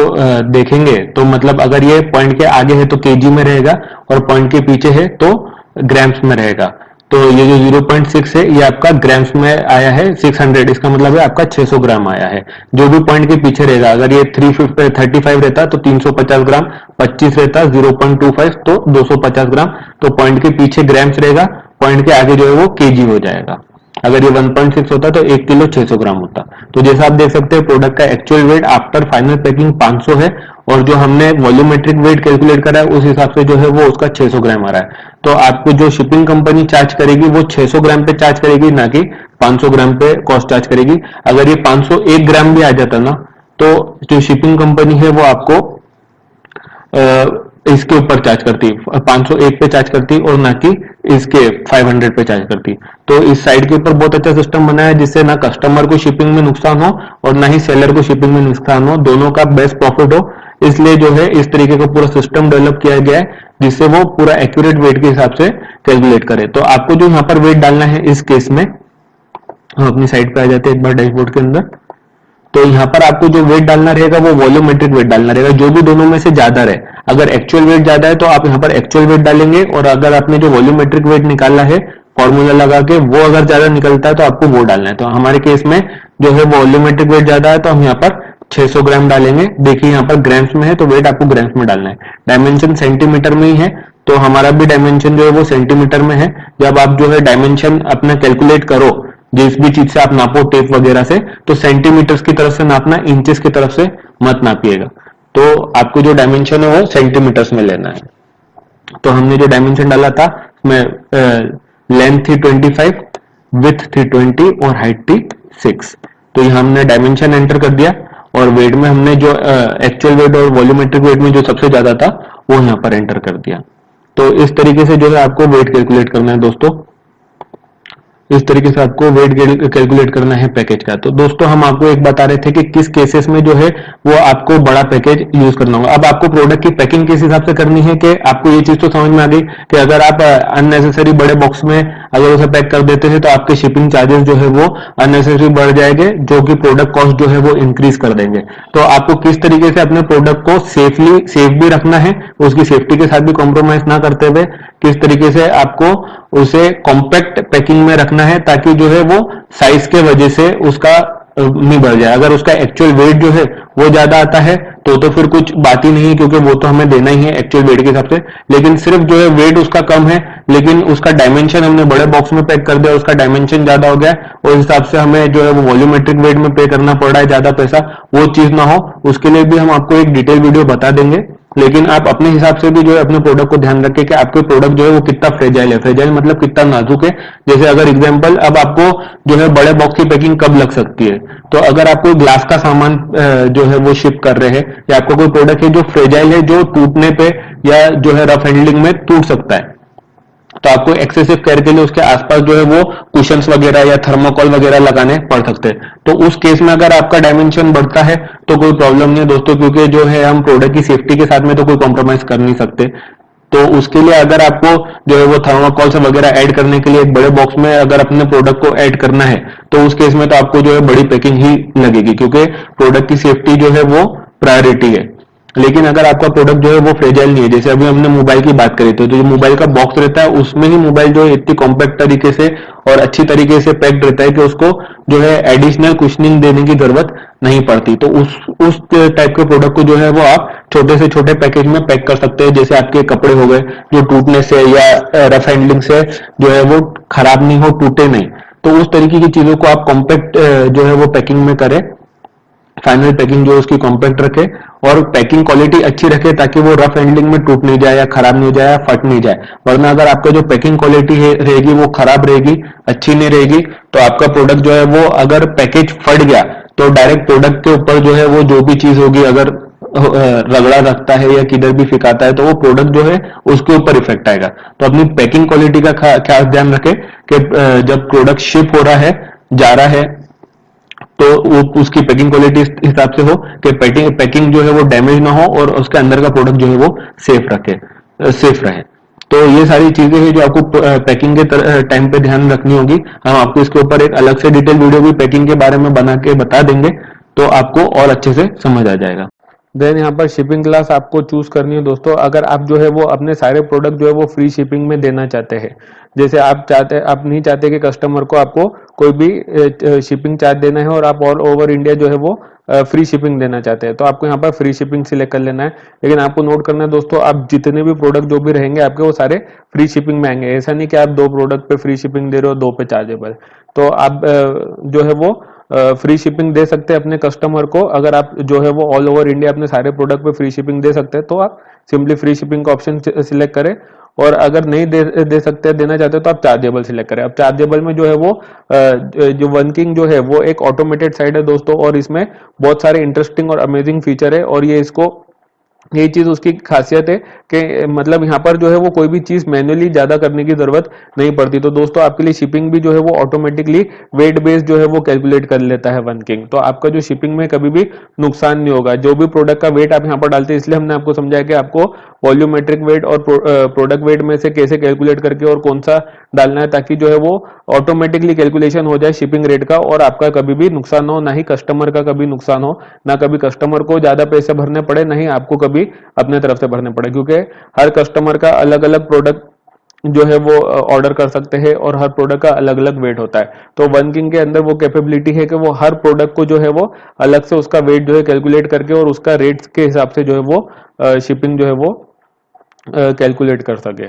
देखेंगे तो मतलब अगर ये पॉइंट के आगे है तो केजी में रहेगा, और पॉइंट के पीछे है तो ग्राम्स में रहेगा। तो ये जो 0.6 है ये आपका ग्राम्स में आया है 600, इसका मतलब है आपका 600 ग्राम आया है। जो भी पॉइंट के पीछे रहेगा, अगर ये 35 रहता तो 350 ग्राम, 25 रहता 0.25 तो 250 ग्राम। तो पॉइंट के पीछे ग्राम्स रहेगा, पॉइंट के आगे जो है वो केजी हो जाएगा। अगर ये 1.6 होता तो 1 किलो 600 ग्राम होता। तो जैसा आप देख सकते हैं प्रोडक्ट का actual wait after final packing 500 है, और जो हमने वॉल्यूमेट्रिक वेट कैलकुलेट करा है उस हिसाब से जो है वो उसका 600 ग्राम आ रहा है। तो आपको जो शिपिंग कंपनी चार्ज करेगी वो 600 ग्राम पे चार्ज करेगी, ना कि 500 ग्राम पे कॉस्ट चार्ज करेगी। अगर ये 501 ग्राम भी आ जाता ना तो जो शिपिंग कंपनी है वो आपको इसके ऊपर चार्ज करती, 501 पे चार्ज करती, और ना कि इसके 500 पे चार्ज करती। तो इस साइड के ऊपर बहुत अच्छा सिस्टम बना है जिससे ना कस्टमर को शिपिंग में नुकसान हो और ना ही सेलर को शिपिंग में नुकसान हो, दोनों का बेस्ट प्रॉफिट हो। इसलिए जो है इस तरीके का पूरा सिस्टम डेवलप किया गया है जिससे वो पूरा एक्यूरेट वेट के हिसाब से कैलकुलेट करे। तो आपको जो यहाँ पर वेट डालना है इस केस में, हम अपनी साइड पे आ जाते हैं एक बार डैशबोर्ड के अंदर। तो यहाँ पर आपको जो वेट डालना रहेगा वो वॉल्यूमेट्रिक वेट डालना रहेगा, जो भी दोनों में से ज्यादा रहे। अगर एक्चुअल वेट ज्यादा है तो आप यहाँ पर एक्चुअल वेट डालेंगे, और अगर आपने जो वॉल्यूमेट्रिक वेट निकाला है फॉर्मूला लगा के वो अगर ज्यादा निकलता है तो आपको वो डालना है। तो हमारे केस में जो है वॉल्यूमेट्रिक वेट ज्यादा है तो हम यहाँ पर 600 ग्राम डालेंगे। देखिए यहाँ पर ग्राम्स में है तो वेट आपको ग्राम्स में डालना है। डायमेंशन सेंटीमीटर में ही है तो हमारा भी डायमेंशन जो है वो सेंटीमीटर में है। जब आप जो है डायमेंशन अपना कैलकुलेट करो जिस भी चीज से आप नापो टेप वगैरह से, तो सेंटीमीटर्स की तरफ से नापना, इंचेस की तरफ से मत नापिएगा। तो आपको जो डायमेंशन है वो सेंटीमीटर्स में लेना है। तो हमने जो डायमेंशन डाला था उसमें लेंथ थी 25, विड्थ थी 20 और हाइट थी 6। तो यहाँ हमने डायमेंशन एंटर कर दिया, और वेट में हमने जो एक्चुअल वेट और वॉल्यूमेट्रिक वेट में जो सबसे ज्यादा था वो यहाँ पर एंटर कर दिया। तो इस तरीके से जो है आपको वेट कैलकुलेट करना है दोस्तों, इस तरीके से आपको वेट कैलकुलेट करना है पैकेज का। तो दोस्तों हम आपको एक बता रहे थे कि किस केसेस में जो है वो आपको बड़ा पैकेज यूज करना होगा। अब आपको प्रोडक्ट की पैकिंग किस हिसाब से करनी है कि आपको ये चीज तो समझ में आ गई कि अगर आप अननेसेसरी बड़े बॉक्स में अगर उसे पैक कर देते हैं तो आपके शिपिंग चार्जेस जो है वो अननेसेसरी बढ़ जाएंगे, जो कि प्रोडक्ट कॉस्ट जो है वो इंक्रीज कर देंगे। तो आपको किस तरीके से अपने प्रोडक्ट को सेफ भी रखना है, उसकी सेफ्टी के साथ भी कॉम्प्रोमाइज ना करते हुए किस तरीके से आपको उसे कॉम्पैक्ट पैकिंग में रखना है, ताकि जो है वो साइज के वजह से उसका में बढ़ जाए। अगर उसका एक्चुअल वेट जो है वो ज्यादा आता है तो फिर कुछ बात ही नहीं है, क्योंकि वो तो हमें देना ही है एक्चुअल वेट के हिसाब से। लेकिन सिर्फ जो है वेट उसका कम है, लेकिन उसका डायमेंशन हमने बड़े बॉक्स में पैक कर दिया, उसका डायमेंशन ज्यादा हो गया है, और इस हिसाब से हमें जो है वो वॉल्यूमेट्रिक वेट में पे करना पड़ रहा है ज्यादा पैसा, वो चीज ना हो, उसके लिए भी हम आपको एक डिटेल वीडियो बता देंगे। लेकिन आप अपने हिसाब से भी जो है अपने प्रोडक्ट को ध्यान रखें कि आपके प्रोडक्ट जो है वो कितना फ्रेजाइल है। फ्रेजाइल मतलब कितना नाजुक है। जैसे अगर एग्जांपल, अब आपको जो है बड़े बॉक्स की पैकिंग कब लग सकती है, तो अगर आप कोई ग्लास का सामान जो है वो शिप कर रहे हैं, या आपको कोई प्रोडक्ट है जो फ्रेजाइल है, जो टूटने पे या जो है रफ हैंडलिंग में टूट सकता है, तो आपको एक्सेसिव केयर के लिए उसके आसपास जो है वो कुशंस वगैरह या थर्मोकॉल वगैरह लगाने पड़ सकते हैं। तो उस केस में अगर आपका डायमेंशन बढ़ता है तो कोई प्रॉब्लम नहीं है दोस्तों, क्योंकि जो है हम प्रोडक्ट की सेफ्टी के साथ में तो कोई कॉम्प्रोमाइज कर नहीं सकते। तो उसके लिए अगर आपको जो है वो थर्मोकॉल वगैरह ऐड करने के लिए एक बड़े बॉक्स में अगर अपने प्रोडक्ट को ऐड करना है, तो उस केस में तो आपको जो है बड़ी पैकिंग ही लगेगी, क्योंकि प्रोडक्ट की सेफ्टी जो है वो प्रायोरिटी है। लेकिन अगर आपका प्रोडक्ट जो है वो फ्रेजाइल नहीं है, जैसे अभी हमने मोबाइल की बात करी थी, तो जो मोबाइल का बॉक्स रहता है उसमें ही मोबाइल जो है इतनी कॉम्पैक्ट तरीके से और अच्छी तरीके से पैक्ड रहता है कि उसको जो है एडिशनल कुशनिंग देने की जरूरत नहीं पड़ती। तो उस टाइप के प्रोडक्ट को जो है वो आप छोटे से छोटे पैकेज में पैक कर सकते हैं। जैसे आपके कपड़े हो गए जो टूटने से या रफ हैंडलिंग से जो है वो खराब नहीं हो, टूटे नहीं, तो उस तरीके की चीजों को आप कॉम्पैक्ट जो है वो पैकिंग में करें। फाइनल पैकिंग जो है उसकी कॉम्पैक्ट रखे और पैकिंग क्वालिटी अच्छी रखे, ताकि वो रफ हैंडलिंग में टूट नहीं जाए या खराब नहीं हो जाए या फट नहीं जाए। वरना अगर आपका जो पैकिंग क्वालिटी रहेगी वो खराब रहेगी, अच्छी नहीं रहेगी, तो आपका प्रोडक्ट जो है वो अगर पैकेज फट गया तो डायरेक्ट प्रोडक्ट के ऊपर जो है वो जो भी चीज होगी, अगर रगड़ा रखता है या किधर भी फिकाता है, तो वो प्रोडक्ट जो है उसके ऊपर इफेक्ट आएगा। तो अपनी पैकिंग क्वालिटी का खास ध्यान रखें कि जब प्रोडक्ट शिप हो रहा है, जा रहा है, तो वो उसकी पैकिंग क्वालिटी इस हिसाब से हो कि पैकिंग पैकिंग जो है वो डैमेज ना हो और उसके अंदर का प्रोडक्ट जो है वो सेफ रहे। तो ये सारी चीजें हैं जो आपको पैकिंग के टाइम पे ध्यान रखनी होगी। हम आपको इसके ऊपर एक अलग से डिटेल वीडियो भी पैकिंग के बारे में बना के बता देंगे, तो आपको और अच्छे से समझ आ जाएगा। देन यहाँ पर शिपिंग क्लास आपको चूज करनी है दोस्तों। अगर आप जो है वो अपने सारे प्रोडक्ट जो है वो फ्री शिपिंग में देना चाहते हैं, जैसे आप नहीं चाहते कि कस्टमर को आपको कोई भी शिपिंग चार्ज देना है और आप ऑल ओवर इंडिया जो है वो फ्री शिपिंग देना चाहते हैं, तो आपको यहाँ पर फ्री शिपिंग सिलेक्ट कर लेना है। लेकिन आपको नोट करना है दोस्तों, आप जितने भी प्रोडक्ट जो भी रहेंगे आपके, वो सारे फ्री शिपिंग में आएंगे। ऐसा नहीं कि आप 2 प्रोडक्ट पे फ्री शिपिंग दे रहे हो, 2 पे चार्जेबल। तो आप जो है वो फ्री शिपिंग दे सकते हैं अपने कस्टमर को। अगर आप जो है वो ऑल ओवर इंडिया अपने सारे प्रोडक्ट पे फ्री शिपिंग दे सकते हैं, तो आप सिंपली फ्री शिपिंग का ऑप्शन सिलेक्ट करें। और अगर नहीं दे सकते, देना चाहते हो, तो आप चार्जेबल सिलेक्ट करें। अब चार्जेबल में जो है वो जो वर्किंग जो है वो एक ऑटोमेटेड साइट है दोस्तों, और इसमें बहुत सारे इंटरेस्टिंग और अमेजिंग फीचर है। और ये इसको ये चीज उसकी खासियत है कि मतलब यहाँ पर जो है वो कोई भी चीज मैन्युअली ज्यादा करने की जरूरत नहीं पड़ती। तो दोस्तों आपके लिए शिपिंग भी जो है वो ऑटोमेटिकली वेट बेस्ड जो है वो कैलकुलेट कर लेता है वर्किंग। तो आपका जो शिपिंग में कभी भी नुकसान नहीं होगा। जो भी प्रोडक्ट का वेट आप यहाँ पर डालते हैं, इसलिए हमने आपको समझाया कि आपको वॉल्यूमेट्रिक वेट और प्रोडक्ट वेट में से कैसे कैलकुलेट करके और कौन सा डालना है, ताकि जो है वो ऑटोमेटिकली कैलकुलेशन हो जाए शिपिंग रेट का, और आपका कभी भी नुकसान हो, ना ही कस्टमर का कभी नुकसान हो, ना कभी कस्टमर को ज्यादा पैसे भरने पड़े, ना ही आपको कभी अपने तरफ से भरने पड़े। क्योंकि हर कस्टमर का अलग अलग प्रोडक्ट जो है वो ऑर्डर कर सकते हैं, और हर प्रोडक्ट का अलग अलग वेट होता है। तो वर्किंग के अंदर वो कैपेबिलिटी है कि वो हर प्रोडक्ट को जो है वो अलग से उसका वेट जो है कैलकुलेट करके और उसका रेट्स के हिसाब से जो है वो शिपिंग जो है वो कैलकुलेट कर सके।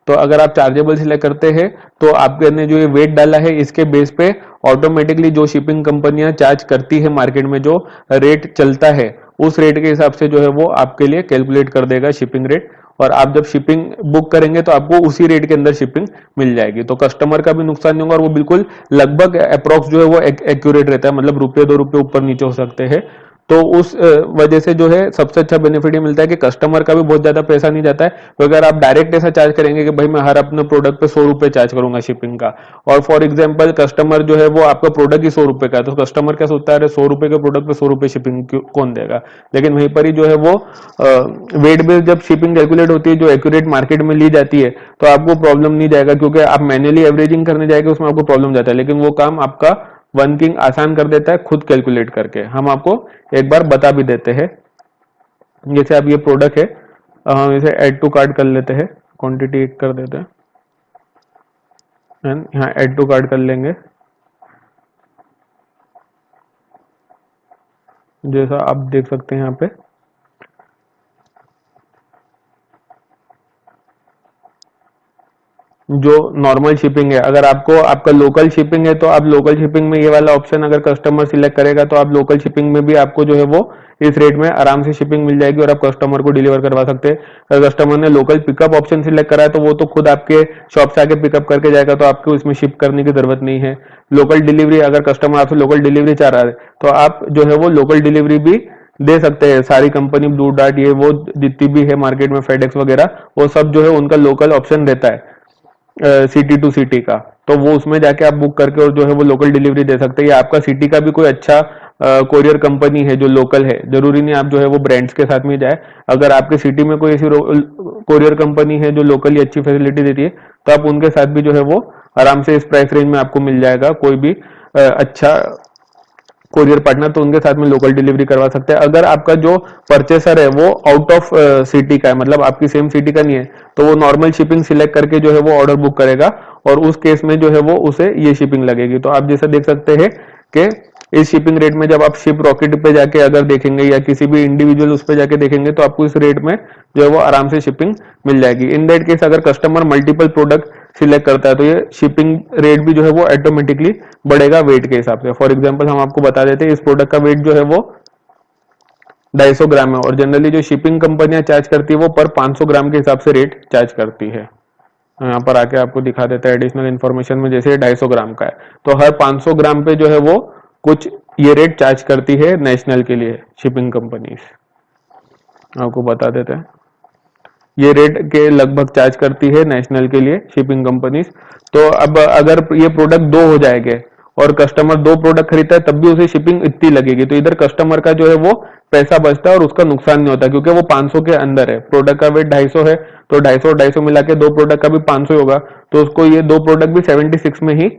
तो अगर आप चार्जेबल सिलेक्ट करते हैं, तो आपने जो ये वेट डाला है इसके बेस पे ऑटोमेटिकली जो शिपिंग कंपनियां चार्ज करती है मार्केट में, जो रेट चलता है, उस रेट के हिसाब से जो है वो आपके लिए कैलकुलेट कर देगा शिपिंग रेट। और आप जब शिपिंग बुक करेंगे तो आपको उसी रेट के अंदर शिपिंग मिल जाएगी। तो कस्टमर का भी नुकसान नहीं होगा, और वो बिल्कुल लगभग अप्रोक्स जो है वो एक्यूरेट रहता है। मतलब रुपये 2 रुपये ऊपर नीचे हो सकते हैं। तो उस वजह से जो है सबसे अच्छा बेनिफिट ये मिलता है कि कस्टमर का भी बहुत ज्यादा पैसा नहीं जाता है। तो अगर आप डायरेक्ट ऐसा चार्ज करेंगे कि भाई मैं हर अपने प्रोडक्ट पे 100 रुपए चार्ज करूंगा शिपिंग का, और फॉर एग्जाम्पल कस्टमर जो है वो आपका प्रोडक्ट ही 100 रुपए का है, तो कस्टमर क्या सोचता है, अरे 100 रुपए के प्रोडक्ट पे 100 रुपए शिपिंग कौन देगा। लेकिन वहीं पर ही जो है वो वेट बेस्ड जब शिपिंग कैलकुलेट होती है, जो एक्यूरेट मार्केट में ली जाती है, तो आपको प्रॉब्लम नहीं जाएगा। क्योंकि आप मैन्युअली एवरेजिंग करने जाएंगे उसमें आपको प्रॉब्लम जाता है, लेकिन वो काम आपका वन किंग आसान कर देता है खुद कैलकुलेट करके। हम आपको एक बार बता भी देते हैं। जैसे अब ये प्रोडक्ट है, हम इसे ऐड टू कार्ट कर लेते हैं, क्वांटिटी कर देते हैं, एंड यहाँ ऐड टू कार्ट कर लेंगे। जैसा आप देख सकते हैं यहाँ पे। जो नॉर्मल शिपिंग है, अगर आपको आपका लोकल शिपिंग है तो आप लोकल शिपिंग में ये वाला ऑप्शन अगर कस्टमर सिलेक्ट करेगा तो आप लोकल शिपिंग में भी आपको जो है वो इस रेट में आराम से शिपिंग मिल जाएगी और आप कस्टमर को डिलीवर करवा सकते हैं। अगर कस्टमर ने लोकल पिकअप ऑप्शन सिलेक्ट करा है तो वो तो खुद आपके शॉप से आके पिकअप करके जाएगा, तो आपको इसमें शिप करने की जरूरत नहीं है। लोकल डिलीवरी, अगर कस्टमर आपसे लोकल डिलीवरी चाह रहा है तो आप जो है वो लोकल डिलीवरी भी दे सकते हैं। सारी कंपनी ब्लू डार्ट ये वो जितनी भी है मार्केट में, फेडेक्स वगैरह, वो सब जो है उनका लोकल ऑप्शन रहता है सिटी टू सिटी का। तो वो उसमें जाके आप बुक करके और जो है वो लोकल डिलीवरी दे सकते हैं। या आपका सिटी का भी कोई अच्छा कोरियर कंपनी है जो लोकल है, जरूरी नहीं आप जो है वो ब्रांड्स के साथ में जाए। अगर आपके सिटी में कोई ऐसी कोरियर कंपनी है जो लोकली अच्छी फैसिलिटी देती है तो आप उनके साथ भी जो है वो आराम से इस प्राइस रेंज में आपको मिल जाएगा कोई भी अच्छा कोरियर पार्टनर, तो उनके साथ में लोकल डिलीवरी करवा सकते हैं। अगर आपका जो परचेसर है वो आउट ऑफ सिटी का है, मतलब आपकी सेम सिटी का नहीं है, तो वो नॉर्मल शिपिंग सिलेक्ट करके जो है वो ऑर्डर बुक करेगा और उस केस में जो है वो उसे ये शिपिंग लगेगी। तो आप जैसा देख सकते हैं कि इस शिपिंग रेट में जब आप शिप रॉकेट पे जाके अगर देखेंगे या किसी भी इंडिविजुअल उस पे जाके देखेंगे तो आपको इस रेट में जो है वो आराम से शिपिंग मिल जाएगी। इन दैट केस अगर कस्टमर मल्टीपल प्रोडक्ट सिलेक्ट करता है तो ये शिपिंग रेट भी जो है वो ऑटोमेटिकली बढ़ेगा वेट के हिसाब से। फॉर एग्जांपल हम आपको बता देते हैं इस प्रोडक्ट का वेट जो है वो 250 ग्राम है और जनरली जो शिपिंग कंपनियां चार्ज करती है वो पर 500 ग्राम के हिसाब से रेट चार्ज करती है। यहाँ पर आके आपको दिखा देता है एडिशनल इन्फॉर्मेशन में, जैसे 250 ग्राम का है तो हर 500 ग्राम पे जो है वो कुछ ये रेट चार्ज करती है नेशनल के लिए शिपिंग कंपनीज। आपको बता देते हैं ये रेट के लगभग चार्ज करती है नेशनल के लिए शिपिंग कंपनीज। तो अब अगर ये प्रोडक्ट दो हो जाएंगे और कस्टमर दो प्रोडक्ट खरीदता है तब भी उसे शिपिंग इतनी लगेगी, तो इधर कस्टमर का जो है वो पैसा बचता है और उसका नुकसान नहीं होता क्योंकि वो 500 के अंदर है। प्रोडक्ट का वेट 250 है तो 250 और 250 मिला के दो प्रोडक्ट का भी 500 होगा, तो उसको ये दो प्रोडक्ट भी 76 में ही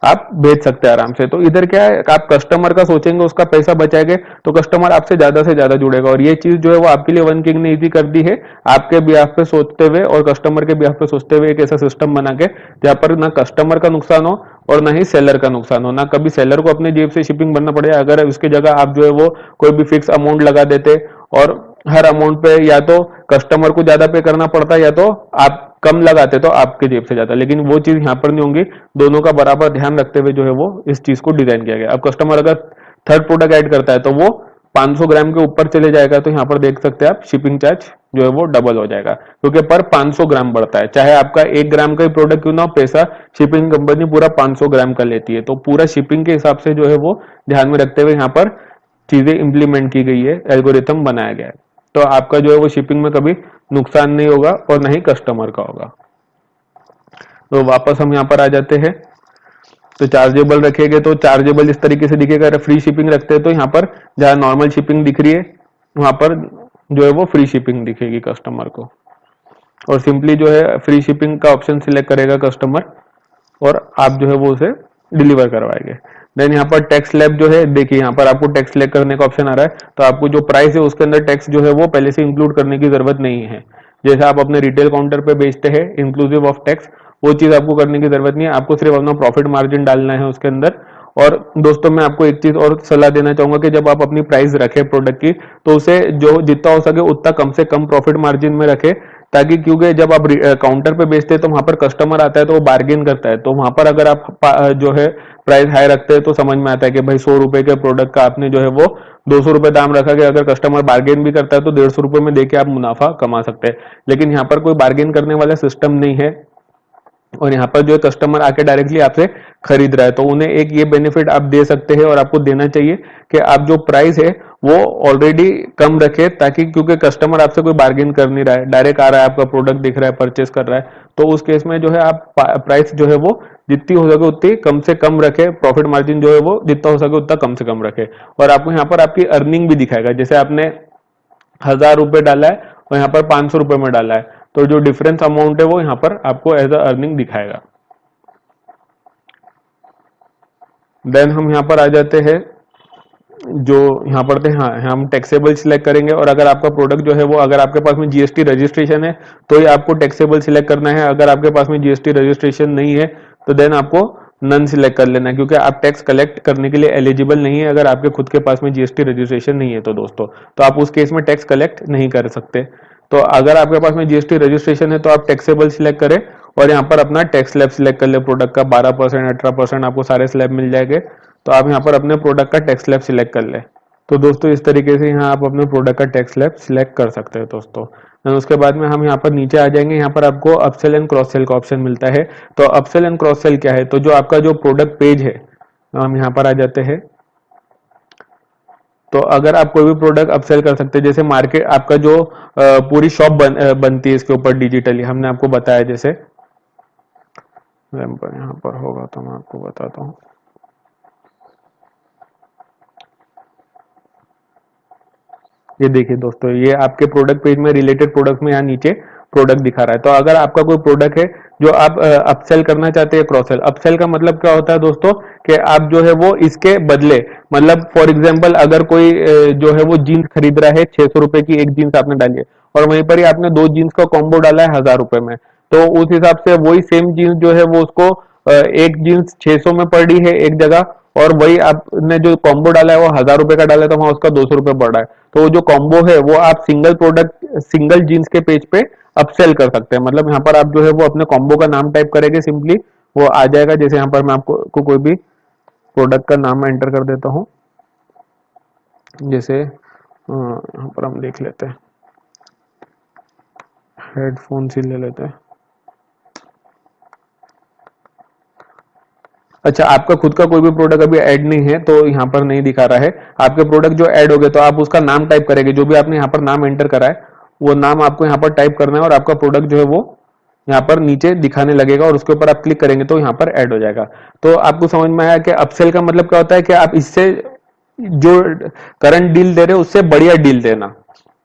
आप भेज सकते हैं आराम से। तो इधर क्या है, आप कस्टमर का सोचेंगे, उसका पैसा बचाएंगे तो कस्टमर आपसे ज्यादा से ज्यादा जुड़ेगा और ये चीज जो है वो आपके लिए वन किंग ने इजी कर दी है, आपके बिहाफ पे सोचते हुए और कस्टमर के बिहाफ पे सोचते हुए एक ऐसा सिस्टम बना के जहां पर ना कस्टमर का नुकसान हो और ना ही सेलर का नुकसान हो। ना कभी सेलर को अपने जेब से शिपिंग भरना पड़े, अगर उसकी जगह आप जो है वो कोई भी फिक्स अमाउंट लगा देते और हर अमाउंट पे या तो कस्टमर को ज्यादा पे करना पड़ता या तो आप कम लगाते तो आपके जेब से जाता, लेकिन वो चीज यहाँ पर नहीं होंगी। दोनों का बराबर ध्यान रखते हुए जो है वो इस चीज को डिजाइन किया गया। अब कस्टमर अगर थर्ड प्रोडक्ट ऐड करता है तो वो 500 ग्राम के ऊपर चले जाएगा, तो यहाँ पर देख सकते हैं आप शिपिंग चार्ज जो है वो डबल हो जाएगा क्योंकि पर 500 ग्राम बढ़ता है। चाहे आपका 1 ग्राम का ही प्रोडक्ट क्यों ना हो, पैसा शिपिंग कंपनी पूरा 500 ग्राम का लेती है। तो पूरा शिपिंग के हिसाब से जो है वो ध्यान में रखते हुए यहाँ पर चीजें इंप्लीमेंट की गई है, एल्गोरिथम बनाया गया है। तो आपका जो है वो शिपिंग में कभी नुकसान नहीं होगा और ना ही कस्टमर का होगा। तो वापस हम यहाँ पर आ जाते हैं। तो चार्जेबल रखेंगे तो चार्जेबल इस तरीके से दिखेगा। अगर फ्री शिपिंग रखते हैं तो यहाँ पर जहाँ नॉर्मल शिपिंग दिख रही है वहां पर जो है वो फ्री शिपिंग दिखेगी कस्टमर को, और सिंपली जो है फ्री शिपिंग का ऑप्शन सिलेक्ट करेगा कस्टमर और आप जो है वो उसे डिलीवर करवाएंगे। देन यहाँ पर टैक्स स्लैब जो है, देखिए यहाँ पर आपको टैक्स सिलेक्ट करने का ऑप्शन आ रहा है, तो आपको जो प्राइस है उसके अंदर टैक्स जो है वो पहले से इंक्लूड करने की जरूरत नहीं है। जैसे आप अपने रिटेल काउंटर पे बेचते हैं इंक्लूसिव ऑफ टैक्स, वो चीज आपको करने की जरूरत नहीं है। आपको सिर्फ अपना प्रॉफिट मार्जिन डालना है उसके अंदर। और दोस्तों मैं आपको एक चीज और सलाह देना चाहूंगा कि जब आप अपनी प्राइस रखें प्रोडक्ट की तो उसे जो जितना हो सके उतना कम से कम प्रॉफिट मार्जिन में रखें, ताकि क्योंकि जब आप काउंटर पे बेचते हैं तो वहां पर कस्टमर आता है तो वो बार्गेन करता है, तो वहां पर अगर आप जो है प्राइस हाई रखते हैं तो समझ में आता है कि भाई 100 रुपए के प्रोडक्ट का आपने जो है वो 200 रुपए दाम रखा कि अगर कस्टमर बार्गेन भी करता है तो 150 रुपए में देके आप मुनाफा कमा सकते हैं। लेकिन यहाँ पर कोई बार्गेन करने वाला सिस्टम नहीं है और यहाँ पर जो कस्टमर आके डायरेक्टली आपसे खरीद रहा है, तो उन्हें एक ये बेनिफिट आप दे सकते हैं और आपको देना चाहिए कि आप जो प्राइस है वो ऑलरेडी कम रखे, ताकि क्योंकि कस्टमर आपसे कोई बार्गेन कर नहीं रहा है, डायरेक्ट आ रहा है, आपका प्रोडक्ट दिख रहा है, परचेस कर रहा है, तो उस केस में जो है आप प्राइस जो है वो जितनी हो सके उतनी कम से कम रखे, प्रॉफिट मार्जिन जो है वो जितना हो सके उतना कम से कम रखे। और आपको यहाँ पर आपकी अर्निंग भी दिखाएगा, जैसे आपने 1000 रुपए डाला है और यहाँ पर 500 रुपए में डाला है, तो जो डिफरेंस अमाउंट है वो यहाँ पर आपको एज अ अर्निंग दिखाएगा। देन हम यहाँ पर आ जाते हैं, जो यहाँ पर थे, हाँ हम टैक्सेबल सिलेक्ट करेंगे और अगर आपका प्रोडक्ट जो है वो अगर आपके पास में जीएसटी रजिस्ट्रेशन है तो ही आपको टैक्सेबल सिलेक्ट करना है। अगर आपके पास में जीएसटी रजिस्ट्रेशन नहीं है तो देन आपको नन सिलेक्ट कर लेना है, क्योंकि आप टैक्स कलेक्ट करने के लिए एलिजिबल नहीं है अगर आपके खुद के पास में जीएसटी रजिस्ट्रेशन नहीं है। तो दोस्तों, तो आप उस केस में टैक्स कलेक्ट नहीं कर सकते। तो अगर आपके पास में जीएसटी रजिस्ट्रेशन है तो आप टैक्सेबल सिलेक्ट करें और यहाँ पर अपना टैक्स स्लैब सिलेक्ट कर ले। प्रोडक्ट का 12%, 18% आपको सारे स्लैब मिल जाएंगे। तो आप यहाँ पर अपने प्रोडक्ट का टैक्स स्लैब सिलेक्ट कर ले। तो दोस्तों, इस तरीके से यहाँ आप अपने प्रोडक्ट का टैक्स स्लैब सिलेक्ट कर सकते हैं दोस्तों। उसके बाद में हम यहाँ पर नीचे आ जाएंगे। यहाँ पर आपको अपसेल एंड क्रॉस सेल का ऑप्शन मिलता है। तो अपसेल एंड क्रॉस सेल क्या है? तो जो आपका जो प्रोडक्ट पेज है, हम यहाँ पर आ जाते हैं। तो अगर आप कोई भी प्रोडक्ट अपसेल कर सकते हैं, जैसे मार्केट आपका जो पूरी शॉप बनती है इसके ऊपर डिजिटली, हमने आपको बताया। जैसे यहाँ पर होगा तो मैं आपको बताता हूँ। ये देखिए दोस्तों, ये आपके प्रोडक्ट पेज में रिलेटेड प्रोडक्ट में यहाँ नीचे प्रोडक्ट दिखा रहा है। तो अगर आपका कोई प्रोडक्ट है जो आप अपसेल करना चाहते हैं, क्रॉस सेल। अपसेल का मतलब क्या होता है दोस्तों, कि आप जो है वो इसके बदले, मतलब फॉर एग्जांपल अगर कोई जो है वो जीन्स खरीद रहा है, 600 रुपए की एक जीन्स आपने डाली है और वहीं पर ही आपने दो जीन्स का कॉम्बो डाला है 1000 रुपए में, तो उस हिसाब से वही सेम जीन्स जो है वो उसको एक जीन्स 600 में पड़ रही है एक जगह, और वही आपने जो कॉम्बो डाला है वो 1000 रुपए का डाला है, तो वहां उसका 200 रुपए बढ़ रहा है। तो वो जो कॉम्बो है वो आप सिंगल प्रोडक्ट, सिंगल जीन्स के पेज पे अपसेल कर सकते हैं। मतलब यहाँ पर आप जो है वो अपने कॉम्बो का नाम टाइप करेंगे, सिंपली वो आ जाएगा। जैसे यहाँ पर मैं आपको कोई भी प्रोडक्ट का नाम एंटर कर देता हूँ। जैसे यहाँ पर हम देख लेते हैं, हेडफोन ही ले लेते हैं। अच्छा, आपका खुद का कोई भी प्रोडक्ट अभी ऐड नहीं है तो यहाँ पर नहीं दिखा रहा है। आपके प्रोडक्ट जो ऐड हो गए तो आप उसका नाम टाइप करेंगे, जो भी आपने यहाँ पर नाम एंटर करा है वो नाम आपको यहाँ पर टाइप करना है, और आपका प्रोडक्ट जो है वो यहाँ पर नीचे दिखाने लगेगा और उसके ऊपर आप क्लिक करेंगे तो यहाँ पर ऐड हो जाएगा। तो आपको समझ में आया कि अपसेल का मतलब क्या होता है, कि आप इससे जो करंट डील दे रहे हो उससे बढ़िया डील देना।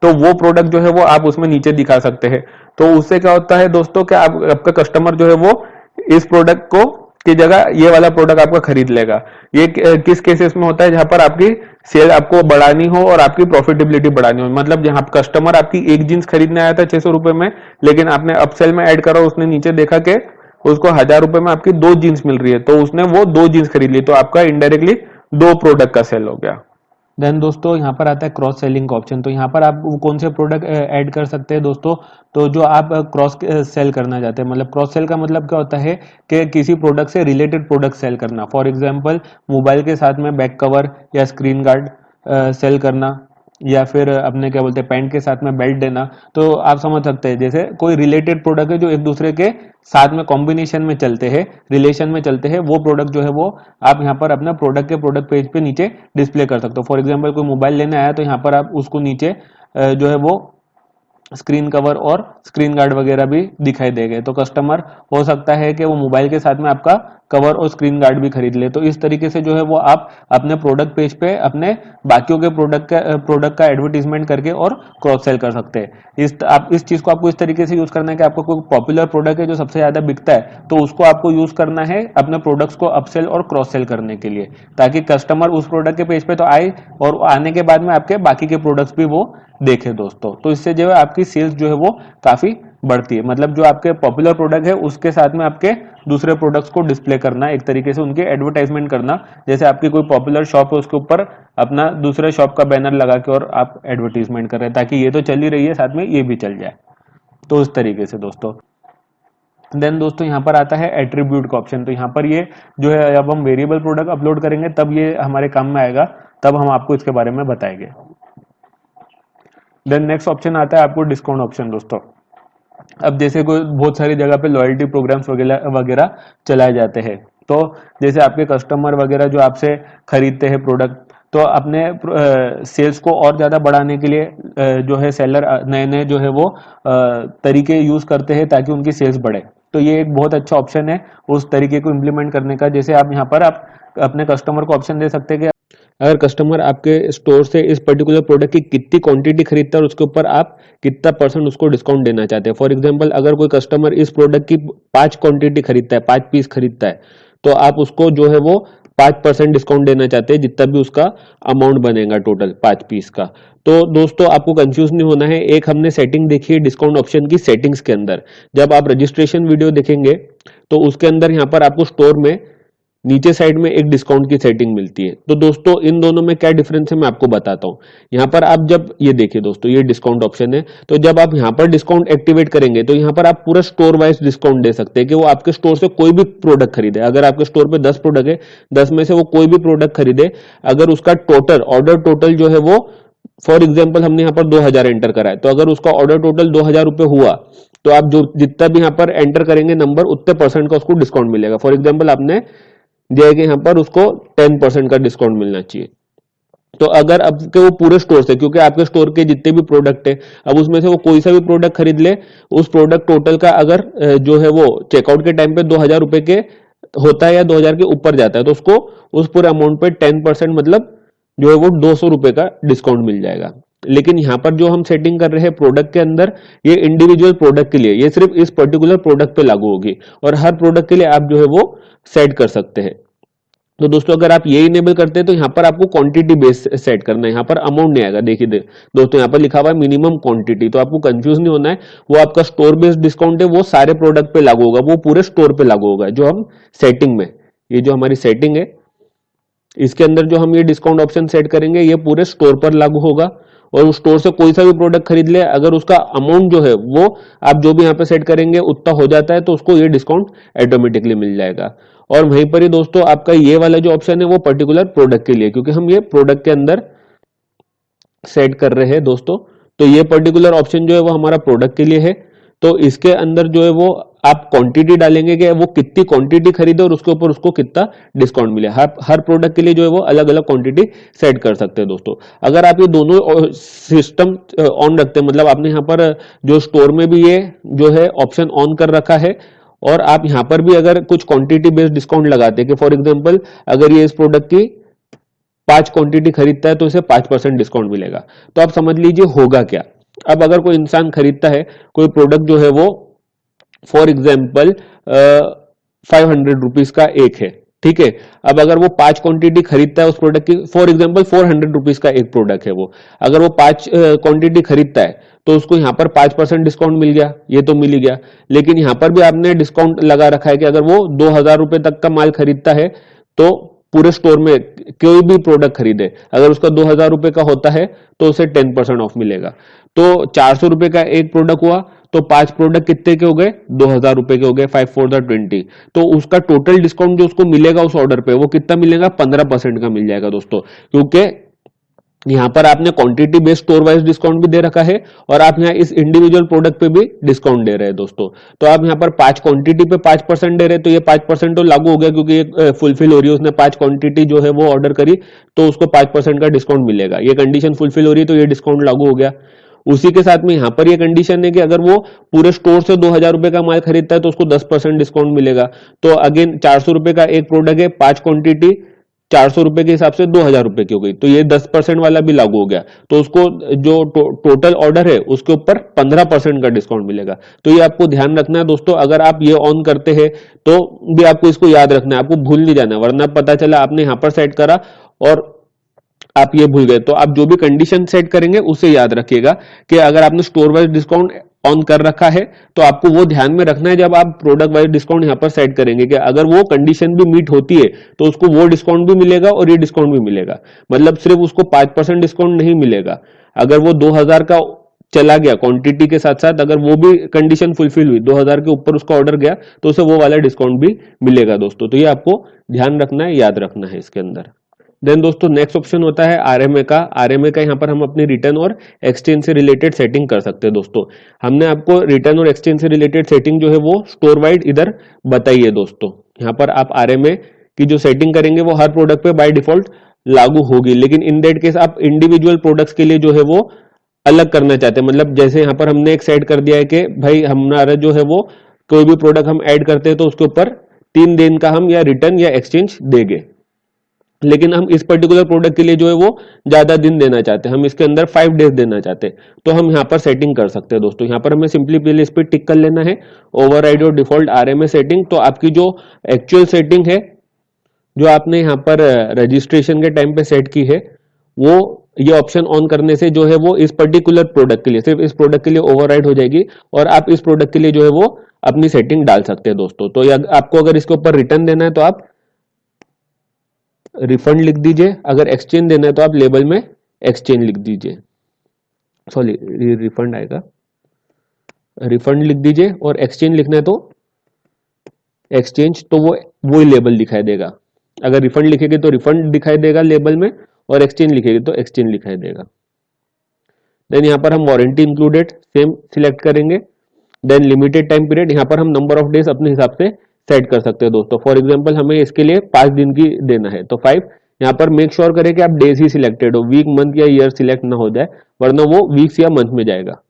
तो वो प्रोडक्ट जो है वो आप उसमें नीचे दिखा सकते हैं। तो उससे क्या होता है दोस्तों, कि आप आपका कस्टमर जो है वो इस प्रोडक्ट को की जगह ये वाला प्रोडक्ट आपका खरीद लेगा। ये किस केसेस में होता है? जहां पर आपकी सेल आपको बढ़ानी हो और आपकी प्रॉफिटेबिलिटी बढ़ानी हो। मतलब जहां कस्टमर आपकी एक जींस खरीदने आया था 600 रुपए में, लेकिन आपने अपसेल में ऐड करा, उसने नीचे देखा कि उसको 1000 रुपए में आपकी दो जीन्स मिल रही है, तो उसने वो दो जीन्स खरीद ली, तो आपका इनडायरेक्टली दो प्रोडक्ट का सेल हो गया। देन दोस्तों, यहाँ पर आता है क्रॉस सेलिंग का ऑप्शन। तो यहाँ पर आप कौन से प्रोडक्ट ऐड कर सकते हैं दोस्तों? तो जो आप क्रॉस सेल करना चाहते हैं, मतलब क्रॉस सेल का मतलब क्या होता है कि किसी प्रोडक्ट से रिलेटेड प्रोडक्ट सेल करना। फॉर एग्जांपल, मोबाइल के साथ में बैक कवर या स्क्रीन गार्ड सेल करना, या फिर अपने क्या बोलते हैं पैंट के साथ में बेल्ट देना। तो आप समझ सकते हैं, जैसे कोई रिलेटेड प्रोडक्ट है जो एक दूसरे के साथ में कॉम्बिनेशन में चलते हैं, रिलेशन में चलते हैं, वो प्रोडक्ट जो है वो आप यहाँ पर अपना प्रोडक्ट पेज पे नीचे डिस्प्ले कर सकते हो। फॉर एग्जांपल, कोई मोबाइल लेने आया तो यहाँ पर आप उसको नीचे जो है वो स्क्रीन कवर और स्क्रीन गार्ड वगैरह भी दिखाई देंगे। तो कस्टमर हो सकता है कि वो मोबाइल के साथ में आपका कवर और स्क्रीन गार्ड भी खरीद ले। तो इस तरीके से जो है वो आप अपने प्रोडक्ट पेज पे अपने बाकियों के प्रोडक्ट का एडवर्टीजमेंट करके और क्रॉस सेल कर सकते हैं। इस चीज को आपको इस तरीके से यूज करना है कि आपको कोई पॉपुलर प्रोडक्ट है जो सबसे ज्यादा बिकता है, तो उसको आपको यूज करना है अपने प्रोडक्ट्स को अपसेल और क्रॉस सेल करने के लिए, ताकि कस्टमर उस प्रोडक्ट के पेज पे तो आए और आने के बाद में आपके बाकी के प्रोडक्ट्स भी वो देखे दोस्तों। तो इससे जो है आपकी सेल्स जो है वो काफी बढ़ती है। मतलब जो आपके पॉपुलर प्रोडक्ट है उसके साथ में आपके दूसरे प्रोडक्ट्स को डिस्प्ले करना, एक तरीके से उनके एडवर्टाइजमेंट करना। जैसे आपकी कोई पॉपुलर शॉप है उसके ऊपर अपना दूसरे शॉप का बैनर लगा के और आप एडवर्टीजमेंट कर रहे हैं, ताकि ये तो चल ही रही है साथ में ये भी चल जाए। तो इस तरीके से दोस्तों। देन दोस्तों, यहाँ पर आता है एट्रीब्यूट का ऑप्शन। तो यहाँ पर ये जो है, अब हम वेरिएबल प्रोडक्ट अपलोड करेंगे तब ये हमारे काम में आएगा, तब हम आपको इसके बारे में बताएंगे। देन नेक्स्ट ऑप्शन आता है आपको डिस्काउंट ऑप्शन दोस्तों। अब जैसे कोई बहुत सारी जगह पे लॉयल्टी प्रोग्राम्स वगैरह वगैरह चलाए जाते हैं, तो जैसे आपके कस्टमर वगैरह जो आपसे खरीदते हैं प्रोडक्ट, तो अपने सेल्स को और ज़्यादा बढ़ाने के लिए जो है सेलर नए नए जो है वो तरीके यूज़ करते हैं ताकि उनकी सेल्स बढ़े। तो ये एक बहुत अच्छा ऑप्शन है उस तरीके को इम्प्लीमेंट करने का। जैसे आप यहाँ पर आप अपने कस्टमर को ऑप्शन दे सकते हैं कि अगर कस्टमर आपके स्टोर से इस पर्टिकुलर प्रोडक्ट की कितनी क्वांटिटी खरीदता है और उसके ऊपर आप कितना परसेंट उसको डिस्काउंट देना चाहते हैं। फॉर एग्जांपल, अगर कोई कस्टमर इस प्रोडक्ट की 5 क्वांटिटी खरीदता है, 5 पीस खरीदता है, तो आप उसको जो है वो 5% डिस्काउंट देना चाहते हैं, जितना भी उसका अमाउंट बनेगा टोटल 5 पीस का। तो दोस्तों, आपको कंफ्यूज नहीं होना है। एक हमने सेटिंग देखी है डिस्काउंट ऑप्शन की सेटिंग्स के अंदर। जब आप रजिस्ट्रेशन वीडियो देखेंगे तो उसके अंदर यहाँ पर आपको स्टोर में नीचे साइड में एक डिस्काउंट की सेटिंग मिलती है। तो दोस्तों इन दोनों में क्या डिफरेंस है मैं आपको बताता हूं। यहाँ पर आप जब ये देखिए दोस्तों, ये डिस्काउंट ऑप्शन है, तो जब आप यहाँ पर डिस्काउंट एक्टिवेट करेंगे तो यहाँ पर आप पूरा स्टोर वाइज डिस्काउंट दे सकते हैं कि वो आपके स्टोर से कोई भी प्रोडक्ट खरीदे। अगर आपके स्टोर पे 10 प्रोडक्ट है, 10 में से वो कोई भी प्रोडक्ट खरीदे, अगर उसका टोटल ऑर्डर टोटल जो है वो, फॉर एग्जाम्पल हमने यहाँ पर 2000 एंटर करा है, तो अगर उसका ऑर्डर टोटल 2000 रुपए हुआ, तो आप जो जितना भी यहाँ पर एंटर करेंगे नंबर, उतने परसेंट का उसको डिस्काउंट मिलेगा। फॉर एग्जाम्पल आपने दिया है कि यहाँ पर उसको 10% का डिस्काउंट मिलना चाहिए। तो अगर आपके वो पूरे स्टोर से, क्योंकि आपके स्टोर के जितने भी प्रोडक्ट है, अब उसमें से वो कोई सा भी प्रोडक्ट खरीद ले, उस प्रोडक्ट टोटल का अगर जो है वो चेकआउट के टाइम पे 2000 रुपए के होता है या 2000 के ऊपर जाता है, तो उसको उस पूरे अमाउंट पे 10% मतलब जो है वो 200 रुपए का डिस्काउंट मिल जाएगा। लेकिन यहाँ पर जो हम सेटिंग कर रहे हैं प्रोडक्ट के अंदर, ये इंडिविजुअल प्रोडक्ट के लिए, ये सिर्फ इस पर्टिकुलर प्रोडक्ट पे लागू होगी, और हर प्रोडक्ट के लिए आप जो है वो सेट कर सकते हैं। तो दोस्तों अगर आप ये इनेबल करते हैं तो यहाँ पर आपको क्वांटिटी बेस सेट करना है, यहाँ पर अमाउंट नहीं आएगा। देखिए दोस्तों यहाँ पर लिखा हुआ है मिनिमम क्वांटिटी, तो आपको कंफ्यूज नहीं होना है। वो आपका स्टोर बेस्ड डिस्काउंट है, वो सारे प्रोडक्ट पे लागू होगा, वो पूरे स्टोर पे लागू होगा। जो हम सेटिंग में, ये जो हमारी सेटिंग है, इसके अंदर जो हम ये डिस्काउंट ऑप्शन सेट करेंगे, ये पूरे स्टोर पर लागू होगा। और उस स्टोर से कोई सा भी प्रोडक्ट खरीद ले, अगर उसका अमाउंट जो है वो आप जो भी यहाँ पे सेट करेंगे उतना हो जाता है, तो उसको ये डिस्काउंट ऑटोमेटिकली मिल जाएगा। और वहीं पर ही दोस्तों आपका ये वाला जो ऑप्शन है वो पर्टिकुलर प्रोडक्ट के लिए, क्योंकि हम ये प्रोडक्ट के अंदर सेट कर रहे हैं दोस्तों, तो ये पर्टिकुलर ऑप्शन जो है वो हमारा प्रोडक्ट के लिए है। तो इसके अंदर जो है वो आप क्वांटिटी डालेंगे कि वो कितनी क्वांटिटी खरीदे और उसके ऊपर उसको कितना डिस्काउंट मिले। हर प्रोडक्ट के लिए जो है वो अलग अलग क्वांटिटी सेट कर सकते हैं दोस्तों। अगर आप ये दोनों सिस्टम ऑन रखते हैं, मतलब आपने यहाँ पर जो स्टोर में भी ये जो है ऑप्शन ऑन कर रखा है, और आप यहाँ पर भी अगर कुछ क्वांटिटी बेस्ड डिस्काउंट लगाते हैं कि फॉर एग्जाम्पल अगर ये इस प्रोडक्ट की 5 क्वांटिटी खरीदता है तो इसे 5% डिस्काउंट मिलेगा। तो आप समझ लीजिए होगा क्या। अब अगर कोई इंसान खरीदता है कोई प्रोडक्ट जो है वो फॉर एग्जाम्पल 500 रुपीज का एक है, ठीक है। अब अगर वो 5 क्वांटिटी खरीदता है उस प्रोडक्ट की, फॉर एग्जाम्पल 400 रुपीज का एक प्रोडक्ट है वो, अगर वो 5 क्वांटिटी खरीदता है तो उसको यहाँ पर 5% डिस्काउंट मिल गया, ये तो मिल ही गया। लेकिन यहाँ पर भी आपने डिस्काउंट लगा रखा है कि अगर वो 2000 रुपए तक का माल खरीदता है, तो पूरे स्टोर में कोई भी प्रोडक्ट खरीदे, अगर उसका 2000 रुपए का होता है तो उसे 10% ऑफ मिलेगा। तो 400 रुपए का एक प्रोडक्ट हुआ, तो 5 प्रोडक्ट कितने के हो गए, 2000 रुपए के हो गए, 5 4 20। तो उसका टोटल डिस्काउंट जो उसको मिलेगा उस ऑर्डर पे, वो कितना मिलेगा, 15% का मिल जाएगा दोस्तों। क्योंकि यहाँ पर आपने quantity based store wise discount भी दे रखा है, और आप यहाँ इस इंडिविजुअल प्रोडक्ट पे भी डिस्काउंट दे रहे हैं दोस्तों। तो आप यहाँ पर 5 क्वांटिटी पे 5% दे रहे हैं, तो ये 5% तो लागू हो गया, क्योंकि ये फुलफिल हो रही है, उसने 5 क्वांटिटी जो है वो ऑर्डर करी, तो उसको 5% का डिस्काउंट मिलेगा। ये कंडीशन फुलफिल हो रही है, तो ये डिस्काउंट लागू हो गया। उसी के साथ में यहाँ पर ये कंडीशन है कि अगर वो पूरे स्टोर से 2000 रुपए का माल खरीदता है तो उसको 10% डिस्काउंट मिलेगा। तो अगेन 400 रुपए का एक प्रोडक्ट है, 5 क्वांटिटी 400 रुपए के हिसाब से 2000 रुपए की हो गई, तो ये 10% वाला भी लागू हो गया, तो उसको जो टोटल ऑर्डर है उसके ऊपर 15% का डिस्काउंट मिलेगा। तो ये आपको ध्यान रखना है दोस्तों। अगर आप ये ऑन करते हैं तो भी आपको इसको याद रखना है, आपको भूल नहीं जाना, वरना पता चला आपने यहां पर सेट करा और आप ये भूल गए। तो आप जो भी कंडीशन सेट करेंगे उसे याद रखिएगा कि अगर आपने स्टोर वाइज डिस्काउंट ऑन कर रखा है तो आपको वो ध्यान में रखना है जब आप प्रोडक्ट वाइज डिस्काउंट यहाँ पर सेट करेंगे, कि अगर वो कंडीशन भी मीट होती है तो उसको वो डिस्काउंट भी मिलेगा और ये डिस्काउंट भी मिलेगा। मतलब सिर्फ उसको 5% डिस्काउंट नहीं मिलेगा। अगर वो 2000 का चला गया क्वांटिटी के साथ साथ, अगर वो भी कंडीशन फुलफिल हुई, 2000 के ऊपर उसका ऑर्डर गया, तो उसे वो वाला डिस्काउंट भी मिलेगा दोस्तों। तो ये आपको ध्यान रखना है, याद रखना है इसके अंदर। देन दोस्तों नेक्स्ट ऑप्शन होता है आरएमए का। आरएमए का यहाँ पर हम अपनी रिटर्न और एक्सचेंज से रिलेटेड सेटिंग कर सकते हैं दोस्तों। हमने आपको रिटर्न और एक्सचेंज से रिलेटेड सेटिंग जो है वो स्टोर वाइड इधर बताई है दोस्तों। यहाँ पर आप आरएमए की जो सेटिंग करेंगे वो हर प्रोडक्ट पे बाय डिफॉल्ट लागू होगी, लेकिन इन दैट केस आप इंडिविजुअल प्रोडक्ट्स के लिए जो है वो अलग करना चाहते हैं। मतलब जैसे यहाँ पर हमने एक सेट कर दिया है कि भाई हमारा जो है वो कोई भी प्रोडक्ट हम ऐड करते हैं तो उसके ऊपर 3 दिन का हम या रिटर्न या एक्सचेंज देंगे, लेकिन हम इस पर्टिकुलर प्रोडक्ट के लिए जो है वो ज्यादा दिन देना चाहते हैं, हम इसके अंदर 5 डेज देना चाहते हैं, तो हम यहाँ पर सेटिंग कर सकते हैं दोस्तों। यहाँ पर हमें सिंपली पहले इस पर टिक कर लेना है, ओवरराइड और डिफॉल्ट आरएमए सेटिंग। तो आपकी जो एक्चुअल सेटिंग है जो आपने यहाँ पर रजिस्ट्रेशन के टाइम पे सेट की है, वो ये ऑप्शन ऑन करने से जो है वो इस पर्टिकुलर प्रोडक्ट के लिए, सिर्फ इस प्रोडक्ट के लिए ओवरराइड हो जाएगी, और आप इस प्रोडक्ट के लिए जो है वो अपनी सेटिंग डाल सकते हैं दोस्तों। तो आपको अगर इसके ऊपर रिटर्न देना है तो आप रिफंड लिख दीजिए, अगर एक्सचेंज देना है तो आप लेबल में एक्सचेंज लिख दीजिए, सॉरी रिफंड आएगा, रिफंड लिख दीजिए, और एक्सचेंज लिखना है तो एक्सचेंज, तो वो ही लेबल दिखाई देगा। अगर रिफंड लिखेंगे तो रिफंड दिखाई देगा लेबल में, और एक्सचेंज लिखेंगे तो एक्सचेंज दिखाई देगा। देन यहाँ पर हम वारंटी इंक्लूडेड सेम सिलेक्ट करेंगे। देन लिमिटेड टाइम पीरियड, यहाँ पर हम नंबर ऑफ डेज अपने हिसाब से सेट कर सकते हैं दोस्तों। फॉर एग्जांपल हमें इसके लिए 5 दिन की देना है तो 5, यहाँ पर मेक श्योर करें कि आप डेज ही सिलेक्टेड हो, वीक मंथ या ईयर सिलेक्ट ना हो जाए, वरना वो वीक्स या मंथ में जाएगा।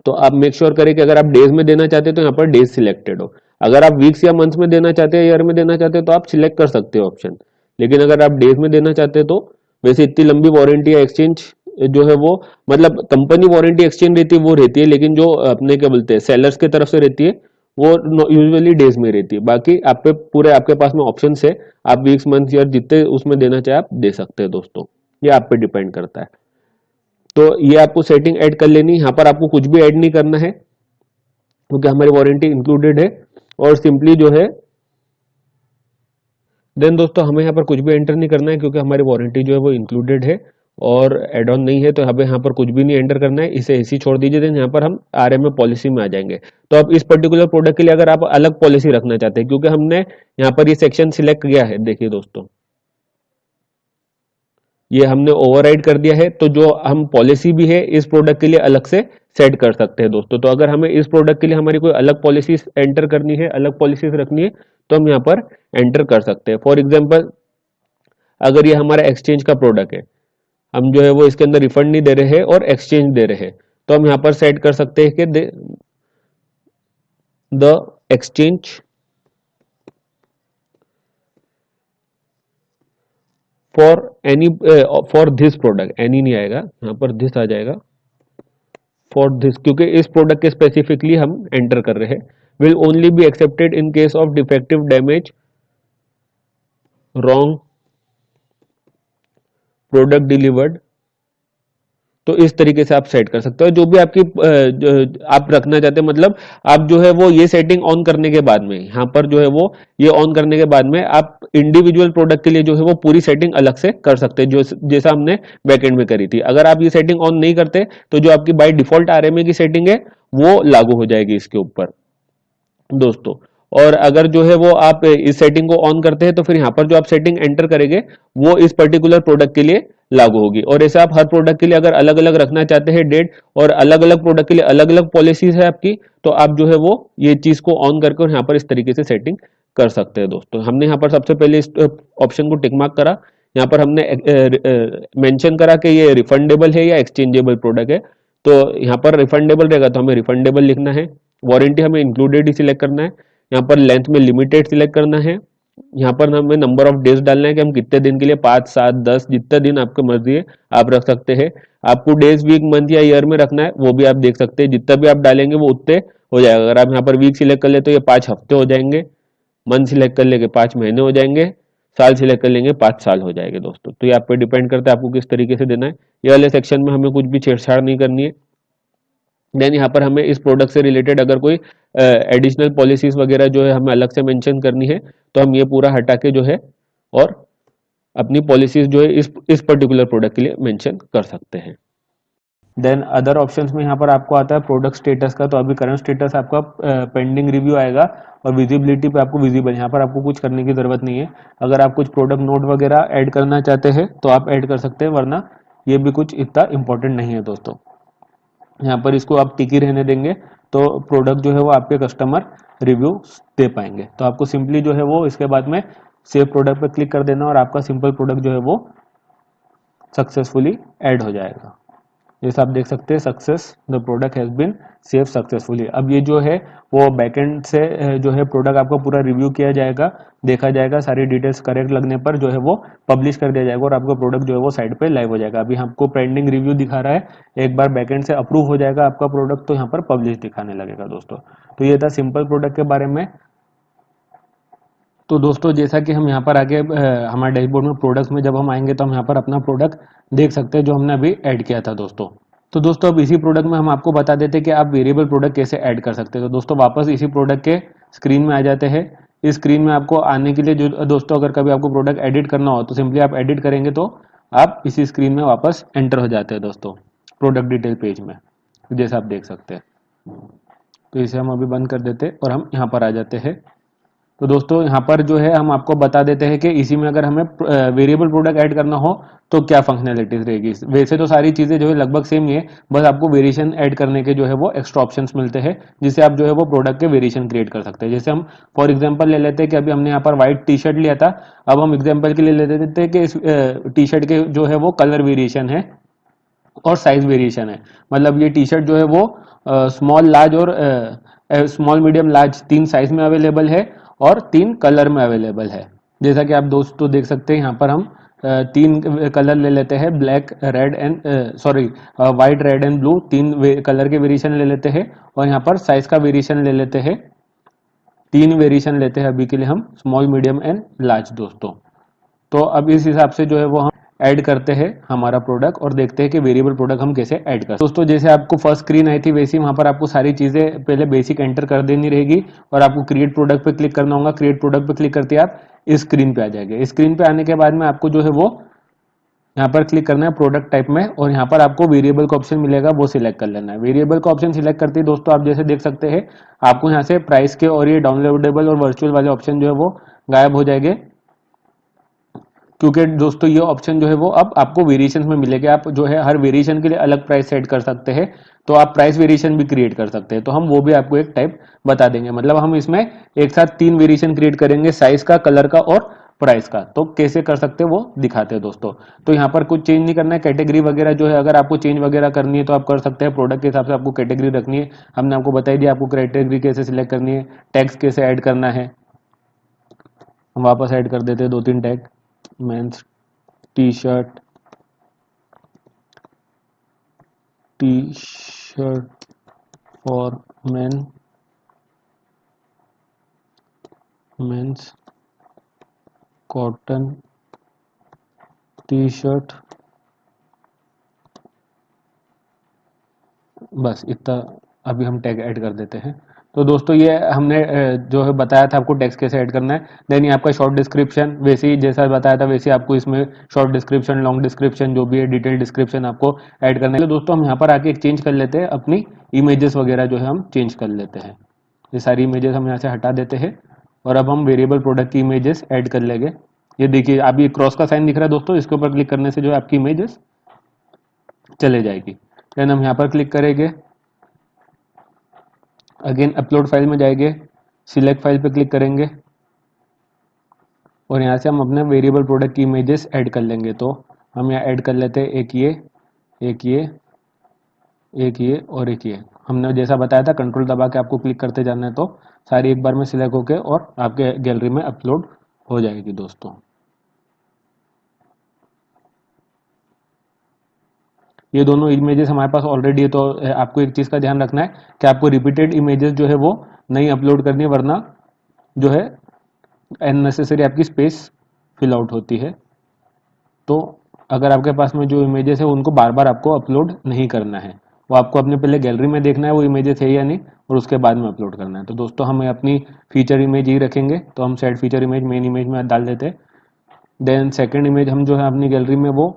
तो आप मेक श्योर करें कि अगर आप डेज में देना चाहते हैं तो यहाँ पर डेज सिलेक्टेड हो। अगर आप वीक्स या मंथ्स में देना चाहते हैं, ईयर में देना चाहते हैं, तो आप सिलेक्ट कर सकते हो ऑप्शन। लेकिन अगर आप डेज में देना चाहते हैं तो वैसे इतनी लंबी वारंटी या एक्सचेंज जो है वो, मतलब कंपनी वारंटी एक्सचेंज रहती है वो रहती है, लेकिन जो अपने क्या बोलते हैं सेलर्स की तरफ से रहती है वो यूजुअली डेज में रहती है। बाकी आप पे पूरे आपके पास में ऑप्शन है, आप वीक्स मंथ ईयर जितने उसमें देना चाहे आप दे सकते हैं दोस्तों, ये आप पे डिपेंड करता है। तो ये आपको सेटिंग ऐड कर लेनी, यहाँ पर आपको कुछ भी ऐड नहीं करना है क्योंकि हमारी वारंटी इंक्लूडेड है, और सिंपली जो है देन दोस्तों हमें यहाँ पर कुछ भी एंटर नहीं करना है क्योंकि हमारी वारंटी जो है वो इंक्लूडेड है और एड ऑन नहीं है, तो हमें यहाँ पर कुछ भी नहीं एंटर करना है, इसे ऐसे ही छोड़ दीजिए। देन यहाँ पर हम आरएमए पॉलिसी में आ जाएंगे। तो अब इस पर्टिकुलर प्रोडक्ट के लिए अगर आप अलग पॉलिसी रखना चाहते हैं, क्योंकि हमने यहाँ पर ये सेक्शन सिलेक्ट किया है, देखिए दोस्तों ये हमने ओवरराइड कर दिया है, तो जो हम पॉलिसी भी है इस प्रोडक्ट के लिए अलग से सेट कर सकते हैं दोस्तों। तो अगर हमें इस प्रोडक्ट के लिए हमारी कोई अलग पॉलिसी एंटर करनी है, अलग पॉलिसीज रखनी है, तो हम यहाँ पर एंटर कर सकते हैं। फॉर एग्जाम्पल अगर ये हमारा एक्सचेंज का प्रोडक्ट है, हम जो है वो इसके अंदर रिफंड नहीं दे रहे हैं और एक्सचेंज दे रहे हैं, तो हम यहाँ पर सेट कर सकते हैं कि the exchange for any, for this product, any नहीं आएगा यहाँ पर, दिस आ जाएगा, फॉर दिस, क्योंकि इस प्रोडक्ट के स्पेसिफिकली हम एंटर कर रहे हैं, will only be accepted in case of defective damage, wrong product delivered. तो इस तरीके से आप सेट कर सकते हो जो भी आपकी आप रखना चाहते हैं। मतलब आप जो है वो ये सेटिंग ऑन करने के बाद में, यहाँ पर जो है वो ये ऑन करने के बाद में आप इंडिविजुअल प्रोडक्ट के लिए जो है वो पूरी सेटिंग अलग से कर सकते हैं, जो जैसा हमने बैकएंड में करी थी। अगर आप ये सेटिंग ऑन नहीं करते तो जो आपकी बाय डिफॉल्ट आरएमए की सेटिंग है वो लागू हो जाएगी इसके ऊपर दोस्तों। और अगर जो है वो आप इस सेटिंग को ऑन करते हैं तो फिर यहाँ पर जो आप सेटिंग एंटर करेंगे वो इस पर्टिकुलर प्रोडक्ट के लिए लागू होगी। और ऐसे आप हर प्रोडक्ट के लिए अगर अलग अलग रखना चाहते हैं डेट, और अलग अलग प्रोडक्ट के लिए अलग अलग पॉलिसीज है आपकी, तो आप जो है वो ये चीज को ऑन करके और यहाँ पर इस तरीके से सेटिंग कर सकते हैं दोस्तों। हमने यहाँ पर सबसे पहले इस ऑप्शन को टिक मार्क करा, यहाँ पर हमने मेंशन करा कि ये रिफंडेबल है या एक्सचेंजेबल प्रोडक्ट है। तो यहाँ पर रिफंडेबल रहेगा तो हमें रिफंडेबल लिखना है, वारंटी हमें इंक्लूडेड ही सिलेक्ट करना है, यहाँ पर लेंथ में लिमिटेड सिलेक्ट करना है, यहाँ पर हमें नंबर ऑफ डेज डालना है कि हम कितने दिन के लिए, 5, 7, 10 जितने दिन आपको मर्जी है आप रख सकते हैं। आपको डेज, वीक, मंथ या ईयर में रखना है वो भी आप देख सकते हैं, जितना भी आप डालेंगे वो उतने हो जाएगा। अगर आप यहाँ पर वीक सिलेक्ट कर ले तो ये 5 हफ्ते हो जाएंगे, मंथ सिलेक्ट कर लेंगे 5 महीने हो जाएंगे, साल सिलेक्ट कर लेंगे 5 साल हो जाएंगे दोस्तों। तो ये आप पे डिपेंड करता है आपको किस तरीके से देना है। ये वाले सेक्शन में हमें कुछ भी छेड़छाड़ नहीं करनी है। देन यहाँ पर हमें इस प्रोडक्ट से रिलेटेड अगर कोई एडिशनल पॉलिसीज वगैरह जो है हमें अलग से मेंशन करनी है तो हम ये पूरा हटा के जो है और अपनी पॉलिसीज जो है इस पर्टिकुलर प्रोडक्ट के लिए मेंशन कर सकते हैं। देन अदर ऑप्शंस में यहाँ पर आपको आता है प्रोडक्ट स्टेटस का। तो अभी करंट स्टेटस आपका पेंडिंग रिव्यू आएगा, और विजिबिलिटी पे आपको विजिबल, यहाँ पर आपको कुछ करने की ज़रूरत नहीं है। अगर आप कुछ प्रोडक्ट नोट वगैरह ऐड करना चाहते हैं तो आप ऐड कर सकते हैं, वरना ये भी कुछ इतना इंपॉर्टेंट नहीं है दोस्तों। यहाँ पर इसको आप टिकी रहने देंगे तो प्रोडक्ट जो है वो आपके कस्टमर रिव्यू दे पाएंगे। तो आपको सिंपली जो है वो इसके बाद में सेव प्रोडक्ट पर क्लिक कर देना और आपका सिंपल प्रोडक्ट जो है वो सक्सेसफुली ऐड हो जाएगा। जैसे आप देख सकते हैं, success the product has been save successfully. अब ये जो है वो बैकएंड से जो है प्रोडक्ट आपका पूरा रिव्यू किया जाएगा, देखा जाएगा, सारी डिटेल्स करेक्ट लगने पर जो है वो पब्लिश कर दिया जाएगा और आपका प्रोडक्ट जो है वो साइट पे लाइव हो जाएगा। अभी हमको पेंडिंग रिव्यू दिखा रहा है, एक बार बैकएंड से अप्रूव हो जाएगा आपका प्रोडक्ट तो यहाँ पर पब्लिश दिखाने लगेगा दोस्तों। तो ये था सिंपल प्रोडक्ट के बारे में। तो दोस्तों जैसा कि हम यहाँ पर आगे हमारे डैशबोर्ड में प्रोडक्ट्स में जब हम आएंगे तो हम यहाँ पर अपना प्रोडक्ट देख सकते हैं जो हमने अभी ऐड किया था दोस्तों। तो दोस्तों अब इसी प्रोडक्ट में हम आपको बता देते हैं कि आप वेरिएबल प्रोडक्ट कैसे ऐड कर सकते हैं। तो दोस्तों वापस इसी प्रोडक्ट के स्क्रीन में आ जाते हैं। इस स्क्रीन में आपको आने के लिए जो दोस्तों अगर कभी आपको प्रोडक्ट एडिट करना हो तो सिंपली आप एडिट करेंगे तो आप इसी स्क्रीन में वापस एंटर हो जाते हैं दोस्तों, प्रोडक्ट डिटेल पेज में, जैसे आप देख सकते हैं। तो इसे हम अभी बंद कर देते हैं और हम यहाँ पर आ जाते हैं। तो दोस्तों यहाँ पर जो है हम आपको बता देते हैं कि इसी में अगर हमें वेरिएबल प्रोडक्ट ऐड करना हो तो क्या फंक्शनैलिटीज रहेगी। वैसे तो सारी चीज़ें जो है लगभग सेम ही है, बस आपको वेरिएशन ऐड करने के जो है वो एक्स्ट्रा ऑप्शंस मिलते हैं, जिससे आप जो है वो प्रोडक्ट के वेरिएशन क्रिएट कर सकते हैं। जैसे हम फॉर एग्जांपल ले लेते हैं कि अभी हमने यहाँ पर व्हाइट टी शर्ट लिया था, अब हम एग्जाम्पल के लिए ले लेते हैं कि इस टी शर्ट के जो है वो कलर वेरिएशन है और साइज वेरिएशन है। मतलब ये टी शर्ट जो है वो स्मॉल लार्ज और स्मॉल मीडियम लार्ज 3 साइज में अवेलेबल है और 3 कलर में अवेलेबल है। जैसा कि आप दोस्तों देख सकते हैं यहाँ पर हम 3 कलर ले लेते हैं, black red and sorry white red and blue, 3 colour के वेरिएशन ले लेते हैं और यहाँ पर साइज का वेरिएशन ले लेते हैं, 3 वेरिएशन लेते हैं अभी के लिए हम, स्मॉल मीडियम एंड लार्ज दोस्तों। तो अब इस हिसाब से जो है वो हम ऐड करते हैं हमारा प्रोडक्ट और देखते हैं कि वेरिएबल प्रोडक्ट हम कैसे ऐड कर सकते हैं। दोस्तों जैसे आपको फर्स्ट स्क्रीन आई थी वैसे ही वहां पर आपको सारी चीजें पहले बेसिक एंटर कर देनी रहेगी और आपको क्रिएट प्रोडक्ट पे क्लिक करना होगा। क्रिएट प्रोडक्ट पे क्लिक करते ही आप इस स्क्रीन पे आ जाएंगे। इस स्क्रीन पे आने के बाद में आपको जो है वो यहाँ पर क्लिक करना है प्रोडक्ट टाइप में और यहाँ पर आपको वेरिएबल का ऑप्शन मिलेगा, वो सिलेक्ट कर लेना है। वेरिएबल का ऑप्शन सिलेक्ट करते ही दोस्तों आप जैसे देख सकते हैं आपको यहाँ से प्राइस के और ये डाउनलोडेबल और वर्चुअल वाले ऑप्शन जो है वो गायब हो जाएंगे, क्योंकि दोस्तों ये ऑप्शन जो है वो अब आपको वेरिएशन में मिलेगा। आप जो है हर वेरिएशन के लिए अलग प्राइस सेट कर सकते हैं, तो आप प्राइस वेरिएशन भी क्रिएट कर सकते हैं। तो हम वो भी आपको एक टाइप बता देंगे, मतलब हम इसमें एक साथ 3 वेरिएशन क्रिएट करेंगे, साइज का, कलर का और प्राइस का। तो कैसे कर सकते हैं वो दिखाते हैं दोस्तों। तो यहाँ पर कुछ चेंज नहीं करना है, कैटेगरी वगैरह जो है अगर आपको चेंज वगैरह करनी है तो आप कर सकते हैं। प्रोडक्ट के हिसाब से आपको कैटेगरी रखनी है, हमने आपको बताई दिया आपको कैटेगरी कैसे सिलेक्ट करनी है, टैग्स कैसे ऐड करना है। हम वापस ऐड कर देते हैं 2-3 tag, mens T shirt, T shirt for men, mens cotton T shirt, बस इतना अभी हम टैग ऐड कर देते हैं। तो दोस्तों ये हमने जो है बताया था आपको टैक्स कैसे ऐड करना है। देन ये आपका शॉर्ट डिस्क्रिप्शन, वैसे ही जैसा बताया था वैसे आपको इसमें शॉर्ट डिस्क्रिप्शन, लॉन्ग डिस्क्रिप्शन, जो भी है डिटेल डिस्क्रिप्शन आपको ऐड करना है। तो दोस्तों हम यहाँ पर आके एक चेंज कर लेते हैं, अपनी इमेजेस वगैरह जो है हम चेंज कर लेते हैं। ये सारी इमेजेस हम यहाँ से हटा देते हैं और अब हम वेरिएबल प्रोडक्ट की इमेजेस ऐड कर लेंगे। ये देखिए अभी ये क्रॉस का साइन दिख रहा है दोस्तों, इसके ऊपर क्लिक करने से जो है आपकी इमेजेस चले जाएगी। देन हम यहाँ पर क्लिक करेंगे, अगेन अपलोड फाइल में जाएंगे, सिलेक्ट फाइल पे क्लिक करेंगे और यहाँ से हम अपने वेरिएबल प्रोडक्ट की इमेजेस ऐड कर लेंगे। तो हम यहाँ ऐड कर लेते हैं एक ये, एक ये, एक ये और एक ये। हमने जैसा बताया था कंट्रोल दबा के आपको क्लिक करते जाना है, तो सारी एक बार में सिलेक्ट होके और आपके गैलरी में अपलोड हो जाएगी दोस्तों। ये दोनों इमेजेस हमारे पास ऑलरेडी है, तो आपको एक चीज़ का ध्यान रखना है कि आपको रिपीटेड इमेजेस जो है वो नहीं अपलोड करनी है, वरना जो है अननेसेसरी आपकी स्पेस फिल आउट होती है। तो अगर आपके पास में जो इमेजेस है उनको बार बार आपको अपलोड नहीं करना है, वो आपको अपने पहले गैलरी में देखना है वो इमेजेस है या नहीं, और उसके बाद में अपलोड करना है। तो दोस्तों हम अपनी फीचर इमेज ही रखेंगे, तो हम set feature image main image में डाल देते हैं। देन सेकंड इमेज हम जो है अपनी गैलरी में वो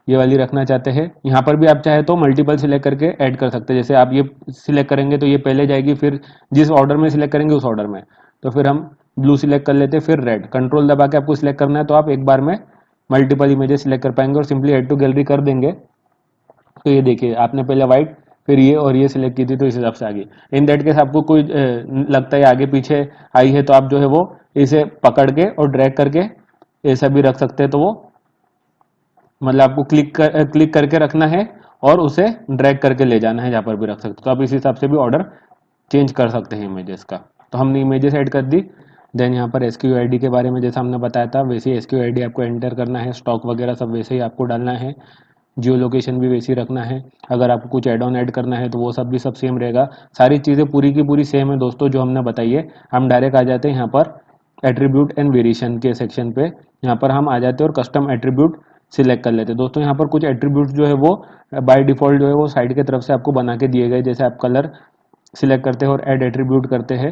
ये वाली रखना चाहते हैं। यहाँ पर भी आप चाहे तो मल्टीपल सिलेक्ट करके ऐड कर सकते हैं। जैसे आप ये सिलेक्ट करेंगे तो ये पहले जाएगी, फिर जिस ऑर्डर में सिलेक्ट करेंगे उस ऑर्डर में। तो फिर हम ब्लू सिलेक्ट कर लेते हैं, फिर रेड। कंट्रोल दबा के आपको सिलेक्ट करना है, तो आप एक बार में मल्टीपल इमेजेस सिलेक्ट कर पाएंगे और सिंपली ऐड टू गैलरी कर देंगे। तो ये देखिए आपने पहले व्हाइट फिर ये और ये सिलेक्ट की थी, तो इस हिसाब से आ गई। इन दैट केस आपको कोई लगता है आगे पीछे आई है, तो आप जो है वो इसे पकड़ के और ड्रैग करके ऐसा भी रख सकते हैं। तो वो मतलब आपको क्लिक करके रखना है और उसे ड्रैग करके ले जाना है, जहाँ पर भी रख सकते हो। तो आप इस हिसाब से भी ऑर्डर चेंज कर सकते हैं इमेजेस का। तो हमने इमेजेस ऐड कर दी। देन यहाँ पर SKU ID के बारे में जैसा हमने बताया था वैसे ही SKU ID आपको एंटर करना है, स्टॉक वगैरह सब वैसे ही आपको डालना है, जियो लोकेशन भी वैसे ही रखना है। अगर आपको कुछ एड ऑन ऐड करना है तो वो सब भी सब सेम रहेगा। सारी चीज़ें पूरी की पूरी सेम है दोस्तों जो हमने बताई है। हम डायरेक्ट आ जाते हैं यहाँ पर एट्रीब्यूट एंड वेरिएशन के सेक्शन पे। यहाँ पर हम आ जाते हैं और कस्टम एट्रीब्यूट सिलेक्ट कर लेते हैं दोस्तों। यहाँ पर कुछ एट्रीब्यूट जो है वो बाय डिफॉल्ट जो है वो साइड की तरफ से आपको बना के दिए गए। जैसे आप कलर सिलेक्ट करते हैं और ऐड एट्रीब्यूट करते हैं,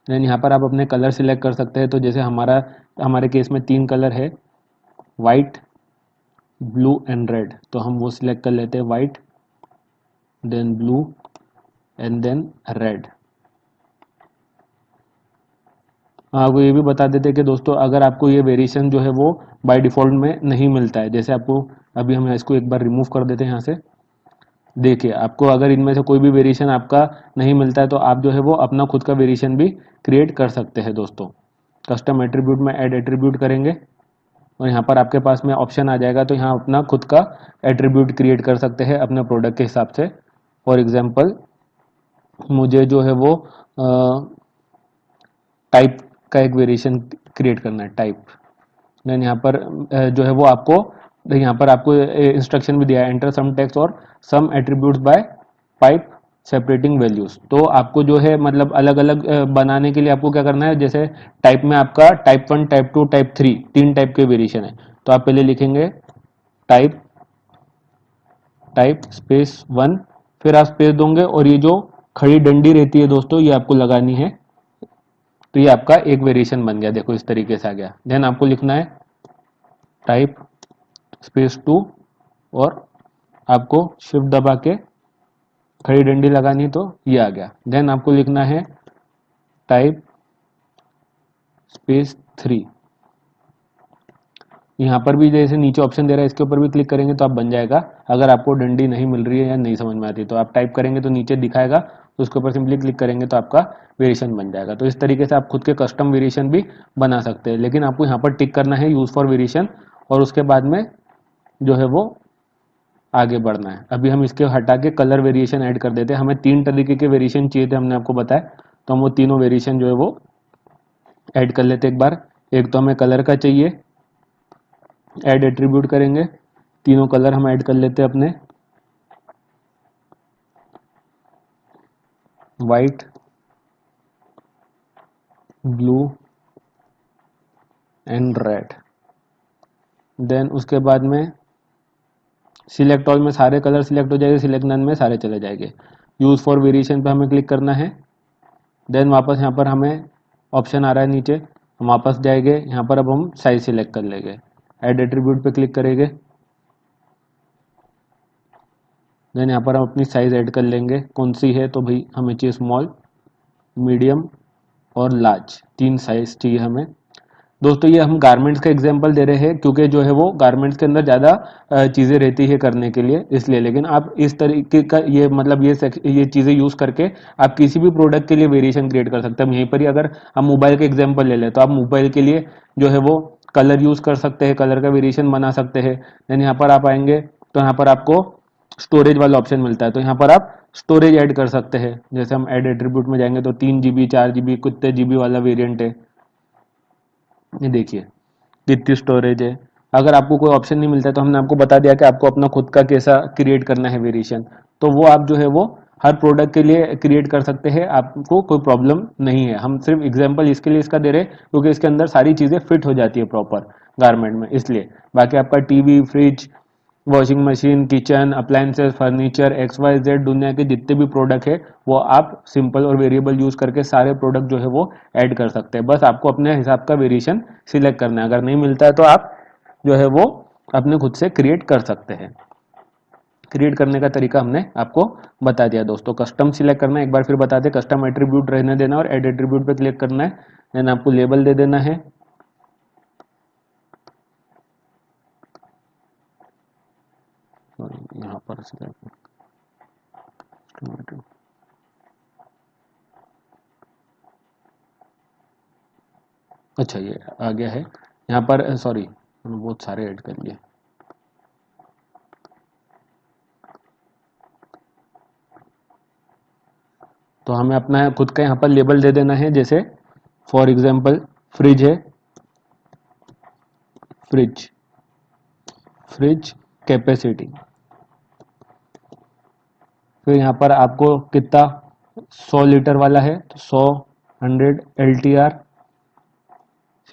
देन यहाँ पर आप अपने कलर सिलेक्ट कर सकते हैं। तो जैसे हमारे केस में 3 कलर है, वाइट, ब्लू एंड रेड, तो हम वो सिलेक्ट कर लेते हैं, white, then blue and then red. आपको ये भी बता देते हैं कि दोस्तों अगर आपको ये वेरिएशन जो है वो बाय डिफ़ॉल्ट में नहीं मिलता है, जैसे आपको अभी हम इसको एक बार रिमूव कर देते हैं यहाँ से। देखिए आपको अगर इनमें से कोई भी वेरिएशन आपका नहीं मिलता है तो आप जो है वो अपना खुद का वेरिएशन भी क्रिएट कर सकते हैं दोस्तों। कस्टम एट्रीब्यूट में ऐड एट्रीब्यूट करेंगे और यहाँ पर आपके पास में ऑप्शन आ जाएगा, तो यहाँ अपना खुद का एट्रीब्यूट क्रिएट कर सकते हैं अपने प्रोडक्ट के हिसाब से। फॉर एग्जांपल मुझे जो है वो टाइप का एक वेरिएशन क्रिएट करना है, टाइप। देन यहाँ पर जो है वो आपको यहाँ पर आपको इंस्ट्रक्शन भी दिया है, एंटर सम टेक्स्ट और some attributes by pipe separating values. तो आपको जो है मतलब अलग अलग बनाने के लिए आपको क्या करना है, जैसे टाइप में आपका टाइप 1, टाइप 2, टाइप 3, 3 टाइप के वेरिएशन है। तो आप पहले लिखेंगे टाइप, टाइप स्पेस 1, फिर आप स्पेस दोगे और ये जो खड़ी डंडी रहती है दोस्तों ये आपको लगानी है। तो ये आपका एक वेरिएशन बन गया, देखो इस तरीके से आ गया। देन आपको लिखना है टाइप स्पेस 2 और आपको शिफ्ट दबा के खड़ी डंडी लगानी है, तो ये आ गया। देन आपको लिखना है टाइप स्पेस 3। यहाँ पर भी जैसे नीचे ऑप्शन दे रहा है, इसके ऊपर भी क्लिक करेंगे तो आप बन जाएगा। अगर आपको डंडी नहीं मिल रही है या नहीं समझ में आती तो आप टाइप करेंगे तो नीचे दिखाएगा, तो उसके ऊपर सिंपली क्लिक करेंगे तो आपका वेरिएशन बन जाएगा। तो इस तरीके से आप खुद के कस्टम वेरिएशन भी बना सकते हैं, लेकिन आपको यहाँ पर टिक करना है यूज फॉर वेरिएशन और उसके बाद में जो है वो आगे बढ़ना है। अभी हम इसके हटा के कलर वेरिएशन ऐड कर देते हैं। हमें 3 तरीके के वेरिएशन चाहिए थे, हमने आपको बताया, तो हम वो तीनों वेरिएशन जो है वो ऐड कर लेते हैं एक बार। एक तो हमें कलर का चाहिए, ऐड एट्रीब्यूट करेंगे, तीनों कलर हम ऐड कर लेते हैं अपने, white, blue and red. Then उसके बाद में सिलेक्ट ऑल में सारे कलर सिलेक्ट हो जाएंगे, सिलेक्ट नन में सारे चले जाएंगे। यूज फॉर वेरिएशन पे हमें क्लिक करना है। देन वापस यहाँ पर हमें ऑप्शन आ रहा है नीचे, हम वापस जाएंगे, यहाँ पर अब हम साइज सिलेक्ट कर लेंगे, ऐड एट्रीब्यूट पे क्लिक करेंगे। देन यहाँ पर हम अपनी साइज ऐड कर लेंगे, कौन सी है, तो भाई हमें चाहिए स्मॉल, मीडियम और लार्ज, 3 साइज चाहिए हमें। दोस्तों ये हम गारमेंट्स का एग्जांपल दे रहे हैं क्योंकि जो है वो गारमेंट्स के अंदर ज़्यादा चीज़ें रहती है करने के लिए, इसलिए। लेकिन आप इस तरीके का ये मतलब ये चीज़ें यूज़ करके आप किसी भी प्रोडक्ट के लिए वेरिएशन क्रिएट कर सकते हैं। यहीं पर ही अगर हम मोबाइल का एग्जांपल ले लें तो आप मोबाइल के लिए जो है वो कलर यूज़ कर सकते हैं, कलर का वेरिएशन बना सकते हैं। देन यहाँ पर आप आएंगे तो यहाँ पर आपको स्टोरेज वाला ऑप्शन मिलता है, तो यहाँ पर आप स्टोरेज ऐड कर सकते हैं। जैसे हम ऐड एट्रीब्यूट में जाएंगे तो 3 GB, 4 GB, कितने GB वाला वेरिएंट है, ये देखिए कितनी स्टोरेज है। अगर आपको कोई ऑप्शन नहीं मिलता है तो हमने आपको बता दिया कि आपको अपना खुद का कैसा क्रिएट करना है वेरिएशन, तो वो आप जो है वो हर प्रोडक्ट के लिए क्रिएट कर सकते हैं, आपको कोई प्रॉब्लम नहीं है। हम सिर्फ एग्जांपल इसके लिए इसका दे रहे हैं क्योंकि इसके अंदर सारी चीज़ें फिट हो जाती है प्रॉपर गारमेंट में, इसलिए। बाकी आपका TV, fridge, washing machine, kitchen appliances, furniture, XYZ दुनिया के जितने भी प्रोडक्ट है वो आप सिंपल और वेरिएबल यूज करके सारे प्रोडक्ट जो है वो ऐड कर सकते हैं। बस आपको अपने हिसाब का वेरिएशन सिलेक्ट करना है, अगर नहीं मिलता है तो आप जो है वो अपने खुद से क्रिएट कर सकते हैं। क्रिएट करने का तरीका हमने आपको बता दिया दोस्तों। कस्टम सिलेक्ट करना है, एक बार फिर बता दें, कस्टम एट्रीब्यूट रहने देना और एड एट्रीब्यूट पे क्लिक करना है। देन आपको लेबल दे देना है, यहाँ पर अच्छा ये आ गया है यहाँ पर, सॉरी मैंने बहुत सारे ऐड कर लिए। तो हमें अपना खुद का यहाँ पर लेबल दे देना है, जैसे फॉर एग्जांपल फ्रिज है, फ्रिज, फ्रिज कैपेसिटी। फिर यहाँ पर आपको कितना 100 लीटर वाला है तो 100, 100 LTR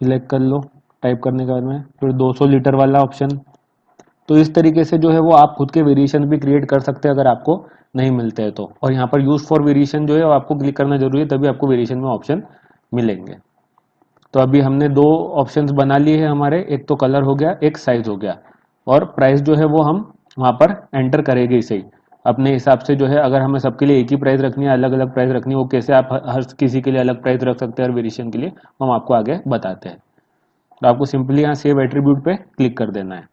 सिलेक्ट कर लो टाइप करने के बाद में। फिर 200 लीटर वाला ऑप्शन। तो इस तरीके से जो है वो आप खुद के वेरिएशन भी क्रिएट कर सकते हैं अगर आपको नहीं मिलते हैं तो। और यहाँ पर यूज फॉर वेरिएशन जो है वो आपको क्लिक करना जरूरी है, तभी आपको वेरिएशन में ऑप्शन मिलेंगे। तो अभी हमने दो ऑप्शंस बना लिए हैं हमारे, एक तो कलर हो गया, एक साइज हो गया, और प्राइस जो है वो हम वहाँ पर एंटर करेंगे इसे ही अपने हिसाब से। जो है अगर हमें सबके लिए एक ही प्राइस रखनी है, अलग अलग प्राइस रखनी है, वो कैसे आप हर किसी के लिए अलग प्राइस रख सकते हैं हर वेरिएशन के लिए, हम आपको आगे बताते हैं। तो आपको सिंपली यहाँ सेव एट्रीब्यूट पे क्लिक कर देना है।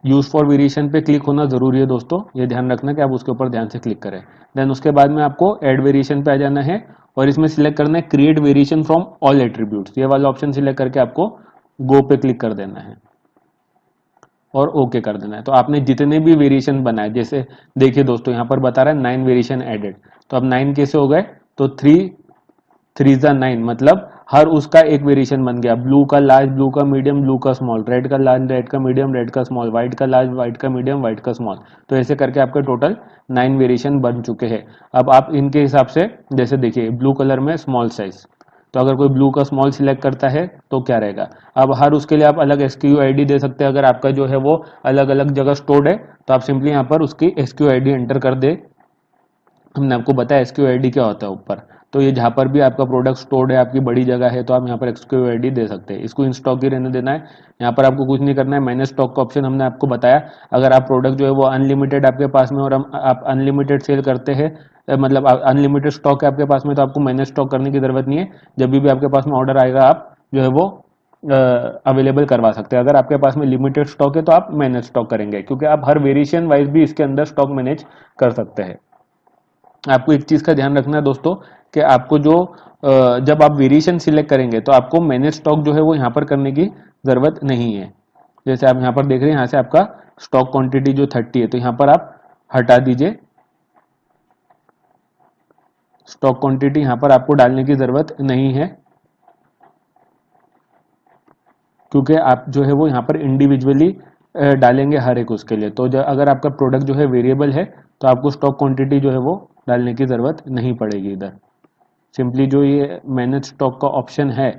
यूज फॉर वेरिएशन पे क्लिक होना जरूरी है दोस्तों, ये ध्यान रखना कि आप उसके ऊपर ध्यान से क्लिक करें। देन उसके बाद में आपको ऐड वेरिएशन पे आ जाना है और इसमें सिलेक्ट करना है create variation from all attributes, ये वाला ऑप्शन सिलेक्ट करके आपको गो पे क्लिक कर देना है और ओके कर देना है। तो आपने जितने भी वेरिएशन बनाए, जैसे देखिए दोस्तों यहाँ पर बता रहा है 9 वेरिएशन एडेड, तो अब 9 कैसे हो गए, तो 3 3 9, मतलब हर उसका एक वेरिएशन बन गया। ब्लू का लार्ज, ब्लू का मीडियम, ब्लू का स्मॉल, रेड का लार्ज, रेड का मीडियम, रेड का स्मॉल, व्हाइट का लार्ज, व्हाइट का मीडियम, व्हाइट का स्मॉल। तो ऐसे करके आपके टोटल 9 वेरिएशन बन चुके हैं। अब आप इनके हिसाब से, जैसे देखिए ब्लू कलर में स्मॉल साइज, तो अगर कोई ब्लू का स्मॉल सिलेक्ट करता है तो क्या रहेगा। अब हर उसके लिए आप अलग एसक्यू आईडी दे सकते हैं। अगर आपका जो है वो अलग अलग जगह स्टोर्ड है तो आप सिंपली यहाँ पर उसकी एसक्यू आईडी एंटर कर दे। हमने आपको बताया एसक्यू आईडी क्या होता है ऊपर। तो ये जहाँ पर भी आपका प्रोडक्ट स्टोर्ड है, आपकी बड़ी जगह है, तो आप यहाँ पर एसक्यू आईडी दे सकते हैं। इसको इन स्टॉक ही रहने देना है। यहाँ पर आपको कुछ नहीं करना है। मैनेज स्टॉक का ऑप्शन हमने आपको बताया। अगर आप प्रोडक्ट जो है वो अनलिमिटेड आपके पास में और आप अनलिमिटेड सेल करते हैं, मतलब अनलिमिटेड स्टॉक है आपके पास में, तो आपको मैनेज स्टॉक करने की जरूरत नहीं है। जब भी आपके पास में ऑर्डर आएगा आप जो है वो अवेलेबल करवा सकते हैं। अगर आपके पास में लिमिटेड स्टॉक है तो आप मैनेज स्टॉक करेंगे, क्योंकि आप हर वेरिएशन वाइज भी इसके अंदर स्टॉक मैनेज कर सकते हैं। आपको एक चीज का ध्यान रखना है दोस्तों कि आपको जो जब आप वेरिएशन सिलेक्ट करेंगे तो आपको मैनेज स्टॉक जो है वो यहाँ पर करने की जरूरत नहीं है। जैसे आप यहाँ पर देख रहे हैं, यहाँ से आपका स्टॉक क्वांटिटी जो 30 है, तो यहाँ पर आप हटा दीजिए। स्टॉक क्वांटिटी यहाँ पर आपको डालने की जरूरत नहीं है, क्योंकि आप जो है वो यहाँ पर इंडिविजुअली डालेंगे हर एक उसके लिए। तो अगर आपका प्रोडक्ट जो है वेरिएबल है तो आपको स्टॉक क्वांटिटी जो है वो डालने की जरूरत नहीं पड़ेगी इधर। सिंपली जो ये मैनेज स्टॉक का ऑप्शन है,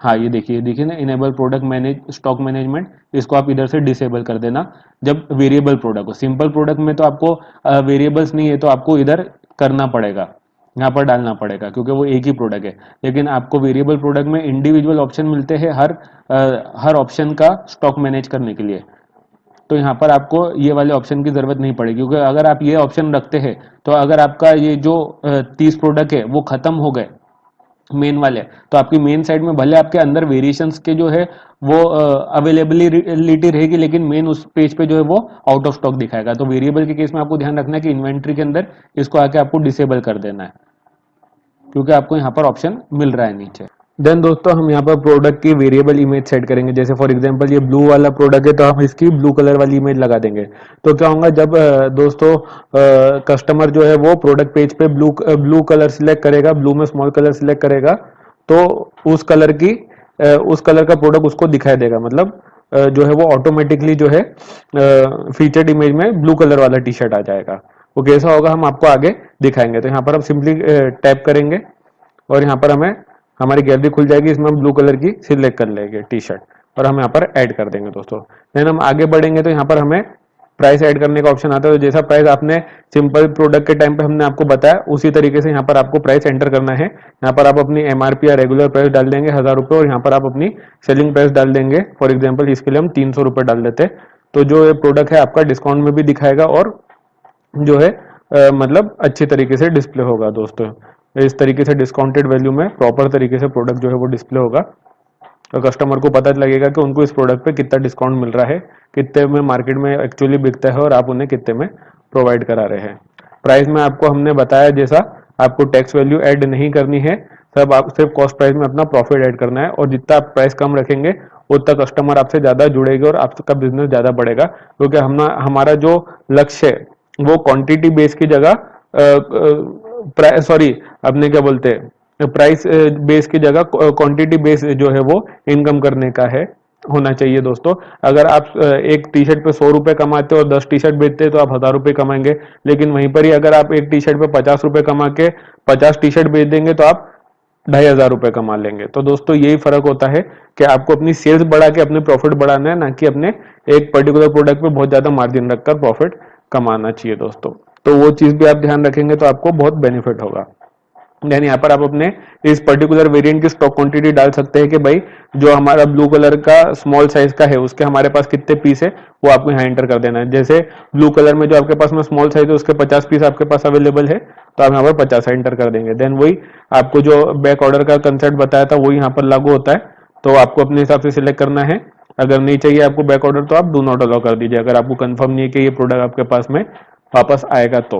हाँ ये देखिए, देखिए ना, enable product manage stock management, इसको आप इधर से डिसेबल कर देना जब वेरिएबल प्रोडक्ट हो। सिंपल प्रोडक्ट में तो आपको वेरिएबल्स नहीं है तो आपको इधर करना पड़ेगा, यहाँ पर डालना पड़ेगा, क्योंकि वो एक ही प्रोडक्ट है। लेकिन आपको वेरिएबल प्रोडक्ट में इंडिविजुअल ऑप्शन मिलते हैं हर ऑप्शन का स्टॉक मैनेज करने के लिए। तो यहाँ पर आपको ये वाले ऑप्शन की जरूरत नहीं पड़ेगी, क्योंकि अगर आप ये ऑप्शन रखते हैं तो अगर आपका ये जो 30 प्रोडक्ट है वो खत्म हो गए मेन वाले, तो आपकी मेन साइड में भले आपके अंदर वेरिएशंस के जो है वो अवेलेबिलिटी रहेगी, लेकिन मेन उस पेज पे जो है वो आउट ऑफ स्टॉक दिखाएगा। तो वेरिएबल के केस में आपको ध्यान रखना है कि इन्वेंट्री के अंदर इसको आके आपको डिसेबल कर देना है, क्योंकि आपको यहाँ पर ऑप्शन मिल रहा है नीचे। देन दोस्तों हम यहाँ पर प्रोडक्ट की वेरिएबल इमेज सेट करेंगे। जैसे फॉर एग्जांपल ये ब्लू वाला प्रोडक्ट है तो हम इसकी ब्लू कलर वाली इमेज लगा देंगे। तो क्या होगा, जब दोस्तों कस्टमर जो है वो प्रोडक्ट पेज पे ब्लू कलर सिलेक्ट करेगा, ब्लू में स्मॉल कलर सिलेक्ट करेगा, तो उस कलर का प्रोडक्ट उसको दिखाई देगा। मतलब जो है वो ऑटोमेटिकली जो है फीचर्ड इमेज में ब्लू कलर वाला टी शर्ट आ जाएगा। वो कैसा होगा हम आपको आगे दिखाएंगे। तो यहाँ पर हम सिंपली टैप करेंगे और यहाँ पर हमें हमारी गैलरी खुल जाएगी। इसमें हम ब्लू कलर की सिलेक्ट कर लेंगे टी शर्ट और हम यहाँ पर ऐड कर देंगे दोस्तों। देन हम आगे बढ़ेंगे तो यहाँ पर हमें प्राइस ऐड करने का ऑप्शन आता है। तो जैसा प्राइस आपने सिंपल प्रोडक्ट के टाइम पे हमने आपको बताया, उसी तरीके से यहाँ पर आपको प्राइस एंटर करना है। यहाँ पर आप अपनी एमआरपी या रेगुलर प्राइस डाल देंगे 1000 रुपये, और यहाँ पर आप अपनी सेलिंग प्राइस डाल देंगे। फॉर एग्जाम्पल इसके लिए हम 300 रुपये डाल देते हैं। तो जो ये प्रोडक्ट है आपका डिस्काउंट में भी दिखाएगा और जो है मतलब अच्छी तरीके से डिस्प्ले होगा दोस्तों। इस तरीके से डिस्काउंटेड वैल्यू में प्रॉपर तरीके से प्रोडक्ट जो है वो डिस्प्ले होगा, और कस्टमर को पता लगेगा कि उनको इस प्रोडक्ट पे कितना डिस्काउंट मिल रहा है, कितने में मार्केट में एक्चुअली बिकता है और आप उन्हें कितने में प्रोवाइड करा रहे हैं। प्राइस में आपको हमने बताया जैसा, आपको टैक्स वैल्यू ऐड नहीं करनी है, सब आप सिर्फ कॉस्ट प्राइस में अपना प्रॉफिट ऐड करना है। और जितना आप प्राइस कम रखेंगे उतना कस्टमर आपसे ज्यादा जुड़ेगा और आपका बिजनेस ज्यादा बढ़ेगा, क्योंकि हमारा जो लक्ष्य है वो क्वांटिटी बेस की जगह सॉरी अपने क्या बोलते हैं, प्राइस बेस की जगह क्वांटिटी बेस जो है वो इनकम करने का है, होना चाहिए दोस्तों। अगर आप एक टी शर्ट पे 100 रुपए कमाते हो और 10 टी शर्ट बेचते हैं तो आप 1000 रुपए कमाएंगे। लेकिन वहीं पर ही अगर आप एक टी शर्ट पे 50 रुपए कमा के 50 टी शर्ट बेच देंगे तो आप 2500 रुपए कमा लेंगे। तो दोस्तों यही फर्क होता है कि आपको अपनी सेल्स बढ़ा के अपने प्रॉफिट बढ़ाना है, ना कि अपने एक पर्टिकुलर प्रोडक्ट पे बहुत ज्यादा मार्जिन रखकर प्रॉफिट कमाना चाहिए दोस्तों। तो वो चीज भी आप ध्यान रखेंगे तो आपको बहुत बेनिफिट होगा। देन यहाँ पर आप अपने इस पर्टिकुलर वेरिएंट की स्टॉक क्वांटिटी डाल सकते हैं कि भाई जो हमारा ब्लू कलर का स्मॉल साइज का है उसके हमारे पास कितने पीस है वो आपको यहाँ एंटर कर देना है। जैसे ब्लू कलर में जो आपके पास में स्मॉल साइज है उसके 50 पीस आपके पास अवेलेबल है तो आप यहाँ पर 50 एंटर कर देंगे। देन वही आपको जो बैक ऑर्डर का कंसेप्ट बताया था वही यहाँ पर लागू होता है, तो आपको अपने हिसाब से सिलेक्ट करना है। अगर नहीं चाहिए आपको बैक ऑर्डर तो आप डू नॉट अलाउ कर दीजिए, अगर आपको कंफर्म नहीं है कि ये प्रोडक्ट आपके पास में वापस आएगा तो।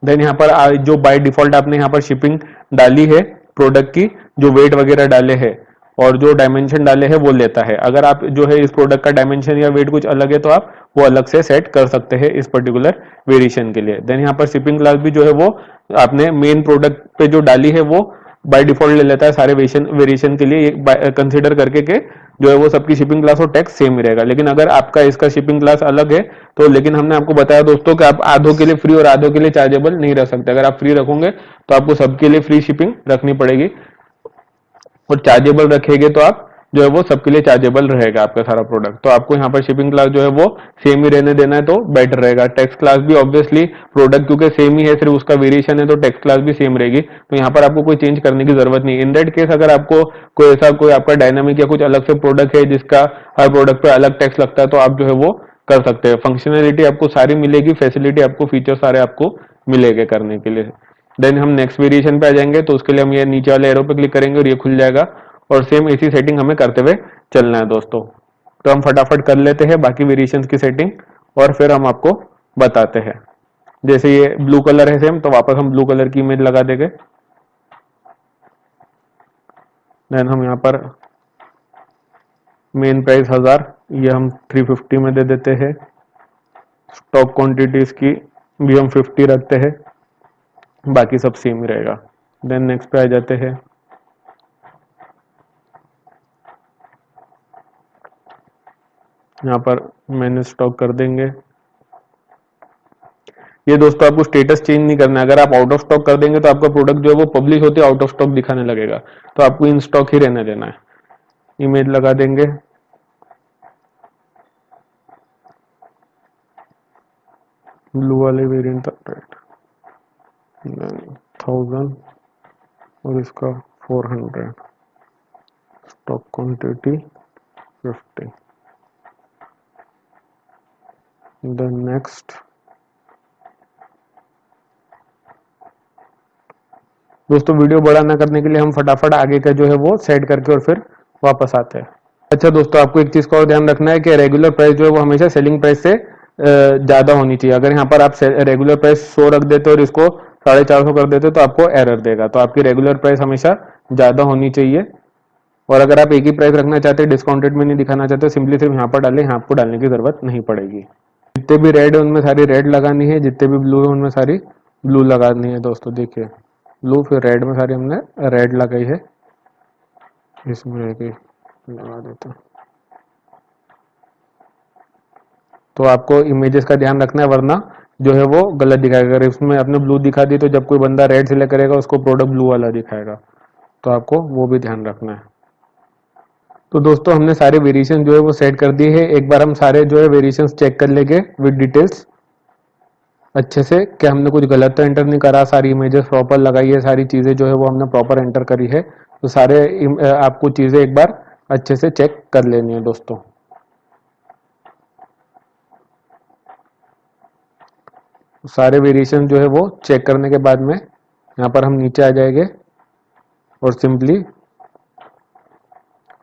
देन यहाँ पर जो बाय डिफॉल्ट आपने यहाँ पर शिपिंग डाली है प्रोडक्ट की, जो वेट वगैरह डाले हैं और जो डायमेंशन डाले हैं वो लेता है। अगर आप जो है इस प्रोडक्ट का डायमेंशन या वेट कुछ अलग है तो आप वो अलग से सेट कर सकते हैं इस पर्टिकुलर वेरिएशन के लिए। देन यहाँ पर शिपिंग क्लास भी जो है वो आपने मेन प्रोडक्ट पे जो डाली है वो बाय डिफॉल्ट ले लेता है सारे वेरिएशन के लिए, कंसिडर करके के जो है वो सबकी शिपिंग क्लास और टैक्स सेम ही रहेगा। लेकिन अगर आपका इसका शिपिंग क्लास अलग है तो, लेकिन हमने आपको बताया दोस्तों कि आप आधों के लिए फ्री और आधों के लिए चार्जेबल नहीं रख सकते। अगर आप फ्री रखोगे तो आपको सबके लिए फ्री शिपिंग रखनी पड़ेगी और चार्जेबल रखेंगे तो आप जो है वो सबके लिए चार्जेबल रहेगा आपका सारा प्रोडक्ट। तो आपको यहाँ पर शिपिंग क्लास जो है वो सेम ही रहने देना है तो बेटर रहेगा। टैक्स क्लास भी ऑब्वियसली प्रोडक्ट क्योंकि सेम ही है, सिर्फ उसका वेरिएशन है तो टैक्स क्लास भी सेम रहेगी, तो यहाँ पर आपको कोई चेंज करने की जरूरत नहीं। इन दैट केस अगर आपको कोई ऐसा कोई आपका डायनामिक या कुछ अलग से प्रोडक्ट है जिसका हर प्रोडक्ट पे अलग टैक्स लगता है तो आप जो है वो कर सकते हैं। फंक्शनलिटी आपको सारी मिलेगी, फैसिलिटी आपको, फीचर सारे आपको मिलेंगे करने के लिए। देन हम नेक्स्ट वेरिएशन पे आ जाएंगे तो उसके लिए हम ये नीचे वाले एरो पे क्लिक करेंगे और ये खुल जाएगा और सेम इसी सेटिंग हमें करते हुए चलना है दोस्तों। तो हम फटाफट कर लेते हैं बाकी वेरिएशंस की सेटिंग और फिर हम आपको बताते हैं। जैसे ये ब्लू कलर है सेम तो वापस हम ब्लू कलर की इमेज लगा देंगे। देन हम यहाँ पर मेन प्राइस 1000, ये हम 350 में दे देते हैं। स्टॉक क्वांटिटीज की भी हम 50 रखते हैं, बाकी सब सेम ही रहेगा। देन नेक्स्ट पे आ जाते हैं। यहाँ पर मैंने स्टॉक कर देंगे। ये दोस्तों आपको स्टेटस चेंज नहीं करना है, अगर आप आउट ऑफ स्टॉक कर देंगे तो आपका प्रोडक्ट जो है वो पब्लिश होते आउट ऑफ स्टॉक दिखाने लगेगा, तो आपको इन स्टॉक ही रहने देना है। इमेज लगा देंगे। ब्लू वाले वेरिएंट राइट 1000 और इसका 400, स्टॉक क्वांटिटी 50। Then next. दोस्तों वीडियो बड़ा ना करने के लिए हम फटाफट आगे का जो है वो सेट करके और फिर वापस आते हैं। अच्छा दोस्तों, आपको एक चीज का और ध्यान रखना है कि रेगुलर प्राइस जो है वो हमेशा सेलिंग प्राइस से ज्यादा होनी चाहिए। अगर यहाँ पर आप रेगुलर प्राइस 100 रख देते और इसको 450 कर देते तो आपको एरर देगा, तो आपकी रेगुलर प्राइस हमेशा ज्यादा होनी चाहिए। और अगर आप एक ही प्राइस रखना चाहते हैं, डिस्काउंटेड में नहीं दिखाना चाहते, सिंपली सिर्फ यहाँ पर डालें, यहाँ आपको डालने की जरूरत नहीं पड़ेगी। जितने भी रेड है उनमें सारी रेड लगानी है, जितने भी ब्लू है उनमें सारी ब्लू लगानी है। दोस्तों देखिए, ब्लू फिर रेड में सारी हमने रेड लगाई है। इसमें एक लगा देता, तो आपको इमेजेस का ध्यान रखना है वरना जो है वो गलत दिखाएगा। अगर इसमें आपने ब्लू दिखा दी तो जब कोई बंदा रेड सिलेक्ट करेगा उसको प्रोडक्ट ब्लू वाला दिखाएगा, तो आपको वो भी ध्यान रखना है। तो दोस्तों हमने सारे वेरिएशन जो है वो सेट कर दिए हैं। एक बार हम सारे जो है वेरिएशन चेक कर लेंगे विद डिटेल्स अच्छे से, कि हमने कुछ गलत तो एंटर नहीं करा, सारी इमेजेस प्रॉपर लगाई है, सारी चीजें जो है वो हमने प्रॉपर एंटर करी है। तो सारे आपको चीजें एक बार अच्छे से चेक कर लेनी है दोस्तों। सारे वेरिएशन जो है वो चेक करने के बाद में यहाँ पर हम नीचे आ जाएंगे और सिंपली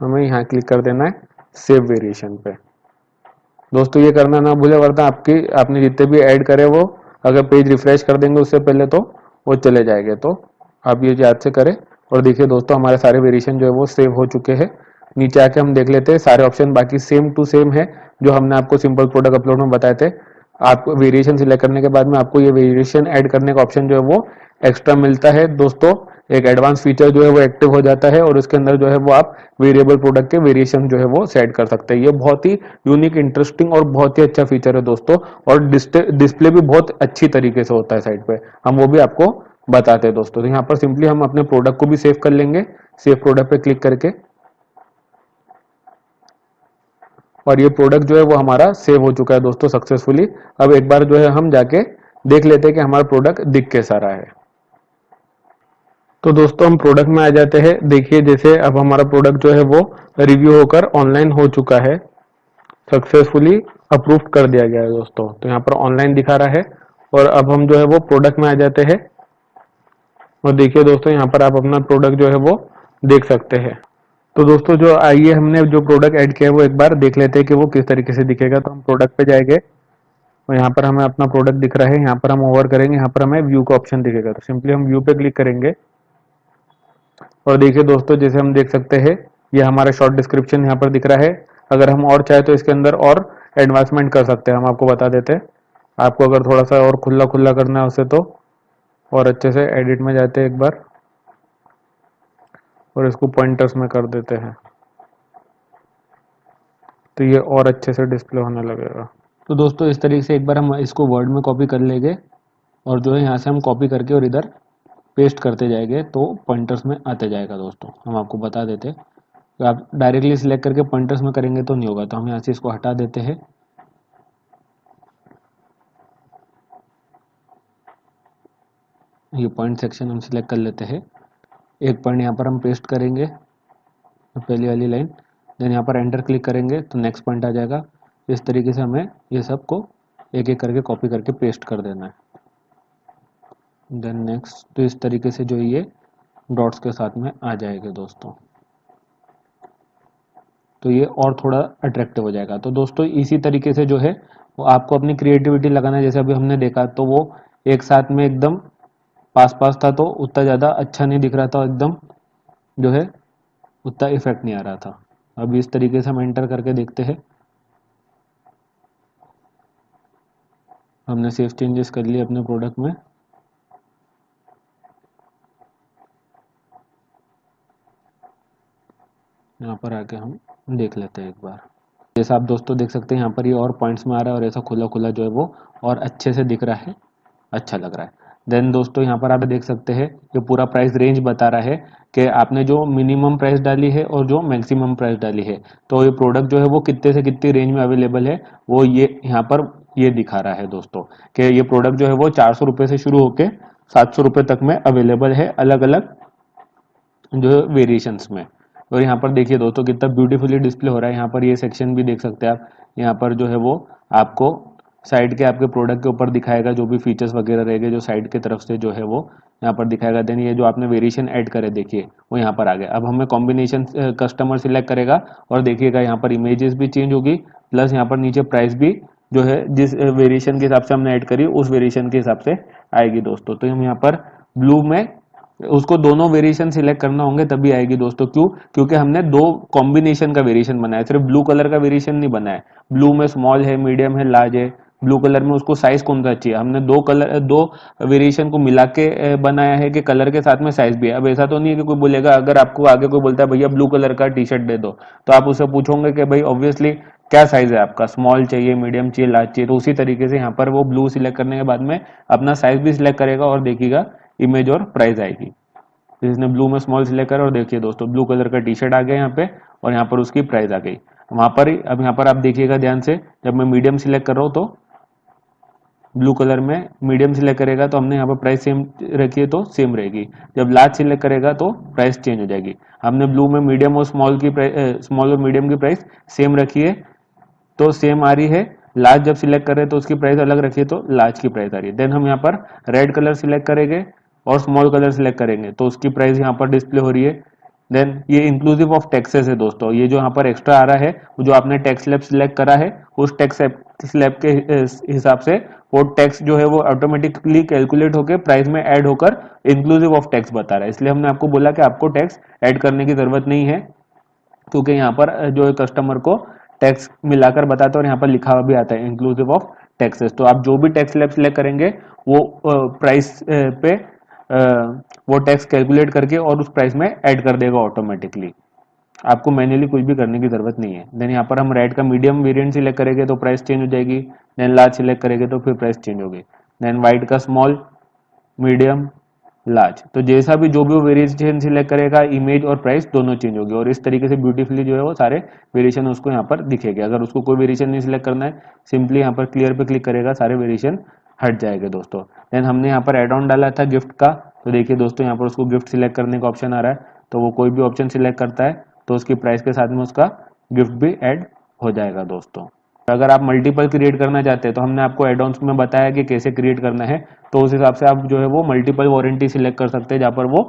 हमें यहाँ क्लिक कर देना है सेव वेरिएशन पे। दोस्तों ये करना ना भूले वरना आपने जितने भी ऐड करे वो अगर पेज रिफ्रेश कर देंगे उससे पहले तो वो चले जाएंगे, तो आप ये याद से करें। और देखिए दोस्तों हमारे सारे वेरिएशन जो है वो सेव हो चुके हैं। नीचे आके हम देख लेते हैं सारे ऑप्शन बाकी सेम टू सेम है जो हमने आपको सिंपल प्रोडक्ट अपलोड में बताए थे। आपको वेरिएशन सिलेक्ट करने के बाद में आपको ये वेरिएशन ऐड करने का ऑप्शन जो है वो एक्स्ट्रा मिलता है दोस्तों। एक एडवांस फीचर जो है वो एक्टिव हो जाता है और उसके अंदर जो है वो आप वेरिएबल प्रोडक्ट के वेरिएशन जो है वो सेट कर सकते हैं। ये बहुत ही यूनिक, इंटरेस्टिंग और बहुत ही अच्छा फीचर है दोस्तों। और डिस्प्ले भी बहुत अच्छी तरीके से होता है साइड पे, हम वो भी आपको बताते हैं दोस्तों। तो यहाँ पर सिंपली हम अपने प्रोडक्ट को भी सेव कर लेंगे, सेव प्रोडक्ट पे क्लिक करके, और ये प्रोडक्ट जो है वो हमारा सेव हो चुका है दोस्तों सक्सेसफुली। अब एक बार जो है हम जाके देख लेते हैं कि हमारा प्रोडक्ट दिख कैसा रहा है। तो दोस्तों हम प्रोडक्ट में आ जाते हैं। देखिए जैसे अब हमारा प्रोडक्ट जो है वो रिव्यू होकर ऑनलाइन हो चुका है, सक्सेसफुली अप्रूव कर दिया गया है दोस्तों। तो यहाँ पर ऑनलाइन दिखा रहा है और अब हम जो है वो प्रोडक्ट में आ जाते हैं और देखिए दोस्तों यहाँ पर आप अपना प्रोडक्ट जो है वो देख सकते हैं। तो दोस्तों जो आइए हमने जो प्रोडक्ट ऐड किया है वो एक बार देख लेते हैं कि वो किस तरीके से दिखेगा। तो हम प्रोडक्ट पे जाएंगे और यहाँ पर हमें अपना प्रोडक्ट दिख रहा है, यहाँ पर हम ओवर करेंगे, यहाँ पर हमें व्यू का ऑप्शन दिखेगा। तो सिंपली हम व्यू पे क्लिक करेंगे और देखिए दोस्तों जैसे हम देख सकते हैं ये हमारा शॉर्ट डिस्क्रिप्शन यहाँ पर दिख रहा है। अगर हम और चाहे तो इसके अंदर और एडवांसमेंट कर सकते हैं, हम आपको बता देते हैं। आपको अगर थोड़ा सा और खुला खुला करना है उसे तो और अच्छे से एडिट में जाते हैं एक बार और इसको पॉइंटर्स में कर देते हैं तो ये और अच्छे से डिस्प्ले होने लगेगा। तो दोस्तों इस तरीके से एक बार हम इसको वर्ड में कॉपी कर लेंगे और जो है यहाँ से हम कॉपी करके और इधर पेस्ट करते जाएंगे तो पॉइंटर्स में आते जाएगा। दोस्तों हम आपको बता देते हैं, तो आप डायरेक्टली सिलेक्ट करके पॉइंटर्स में करेंगे तो नहीं होगा, तो हम यहाँ से इसको हटा देते हैं। ये पॉइंट सेक्शन हम सिलेक्ट कर लेते हैं, एक पॉइंट यहाँ पर हम पेस्ट करेंगे, पहली वाली लाइन, देन यहाँ पर एंटर क्लिक करेंगे तो नेक्स्ट पॉइंट आ जाएगा। इस तरीके से हमें ये सब को एक एक करके कॉपी करके पेस्ट कर देना है। देन नेक्स्ट, तो इस तरीके से जो ये डॉट्स के साथ में आ जाएंगे दोस्तों, तो ये और थोड़ा अट्रैक्टिव हो जाएगा। तो दोस्तों इसी तरीके से जो है वो आपको अपनी क्रिएटिविटी लगाना है। जैसे अभी हमने देखा तो वो एक साथ में एकदम पास पास था तो उतना ज़्यादा अच्छा नहीं दिख रहा था, एकदम जो है उतना इफेक्ट नहीं आ रहा था। अभी इस तरीके से हम एंटर करके देखते हैं, हमने सेव चेंजेस कर लिए अपने प्रोडक्ट में। यहाँ पर आके हम देख लेते हैं एक बार। जैसा आप दोस्तों देख सकते हैं यहाँ पर ये और पॉइंट्स में आ रहा है और ऐसा खुला खुला जो है वो और अच्छे से दिख रहा है, अच्छा लग रहा है। देन दोस्तों यहाँ पर आप देख सकते हैं ये पूरा प्राइस रेंज बता रहा है कि आपने जो मिनिमम प्राइस डाली है और जो मैक्सिमम प्राइस डाली है, तो ये प्रोडक्ट जो है वो कितने से कितनी रेंज में अवेलेबल है वो ये यहाँ पर ये दिखा रहा है दोस्तों, कि ये प्रोडक्ट जो है वो 400 रुपये से शुरू होकर 700 रुपये तक में अवेलेबल है, अलग अलग जो वेरिएशंस में। और यहाँ पर देखिए दोस्तों कितना ब्यूटीफुली डिस्प्ले हो रहा है। यहाँ पर ये सेक्शन भी देख सकते हैं आप, यहाँ पर जो है वो आपको साइड के आपके प्रोडक्ट के ऊपर दिखाएगा जो भी फीचर्स वगैरह रहेंगे, जो साइड की तरफ से जो है वो यहाँ पर दिखाएगा। देन ये जो आपने वेरिएशन ऐड करे देखिए वो यहाँ पर आ गया। अब हमें कॉम्बिनेशन कस्टमर सिलेक्ट करेगा और देखिएगा यहाँ पर इमेजेस भी चेंज होगी, प्लस यहाँ पर नीचे प्राइस भी जो है जिस वेरिएशन के हिसाब से हमने ऐड करी उस वेरिएशन के हिसाब से आएगी दोस्तों। तो हम यहाँ पर ब्लू में उसको दोनों वेरिएशन सिलेक्ट करना होंगे तभी आएगी दोस्तों। क्यों? क्योंकि हमने दो कॉम्बिनेशन का वेरिएशन बनाया, सिर्फ ब्लू कलर का वेरिएशन नहीं बनाया। ब्लू में स्मॉल है, मीडियम है, लार्ज है। ब्लू कलर में उसको साइज कौन सा चाहिए, हमने दो वेरिएशन को मिला के बनाया है कि कलर के साथ में साइज भी है। अब ऐसा तो नहीं है कि कोई बोलेगा, अगर आपको आगे कोई बोलता है भैया ब्लू कलर का टी शर्ट दे दो, तो आप उससे पूछोगे कि भाई ऑब्वियसली क्या साइज है आपका, स्मॉल चाहिए, मीडियम चाहिए, लार्ज चाहिए। तो उसी तरीके से यहाँ पर वो ब्लू सिलेक्ट करने के बाद में अपना साइज भी सिलेक्ट करेगा और देखिएगा इमेज और प्राइस आएगी। जिसने ब्लू में स्मॉल सिलेक्ट करा और देखिए दोस्तों ब्लू कलर का टी शर्ट आ गया यहाँ पे और यहाँ पर उसकी प्राइस आ गई वहां पर ही। अब यहाँ पर आप देखिएगा ध्यान से, जब मैं मीडियम सिलेक्ट कर रहा हूँ तो ब्लू कलर में मीडियम सिलेक्ट करेगा तो हमने यहाँ पर प्राइस सेम रखी है तो सेम रहेगी। जब लार्ज सिलेक्ट करेगा तो प्राइस चेंज हो जाएगी। हमने ब्लू में मीडियम और स्मॉल की स्मॉल और मीडियम की प्राइस सेम रखी है तो सेम आ रही है। लार्ज जब सिलेक्ट कर रहे हैं तो उसकी प्राइस अलग रखी है तो लार्ज की प्राइस आ रही है। देन हम यहाँ पर रेड कलर सिलेक्ट करेंगे और स्मॉल कलर सिलेक्ट करेंगे तो उसकी प्राइस यहाँ पर डिस्प्ले हो रही है। देन ये इंक्लूसिव ऑफ टैक्सेस है दोस्तों, ये जो यहाँ पर एक्स्ट्रा आ रहा है वो जो आपने टैक्स स्लैब सिलेक्ट करा है उस टैक्स स्लैब के हिसाब से वो टैक्स जो है वो ऑटोमेटिकली कैलकुलेट होकर प्राइस में ऐड होकर इंक्लूसिव ऑफ टैक्स बता रहा है। इसलिए हमने आपको बोला कि आपको टैक्स ऐड करने की जरूरत नहीं है, क्योंकि यहाँ पर जो है कस्टमर को टैक्स मिलाकर बताता है और यहाँ पर लिखा हुआ भी आता है इंक्लूसिव ऑफ टैक्सेस। तो आप जो भी टैक्स स्लैब सिलेक्ट करेंगे वो प्राइस पे वो टैक्स कैलकुलेट करके और उस प्राइस में ऐड कर देगा ऑटोमेटिकली, आपको मैन्युअली कुछ भी करने की जरूरत नहीं है। देन यहाँ पर हम रेड का मीडियम वेरिएंट सिलेक्ट करेंगे तो प्राइस चेंज हो जाएगी। देन लार्ज सिलेक्ट करेंगे तो फिर प्राइस चेंज होगी। देन व्हाइट का स्मॉल, मीडियम, लार्ज, तो जैसा भी जो भी वो वेरिएशन सिलेक्ट करेगा इमेज और प्राइस दोनों चेंज होगी और इस तरीके से ब्यूटीफुली जो है वो सारे वेरिएशन उसको यहाँ पर दिखेगा। अगर उसको कोई वेरिएशन नहीं सिलेक्ट करना है सिंपली यहाँ पर क्लियर पे क्लिक करेगा, सारे वेरिएशन हट जाएंगे दोस्तों। देन हमने यहाँ पर एड ऑन डाला था गिफ्ट का, तो देखिए दोस्तों यहाँ पर उसको गिफ्ट सिलेक्ट करने का ऑप्शन आ रहा है, तो वो कोई भी ऑप्शन सिलेक्ट करता है तो उसकी प्राइस के साथ में उसका गिफ्ट भी ऐड हो जाएगा दोस्तों। अगर आप मल्टीपल क्रिएट करना चाहते हैं तो हमने आपको एड ऑन्स में बताया कि कैसे क्रिएट करना है, तो उस हिसाब से आप जो है वो मल्टीपल वारंटी सिलेक्ट कर सकते हैं, जहाँ पर वो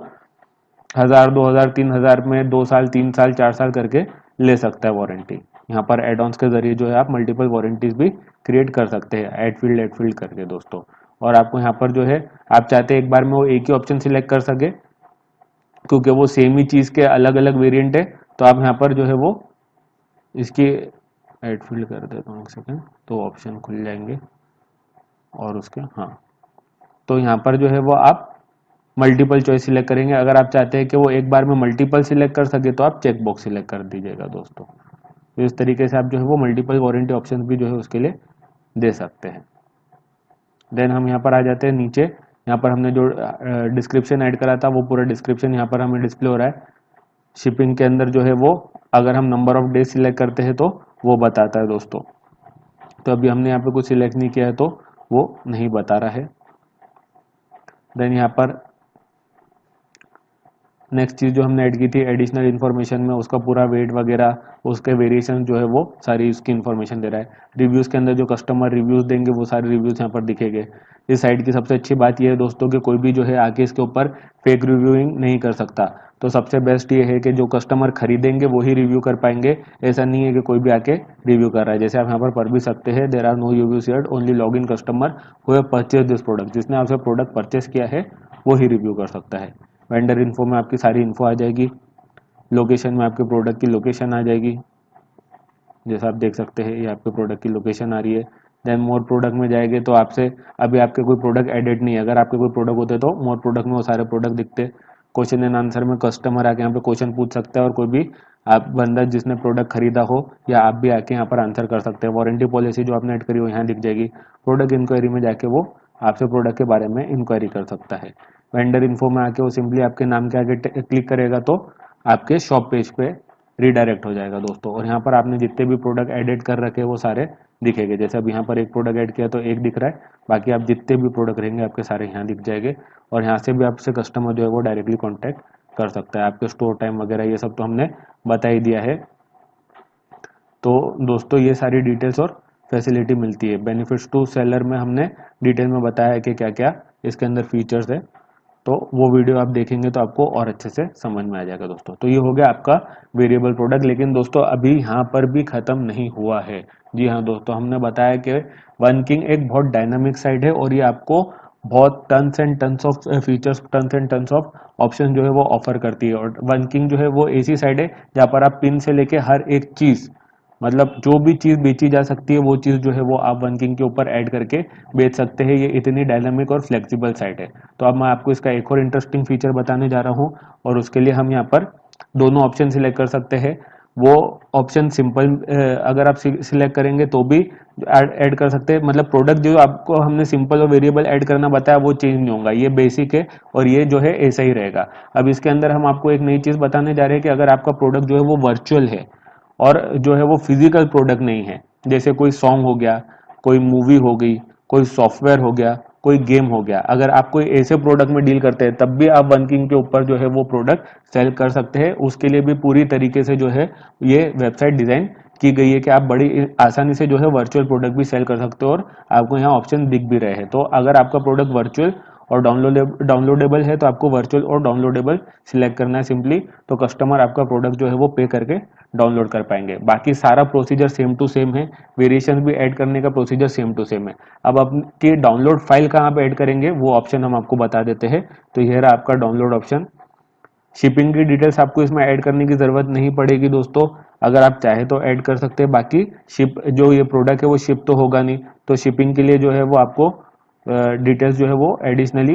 1000 2000 3000 में 2 साल 3 साल 4 साल करके ले सकता है वारंटी। यहाँ पर एड ऑन्स के जरिए जो है आप मल्टीपल वारंटीज भी क्रिएट कर सकते हैं एड फील्ड करके दोस्तों। और आपको यहाँ पर जो है आप चाहते हैं एक बार में वो एक ही ऑप्शन सिलेक्ट कर सके, क्योंकि वो सेम ही चीज़ के अलग अलग वेरिएंट है, तो आप यहाँ पर जो है वो इसकी ऐड फील्ड कर देता हूँ एक सेकेंड, तो ऑप्शन खुल जाएंगे और उसके हाँ, तो यहाँ पर जो है वो आप मल्टीपल चॉइस सिलेक्ट करेंगे। अगर आप चाहते हैं कि वो एक बार में मल्टीपल सिलेक्ट कर सके तो आप चेक बॉक्स सिलेक्ट कर दीजिएगा दोस्तों। तो इस तरीके से आप जो है वो मल्टीपल वारंटी ऑप्शन भी जो है उसके लिए दे सकते हैं। देन हम यहाँ पर आ जाते हैं नीचे, यहाँ पर हमने जो डिस्क्रिप्शन ऐड करा था वो पूरा डिस्क्रिप्शन यहाँ पर हमें डिस्प्ले हो रहा है। शिपिंग के अंदर जो है वो अगर हम नंबर ऑफ डेज सिलेक्ट करते हैं तो वो बताता है दोस्तों। तो अभी हमने यहाँ पे कुछ सिलेक्ट नहीं किया है तो वो नहीं बता रहा है। देन यहाँ पर नेक्स्ट चीज़ जो हमने ऐड की थी एडिशनल इन्फॉर्मेशन में, उसका पूरा वेट वगैरह उसके वेरिएशन जो है वो सारी उसकी इन्फॉर्मेशन दे रहा है। रिव्यूज़ के अंदर जो कस्टमर रिव्यूज़ देंगे वो सारे रिव्यूज़ यहाँ पर दिखेंगे। इस साइट की सबसे अच्छी बात यह है दोस्तों कि कोई भी जो है आके इसके ऊपर फेक रिव्यूइंग नहीं कर सकता। तो सबसे बेस्ट ये है कि जो कस्टमर खरीदेंगे वही रिव्यू कर पाएंगे। ऐसा नहीं है कि कोई भी आके रिव्यू कर रहा है। जैसे आप यहाँ पर पढ़ भी सकते हैं, there are no review shared, only log in customer who have purchase this product. जिसने आपसे प्रोडक्ट परचेस किया है वो ही रिव्यू कर सकता है। वेंडर इन्फो में आपकी सारी इन्फो आ जाएगी। लोकेशन में आपके प्रोडक्ट की लोकेशन आ जाएगी, जैसा आप देख सकते हैं ये आपके प्रोडक्ट की लोकेशन आ रही है। देन मोर प्रोडक्ट में जाएंगे तो आपसे अभी आपके कोई प्रोडक्ट एडेड नहीं है, अगर आपके कोई प्रोडक्ट होते तो मोर प्रोडक्ट में वो सारे प्रोडक्ट दिखते। क्वेश्चन एंड आंसर में कस्टमर आके यहाँ पे क्वेश्चन पूछ सकता है और कोई भी आप बंदा जिसने प्रोडक्ट खरीदा हो या आप भी आके यहाँ पर आंसर कर सकते हैं। वारंटी पॉलिसी जो आपने ऐड करी हो यहाँ दिख जाएगी। प्रोडक्ट इंक्वायरी में जाके वो आपसे प्रोडक्ट के बारे में इंक्वायरी कर सकता है। वेंडर इन्फो में आके वो सिंपली आपके नाम के आगे क्लिक करेगा तो आपके शॉप पेज पे रीडायरेक्ट हो जाएगा दोस्तों। और यहाँ पर आपने जितने भी प्रोडक्ट एडिट कर रखे हैं वो सारे दिखेंगे। जैसे अब यहाँ पर एक प्रोडक्ट ऐड किया तो एक दिख रहा है, बाकी आप जितने भी प्रोडक्ट रहेंगे आपके सारे यहाँ दिख जाएंगे। और यहाँ से भी आपसे कस्टमर जो है वो डायरेक्टली कॉन्टैक्ट कर सकता है। आपके स्टोर टाइम वगैरह ये सब तो हमने बता ही दिया है। तो दोस्तों ये सारी डिटेल्स और फैसिलिटी मिलती है। बेनिफिट्स टू सेलर में हमने डिटेल में बताया है कि क्या क्या इसके अंदर फीचर्स है, तो वो वीडियो आप देखेंगे तो आपको और अच्छे से समझ में आ जाएगा दोस्तों। तो ये हो गया आपका वेरिएबल प्रोडक्ट। लेकिन दोस्तों अभी यहाँ पर भी खत्म नहीं हुआ है। जी हाँ दोस्तों, हमने बताया कि वन किंग एक बहुत डायनामिक साइट है और ये आपको बहुत tons and tons of features, tons and tons of option जो है वो ऑफर करती है। और वन किंग जो है वो ऐसी साइट है जहाँ पर आप पिन से लेके हर एक चीज़, मतलब जो भी चीज़ बेची जा सकती है वो चीज़ जो है वो आप वन किंग के ऊपर ऐड करके बेच सकते हैं। ये इतनी डायनामिक और फ्लेक्सिबल साइट है। तो अब मैं आपको इसका एक और इंटरेस्टिंग फीचर बताने जा रहा हूँ, और उसके लिए हम यहाँ पर दोनों ऑप्शन सिलेक्ट कर सकते हैं। वो ऑप्शन सिंपल अगर आप सिलेक्ट करेंगे तो भी ऐड कर सकते हैं। मतलब प्रोडक्ट जो आपको हमने सिंपल और वेरिएबल ऐड करना बताया वो चेंज नहीं होगा, ये बेसिक है और ये जो है ऐसा ही रहेगा। अब इसके अंदर हम आपको एक नई चीज़ बताने जा रहे हैं कि अगर आपका प्रोडक्ट जो है वो वर्चुअल है और जो है वो फिजिकल प्रोडक्ट नहीं है, जैसे कोई सॉन्ग हो गया, कोई मूवी हो गई, कोई सॉफ्टवेयर हो गया, कोई गेम हो गया, अगर आप कोई ऐसे प्रोडक्ट में डील करते हैं तब भी आप वनकिंग के ऊपर जो है वो प्रोडक्ट सेल कर सकते हैं। उसके लिए भी पूरी तरीके से जो है ये वेबसाइट डिज़ाइन की गई है कि आप बड़ी आसानी से जो है वर्चुअल प्रोडक्ट भी सेल कर सकते हो और आपको यहाँ ऑप्शन दिख भी रहे हैं। तो अगर आपका प्रोडक्ट वर्चुअल और डाउनलोडेबल है तो आपको वर्चुअल और डाउनलोडेबल सिलेक्ट करना है सिंपली, तो कस्टमर आपका प्रोडक्ट जो है वो पे करके डाउनलोड कर पाएंगे। बाकी सारा प्रोसीजर सेम टू सेम है, वेरिएशन भी ऐड करने का प्रोसीजर सेम टू सेम है। अब आपकी डाउनलोड फाइल कहाँ पे ऐड करेंगे वो ऑप्शन हम आपको बता देते हैं। तो यह रहा आपका डाउनलोड ऑप्शन। शिपिंग की डिटेल्स आपको इसमें ऐड करने की ज़रूरत नहीं पड़ेगी दोस्तों, अगर आप चाहे तो ऐड कर सकते हैं। बाकी शिप जो ये प्रोडक्ट है वो शिप तो होगा नहीं, तो शिपिंग के लिए जो है वो आपको डिटेल्स जो है वो एडिशनली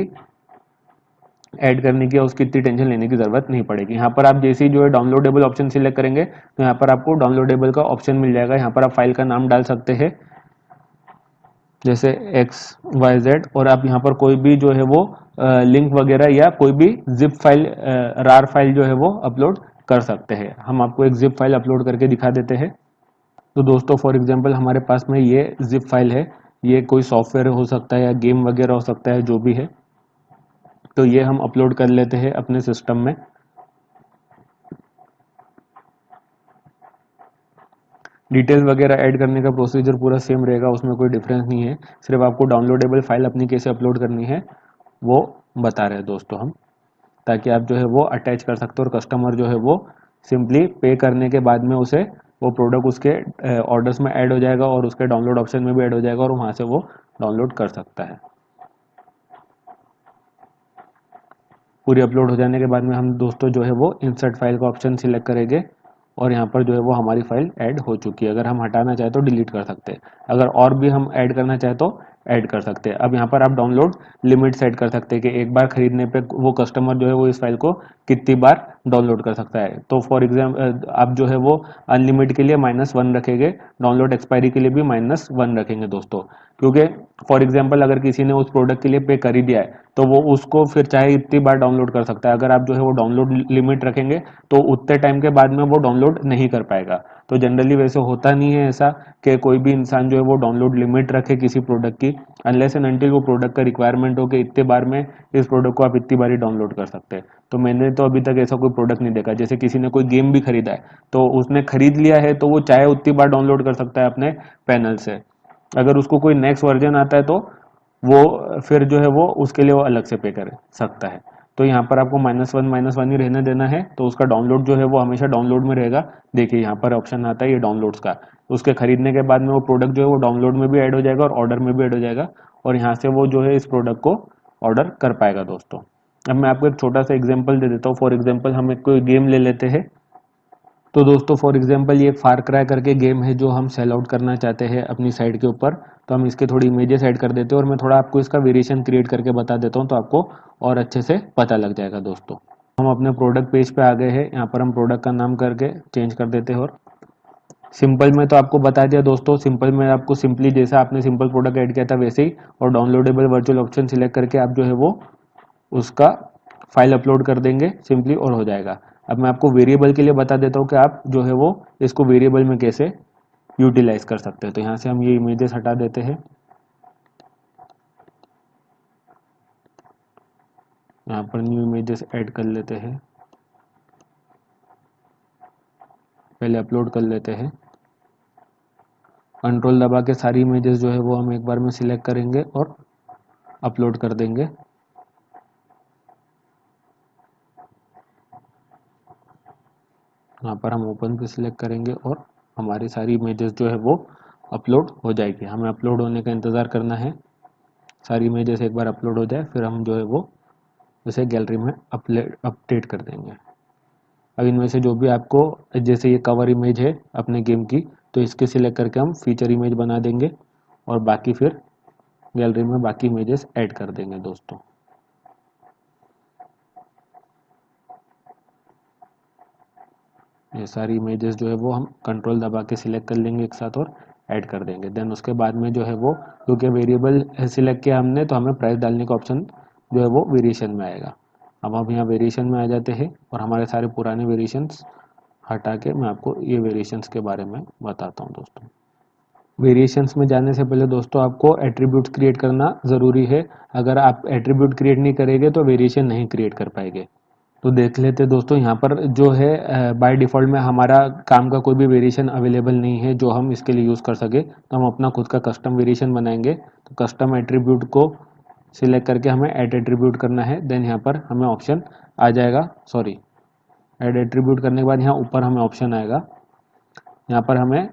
ऐड करने की, उसकी इतनी टेंशन लेने की ज़रूरत नहीं पड़ेगी। यहाँ पर आप जैसे ही जो है डाउनलोडेबल ऑप्शन सिलेक्ट करेंगे तो यहाँ पर आपको डाउनलोडेबल का ऑप्शन मिल जाएगा। यहाँ पर आप फाइल का नाम डाल सकते हैं जैसे XYZ, और आप यहाँ पर कोई भी जो है वो लिंक वगैरह या कोई भी जिप फाइल, रार फाइल जो है वो अपलोड कर सकते हैं। हम आपको एक जिप फाइल अपलोड करके दिखा देते हैं। तो दोस्तों फॉर एग्जांपल हमारे पास में ये जिप फाइल है, ये कोई सॉफ्टवेयर हो सकता है या गेम वगैरह हो सकता है, जो भी है। तो ये हम अपलोड कर लेते हैं अपने सिस्टम में। डिटेल्स वगैरह ऐड करने का प्रोसीजर पूरा सेम रहेगा, उसमें कोई डिफरेंस नहीं है, सिर्फ आपको डाउनलोडेबल फाइल अपनी कैसे अपलोड करनी है वो बता रहे हैं दोस्तों हम, ताकि आप जो है वो अटैच कर सकते हो और कस्टमर जो है वो सिंपली पे करने के बाद में उसे वो प्रोडक्ट उसके ऑर्डर्स में ऐड हो जाएगा और उसके डाउनलोड ऑप्शन में भी ऐड हो जाएगा और वहाँ से वो डाउनलोड कर सकता है। पूरी अपलोड हो जाने के बाद में हम दोस्तों जो है वो इंसर्ट फाइल का ऑप्शन सिलेक्ट करेंगे और यहाँ पर जो है वो हमारी फाइल ऐड हो चुकी है। अगर हम हटाना चाहे तो डिलीट कर सकते हैं, अगर और भी हम ऐड करना चाहे तो ऐड कर सकते हैं। अब यहाँ पर आप डाउनलोड लिमिट सेट कर सकते हैं कि एक बार खरीदने पे वो कस्टमर जो है वो इस फाइल को कितनी बार डाउनलोड कर सकता है। तो फॉर एग्जाम्पल आप जो है वो अनलिमिट के लिए -1 रखेंगे, डाउनलोड एक्सपायरी के लिए भी -1 रखेंगे दोस्तों, क्योंकि फॉर एग्जाम्पल अगर किसी ने उस प्रोडक्ट के लिए पे कर ही दिया है तो वो उसको फिर चाहे इतनी बार डाउनलोड कर सकता है। अगर आप जो है वो डाउनलोड लिमिट रखेंगे तो उतने टाइम के बाद में वो डाउनलोड नहीं कर पाएगा। तो जनरली वैसे होता नहीं है ऐसा कि कोई भी इंसान जो है वो डाउनलोड लिमिट रखे किसी प्रोडक्ट की, अनलेस एंड अनटिल वो प्रोडक्ट का रिक्वायरमेंट हो कि इतने बार में इस प्रोडक्ट को आप इतनी बार ही डाउनलोड कर सकते हैं। तो मैंने तो अभी तक ऐसा कोई प्रोडक्ट नहीं देखा। जैसे किसी ने कोई गेम भी खरीदा है तो उसने खरीद लिया है तो वो चाहे उतनी बार डाउनलोड कर सकता है अपने पैनल से। अगर उसको कोई नेक्स्ट वर्जन आता है तो वो फिर जो है वो उसके लिए वो अलग से पे कर सकता है। तो यहाँ पर आपको -1 ही रहने देना है, तो उसका डाउनलोड जो है वो हमेशा डाउनलोड में रहेगा। देखिए यहाँ पर ऑप्शन आता है ये डाउनलोड्स का, उसके खरीदने के बाद में वो प्रोडक्ट जो है वो डाउनलोड में भी ऐड हो जाएगा और ऑर्डर में भी ऐड हो जाएगा और यहाँ से वो जो है इस प्रोडक्ट को ऑर्डर कर पाएगा दोस्तों। अब मैं आपको एक छोटा सा एग्जाम्पल दे देता हूँ। फॉर एग्जाम्पल हम एक कोई गेम ले लेते हैं। तो दोस्तों फॉर एग्जांपल ये फार क्राई करके गेम है जो हम सेल आउट करना चाहते हैं अपनी साइट के ऊपर। तो हम इसके थोड़ी इमेजेस ऐड कर देते हैं और मैं थोड़ा आपको इसका वेरिएशन क्रिएट करके बता देता हूँ तो आपको और अच्छे से पता लग जाएगा दोस्तों। हम अपने प्रोडक्ट पेज पे आ गए हैं, यहाँ पर हम प्रोडक्ट का नाम करके चेंज कर देते हैं और सिंपल में तो आपको बता दिया दोस्तों, सिंपल में आपको सिंपली जैसा आपने सिंपल प्रोडक्ट ऐड किया था वैसे ही, और डाउनलोडेबल वर्चुअल ऑप्शन सिलेक्ट करके आप जो है वो उसका फाइल अपलोड कर देंगे सिंपली और हो जाएगा। अब मैं आपको वेरिएबल के लिए बता देता हूँ कि आप जो है वो इसको वेरिएबल में कैसे यूटिलाइज कर सकते हैं। तो यहाँ से हम ये इमेजेस हटा देते हैं, यहाँ पर न्यू इमेजेस ऐड कर लेते हैं, पहले अपलोड कर लेते हैं। कंट्रोल दबा के सारी इमेजेस जो है वो हम एक बार में सिलेक्ट करेंगे और अपलोड कर देंगे। यहाँ पर हम ओपन पे सिलेक्ट करेंगे और हमारी सारी इमेजेस जो है वो अपलोड हो जाएगी। हमें अपलोड होने का इंतज़ार करना है, सारी इमेजेस एक बार अपलोड हो जाए फिर हम जो है वो उसे गैलरी में अपडेट कर देंगे। अब इनमें से जो भी आपको, जैसे ये कवर इमेज है अपने गेम की, तो इसके सिलेक्ट करके हम फीचर इमेज बना देंगे और बाकी फिर गैलरी में बाकी इमेजेस ऐड कर देंगे दोस्तों। ये सारी इमेजेस जो है वो हम कंट्रोल दबा के सिलेक्ट कर लेंगे एक साथ और ऐड कर देंगे। देन उसके बाद में जो है वो, क्योंकि वेरिएबल सिलेक्ट किया हमने तो हमें प्राइस डालने का ऑप्शन जो है वो वेरिएशन में आएगा। अब हम यहाँ वेरिएशन में आ जाते हैं और हमारे सारे पुराने वेरिएशंस हटा के मैं आपको ये वेरिएशंस के बारे में बताता हूँ दोस्तों। वेरिएशंस में जाने से पहले दोस्तों आपको एट्रीब्यूट्स क्रिएट करना ज़रूरी है। अगर आप एट्रीब्यूट क्रिएट नहीं करेंगे तो वेरिएशन नहीं क्रिएट कर पाएंगे। तो देख लेते हैं दोस्तों, यहाँ पर जो है बाय डिफ़ॉल्ट में हमारा काम का कोई भी वेरिएशन अवेलेबल नहीं है जो हम इसके लिए यूज़ कर सके, तो हम अपना खुद का कस्टम वेरिएशन बनाएंगे। तो कस्टम एट्रीब्यूट को सिलेक्ट करके हमें ऐड एट्रीब्यूट करना है। देन यहाँ पर हमें ऑप्शन आ जाएगा, सॉरी, ऐड एट्रीब्यूट करने के बाद यहाँ ऊपर हमें ऑप्शन आएगा, यहाँ पर हमें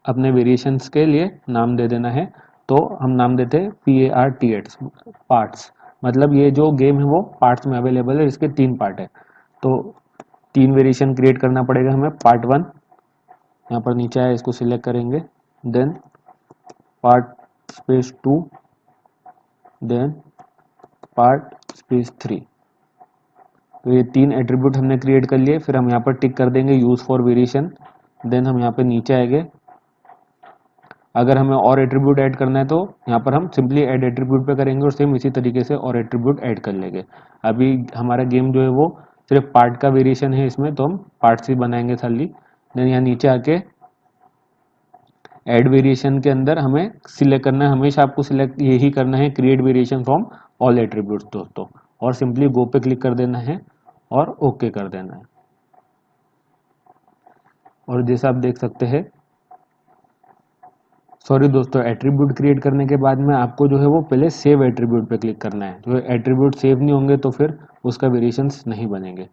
अपने वेरिएशंस के लिए नाम दे देना है। तो हम नाम देते हैं PARTS, पार्ट्स, मतलब ये जो गेम है वो पार्ट्स में अवेलेबल है, इसके 3 पार्ट है। तो 3 वेरिएशन क्रिएट करना पड़ेगा हमें। पार्ट 1 यहाँ पर नीचे आया, इसको सिलेक्ट करेंगे। Then part space 2, then part space 3। तो ये 3 एट्रीब्यूट हमने क्रिएट कर लिए। फिर हम यहाँ पर टिक कर देंगे यूज़ फॉर वेरिएशन। देन हम यहाँ पर नीचे आएंगे, अगर हमें और एट्रीब्यूट ऐड करना है तो यहाँ पर हम सिंपली ऐड एट्रीब्यूट पे करेंगे और सेम इसी तरीके से और एट्रीब्यूट ऐड कर लेंगे। अभी हमारा गेम जो है वो सिर्फ पार्ट का वेरिएशन है इसमें, तो हम पार्ट्स ही बनाएंगे खाली। देन यहाँ नीचे आके ऐड वेरिएशन के अंदर हमें सिलेक्ट करना है, हमेशा आपको सिलेक्ट यही करना है, create variation from all attributes दोस्तों, और सिंपली गो पे क्लिक कर देना है और ओके कर देना है। और जैसा आप देख सकते हैं, सॉरी दोस्तों, एट्रीब्यूट क्रिएट करने के बाद में आपको जो है वो पहले सेव एट्रीब्यूट पे क्लिक करना है। जो एट्रीब्यूट सेव नहीं होंगे तो फिर उसका वेरिएशंस नहीं बनेंगे।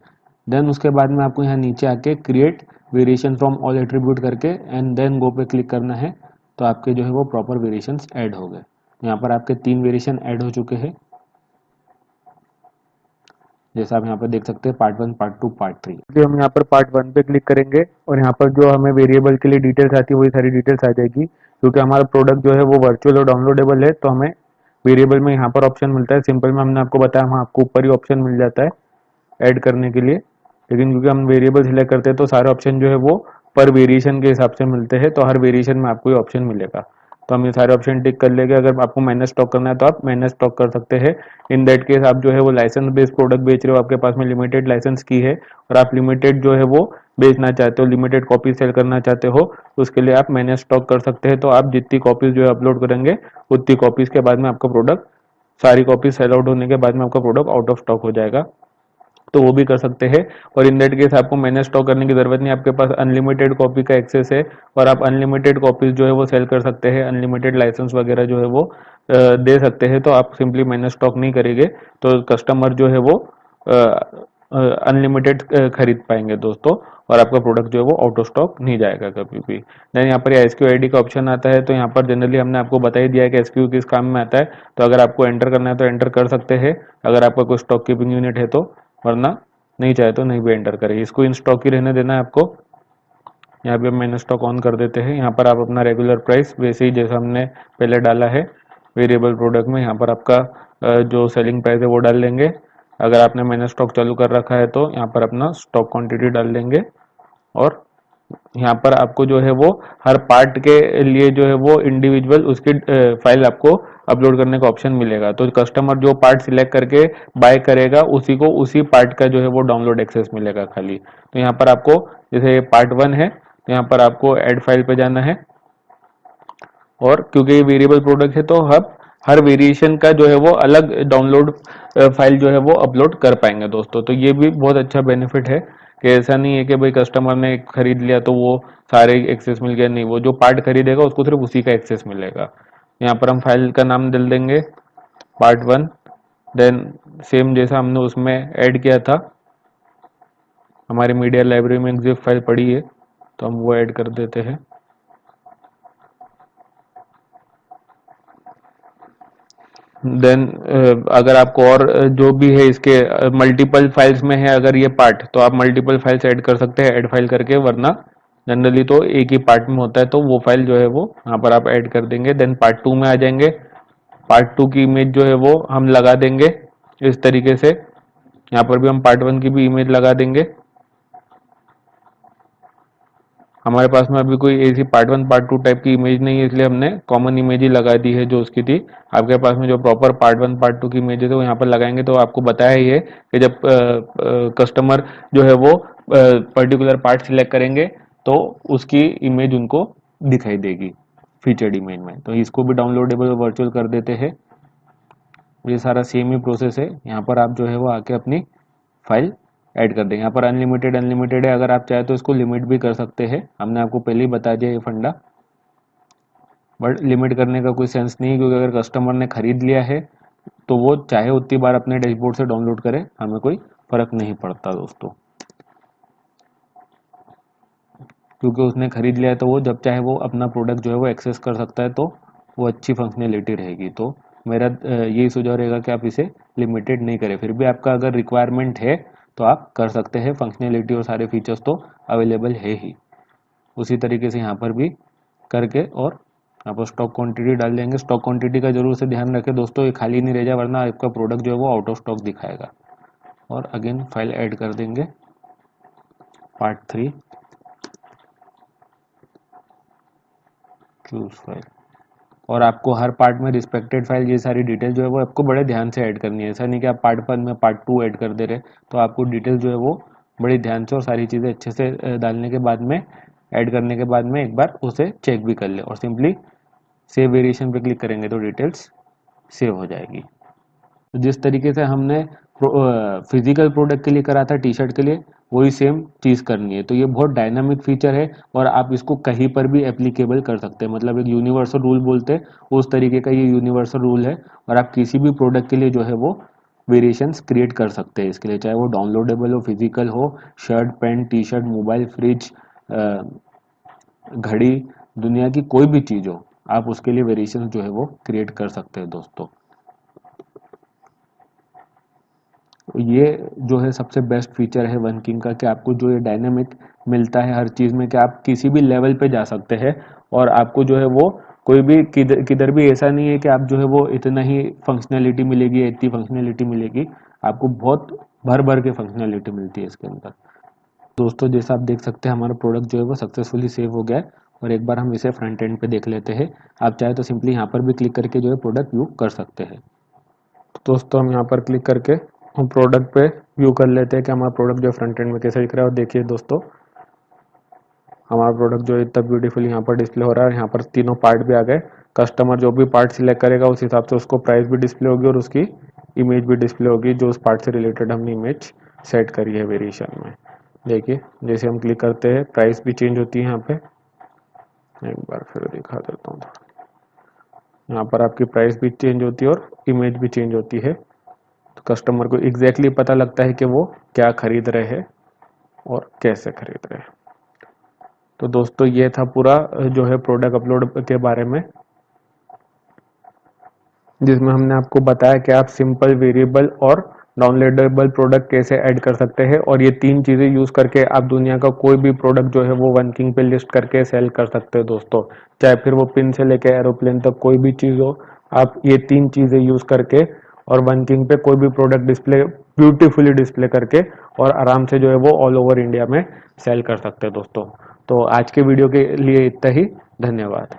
देन उसके बाद में आपको यहाँ नीचे आके create variation from all attribute करके एंड देन गो पे क्लिक करना है, तो आपके जो है वो प्रॉपर वेरिएशंस ऐड हो गए। यहाँ पर आपके 3 वेरिएशन ऐड हो चुके हैं, जैसा आप यहाँ पर देख सकते हैं, पार्ट 1, पार्ट 2, पार्ट 3। जो हम यहाँ पर पार्ट 1 पे क्लिक करेंगे और यहाँ पर जो हमें वेरिएबल के लिए डिटेल्स आती है वही सारी डिटेल्स आ जाएगी। क्योंकि हमारा प्रोडक्ट जो है वो वर्चुअल और डाउनलोडेबल है, तो हमें वेरिएबल में यहाँ पर ऑप्शन मिलता है। सिंपल में हमने आपको बताया, वहाँ आपको ऊपर ही ऑप्शन मिल जाता है ऐड करने के लिए, लेकिन क्योंकि हम वेरिएबल सिलेक्ट करते हैं तो सारे ऑप्शन जो है वो पर वेरिएशन के हिसाब से मिलते हैं, तो हर वेरिएशन में आपको ये ऑप्शन मिलेगा। तो हम ये सारे ऑप्शन टिक कर लेंगे। अगर आपको मैनेज स्टॉक करना है तो आप मैनेज स्टॉक कर सकते हैं। इन दैट केस आप जो है वो लाइसेंस बेस्ड प्रोडक्ट बेच रहे हो, आपके पास में लिमिटेड लाइसेंस की है और आप लिमिटेड जो है वो बेचना चाहते हो, लिमिटेड कॉपी सेल करना चाहते हो, तो उसके लिए आप मैनेज स्टॉक कर सकते हैं। तो आप जितनी कॉपीज जो है अपलोड करेंगे उतनी कॉपीज के बाद में आपका प्रोडक्ट, सारी कॉपीज सेल आउट होने के बाद में आपका प्रोडक्ट आउट ऑफ स्टॉक हो जाएगा, तो वो भी कर सकते हैं। और इन दैट केस आपको मैनेज स्टॉक करने की जरूरत नहीं, आपके पास अनलिमिटेड कॉपी का एक्सेस है और आप अनलिमिटेड कॉपीज जो है वो सेल कर सकते हैं, अनलिमिटेड लाइसेंस वगैरह जो है वो दे सकते हैं। तो आप सिंपली मैनेज स्टॉक नहीं करेंगे तो कस्टमर जो है वो अनलिमिटेड खरीद पाएंगे दोस्तों, और आपका प्रोडक्ट जो है वो आउट ऑफ स्टॉक नहीं जाएगा कभी भी। देन यहाँ पर एसक्यू आईडी का ऑप्शन आता है, तो यहाँ पर जनरली हमने आपको बता ही दिया है कि एसक्यू किस काम में आता है, तो अगर आपको एंटर करना है तो एंटर कर सकते हैं अगर आपका कोई स्टॉक कीपिंग यूनिट है तो, वरना नहीं चाहे तो नहीं भी एंटर करें। इसको इन स्टॉक ही रहने देना है आपको। यहाँ पे मैंने स्टॉक ऑन कर देते हैं। यहाँ पर आप अपना रेगुलर प्राइस वैसे ही जैसा हमने पहले डाला है वेरिएबल प्रोडक्ट में, यहाँ पर आपका जो सेलिंग प्राइस है वो डाल लेंगे। अगर आपने मैंने स्टॉक चालू कर रखा है तो यहाँ पर अपना स्टॉक क्वांटिटी डाल देंगे, और यहाँ पर आपको जो है वो हर पार्ट के लिए जो है वो इंडिविजुअल उसकी फाइल आपको अपलोड करने का ऑप्शन मिलेगा। तो कस्टमर जो पार्ट सिलेक्ट करके बाय करेगा उसी को उसी पार्ट का जो है वो डाउनलोड एक्सेस मिलेगा खाली। तो यहाँ पर आपको, जैसे पार्ट 1 है तो यहाँ पर आपको ऐड फाइल पे जाना है, और क्योंकि ये वेरिएबल प्रोडक्ट है तो हम हर वेरिएशन का जो है वो अलग डाउनलोड फाइल जो है वो अपलोड कर पाएंगे दोस्तों। तो ये भी बहुत अच्छा बेनिफिट है कि ऐसा नहीं है कि भाई कस्टमर ने खरीद लिया तो वो सारे एक्सेस मिल गया, नहीं, वो जो पार्ट खरीदेगा उसको सिर्फ उसी का एक्सेस मिलेगा। यहाँ पर हम फाइल का नाम डाल देंगे पार्ट 1, देन सेम जैसा हमने उसमें ऐड किया था, हमारी मीडिया लाइब्रेरी में एक जिप फाइल पड़ी है तो हम वो ऐड कर देते हैं। देन अगर आपको और जो भी है इसके मल्टीपल फाइल्स में है अगर ये पार्ट, तो आप मल्टीपल फाइल्स ऐड कर सकते हैं ऐड फाइल करके, वरना जनरली तो एक ही पार्ट में होता है, तो वो फाइल जो है वो यहाँ पर आप ऐड कर देंगे। देन पार्ट 2 में आ जाएंगे। पार्ट 2 की इमेज जो है वो हम लगा देंगे इस तरीके से, यहाँ पर भी हम पार्ट 1 की भी इमेज लगा देंगे। हमारे पास में अभी कोई ऐसी पार्ट 1 पार्ट 2 टाइप की इमेज नहीं है, इसलिए हमने कॉमन इमेज ही लगा दी है जो उसकी थी। आपके पास में जो प्रॉपर पार्ट 1 पार्ट 2 की इमेज है तो यहाँ पर लगाएंगे, तो आपको बताया ही है कि जब कस्टमर जो है वो पर्टिकुलर पार्ट सिलेक्ट करेंगे तो उसकी इमेज उनको दिखाई देगी फीचर्ड इमेज में। तो इसको भी डाउनलोडेबल वर्चुअल कर देते हैं। ये सारा सेम ही प्रोसेस है। यहाँ पर आप जो है वो आके अपनी फाइल ऐड कर दें। यहाँ पर अनलिमिटेड अनलिमिटेड है, अगर आप चाहे तो इसको लिमिट भी कर सकते हैं, हमने आपको पहले ही बता दिया ये फंडा। बट लिमिट करने का कोई सेंस नहीं, क्योंकि अगर कस्टमर ने खरीद लिया है तो वो चाहे उतनी बार अपने डैशबोर्ड से डाउनलोड करे, हमें कोई फर्क नहीं पड़ता दोस्तों। क्योंकि उसने खरीद लिया है तो वो जब चाहे वो अपना प्रोडक्ट जो है वो एक्सेस कर सकता है, तो वो अच्छी फंक्शनैलिटी रहेगी। तो मेरा यही सुझाव रहेगा कि आप इसे लिमिटेड नहीं करें। फिर भी आपका अगर रिक्वायरमेंट है तो आप कर सकते हैं, फंक्शनैलिटी और सारे फीचर्स तो अवेलेबल है ही। उसी तरीके से यहाँ पर भी करके, और यहाँ पर स्टॉक क्वांटिटी डाल देंगे। स्टॉक क्वांटिटी का जरूर से ध्यान रखें दोस्तों, ये खाली नहीं रह जाए, वरना आपका प्रोडक्ट जो है वो आउट ऑफ स्टॉक दिखाएगा। और अगेन फाइल ऐड कर देंगे पार्ट 3, चूज फाइल। और आपको हर पार्ट में रिस्पेक्टेड फाइल, ये सारी डिटेल जो है वो आपको बड़े ध्यान से ऐड करनी है। ऐसा नहीं कि आप पार्ट 1 में पार्ट 2 ऐड कर दे रहे, तो आपको डिटेल जो है वो बड़ी ध्यान से और सारी चीज़ें अच्छे से डालने के बाद में ऐड करने के बाद में एक बार उसे चेक भी कर ले और सिंपली सेव वेरिएशन पे क्लिक करेंगे तो डिटेल्स सेव हो जाएगी। तो जिस तरीके से हमने फिजिकल प्रोडक्ट के लिए करा था टी शर्ट के लिए, वही सेम चीज़ करनी है। तो ये बहुत डायनामिक फीचर है और आप इसको कहीं पर भी एप्लीकेबल कर सकते हैं। मतलब एक यूनिवर्सल रूल बोलते हैं, उस तरीके का ये यूनिवर्सल रूल है और आप किसी भी प्रोडक्ट के लिए जो है वो वेरिएशंस क्रिएट कर सकते हैं इसके लिए, चाहे वो डाउनलोडेबल हो, फिजिकल हो, shirt, pant, T shirt, mobile, fridge, घड़ी, दुनिया की कोई भी चीज़ हो, आप उसके लिए वेरिएशन जो है वो क्रिएट कर सकते हैं दोस्तों। ये जो है सबसे बेस्ट फीचर है वन किंग का कि आपको जो ये डायनामिक मिलता है हर चीज़ में कि आप किसी भी लेवल पे जा सकते हैं और आपको जो है वो कोई भी किधर किधर भी ऐसा नहीं है कि आप जो है वो इतना ही फंक्शनैलिटी मिलेगी, इतनी फंक्शनैलिटी मिलेगी। आपको बहुत भर भर के फंक्शनैलिटी मिलती है इसके अंदर। दोस्तों जैसा आप देख सकते हैं हमारा प्रोडक्ट जो है वो सक्सेसफुली सेव हो गया है और एक बार हम इसे फ्रंट एंड पे देख लेते हैं। आप चाहे तो सिंपली यहाँ पर भी क्लिक करके जो है प्रोडक्ट व्यू कर सकते हैं। तो दोस्तों हम यहाँ पर क्लिक करके हम प्रोडक्ट पे व्यू कर लेते हैं कि हमारा प्रोडक्ट जो फ्रंट एंड में कैसे दिख रहा है। और देखिए दोस्तों हमारा प्रोडक्ट जो है इतना ब्यूटीफुल यहाँ पर डिस्प्ले हो रहा है। यहाँ पर तीनों पार्ट भी आ गए। कस्टमर जो भी पार्ट सिलेक्ट करेगा उस हिसाब से उसको प्राइस भी डिस्प्ले होगी और उसकी इमेज भी डिस्प्ले होगी जो उस पार्ट से रिलेटेड हमने इमेज सेट करी है वेरिएशन में। देखिए जैसे हम क्लिक करते हैं प्राइस भी चेंज होती है। यहाँ पे एक बार फिर दिखा देता हूँ। यहाँ पर आपकी प्राइस भी चेंज होती है और इमेज भी चेंज होती है। तो कस्टमर को एग्जैक्टली पता लगता है कि वो क्या खरीद रहे हैं और कैसे खरीद रहे हैं। तो दोस्तों ये था पूरा जो है प्रोडक्ट अपलोड के बारे में, जिसमें हमने आपको बताया कि आप सिंपल, वेरिएबल और डाउनलोडेबल प्रोडक्ट कैसे ऐड कर सकते हैं और ये तीन चीज़ें यूज़ करके आप दुनिया का कोई भी प्रोडक्ट जो है वो वन किंग पे लिस्ट करके सेल कर सकते हो दोस्तों। चाहे फिर वो पिन से लेके एरोप्लेन तक कोई भी चीज़ हो, आप ये तीन चीज़ें यूज़ करके और वन किंग पे कोई भी प्रोडक्ट डिस्प्ले ब्यूटीफुली डिस्प्ले करके और आराम से जो है वो ऑल ओवर इंडिया में सेल कर सकते हैं दोस्तों। तो आज के वीडियो के लिए इतना ही। धन्यवाद।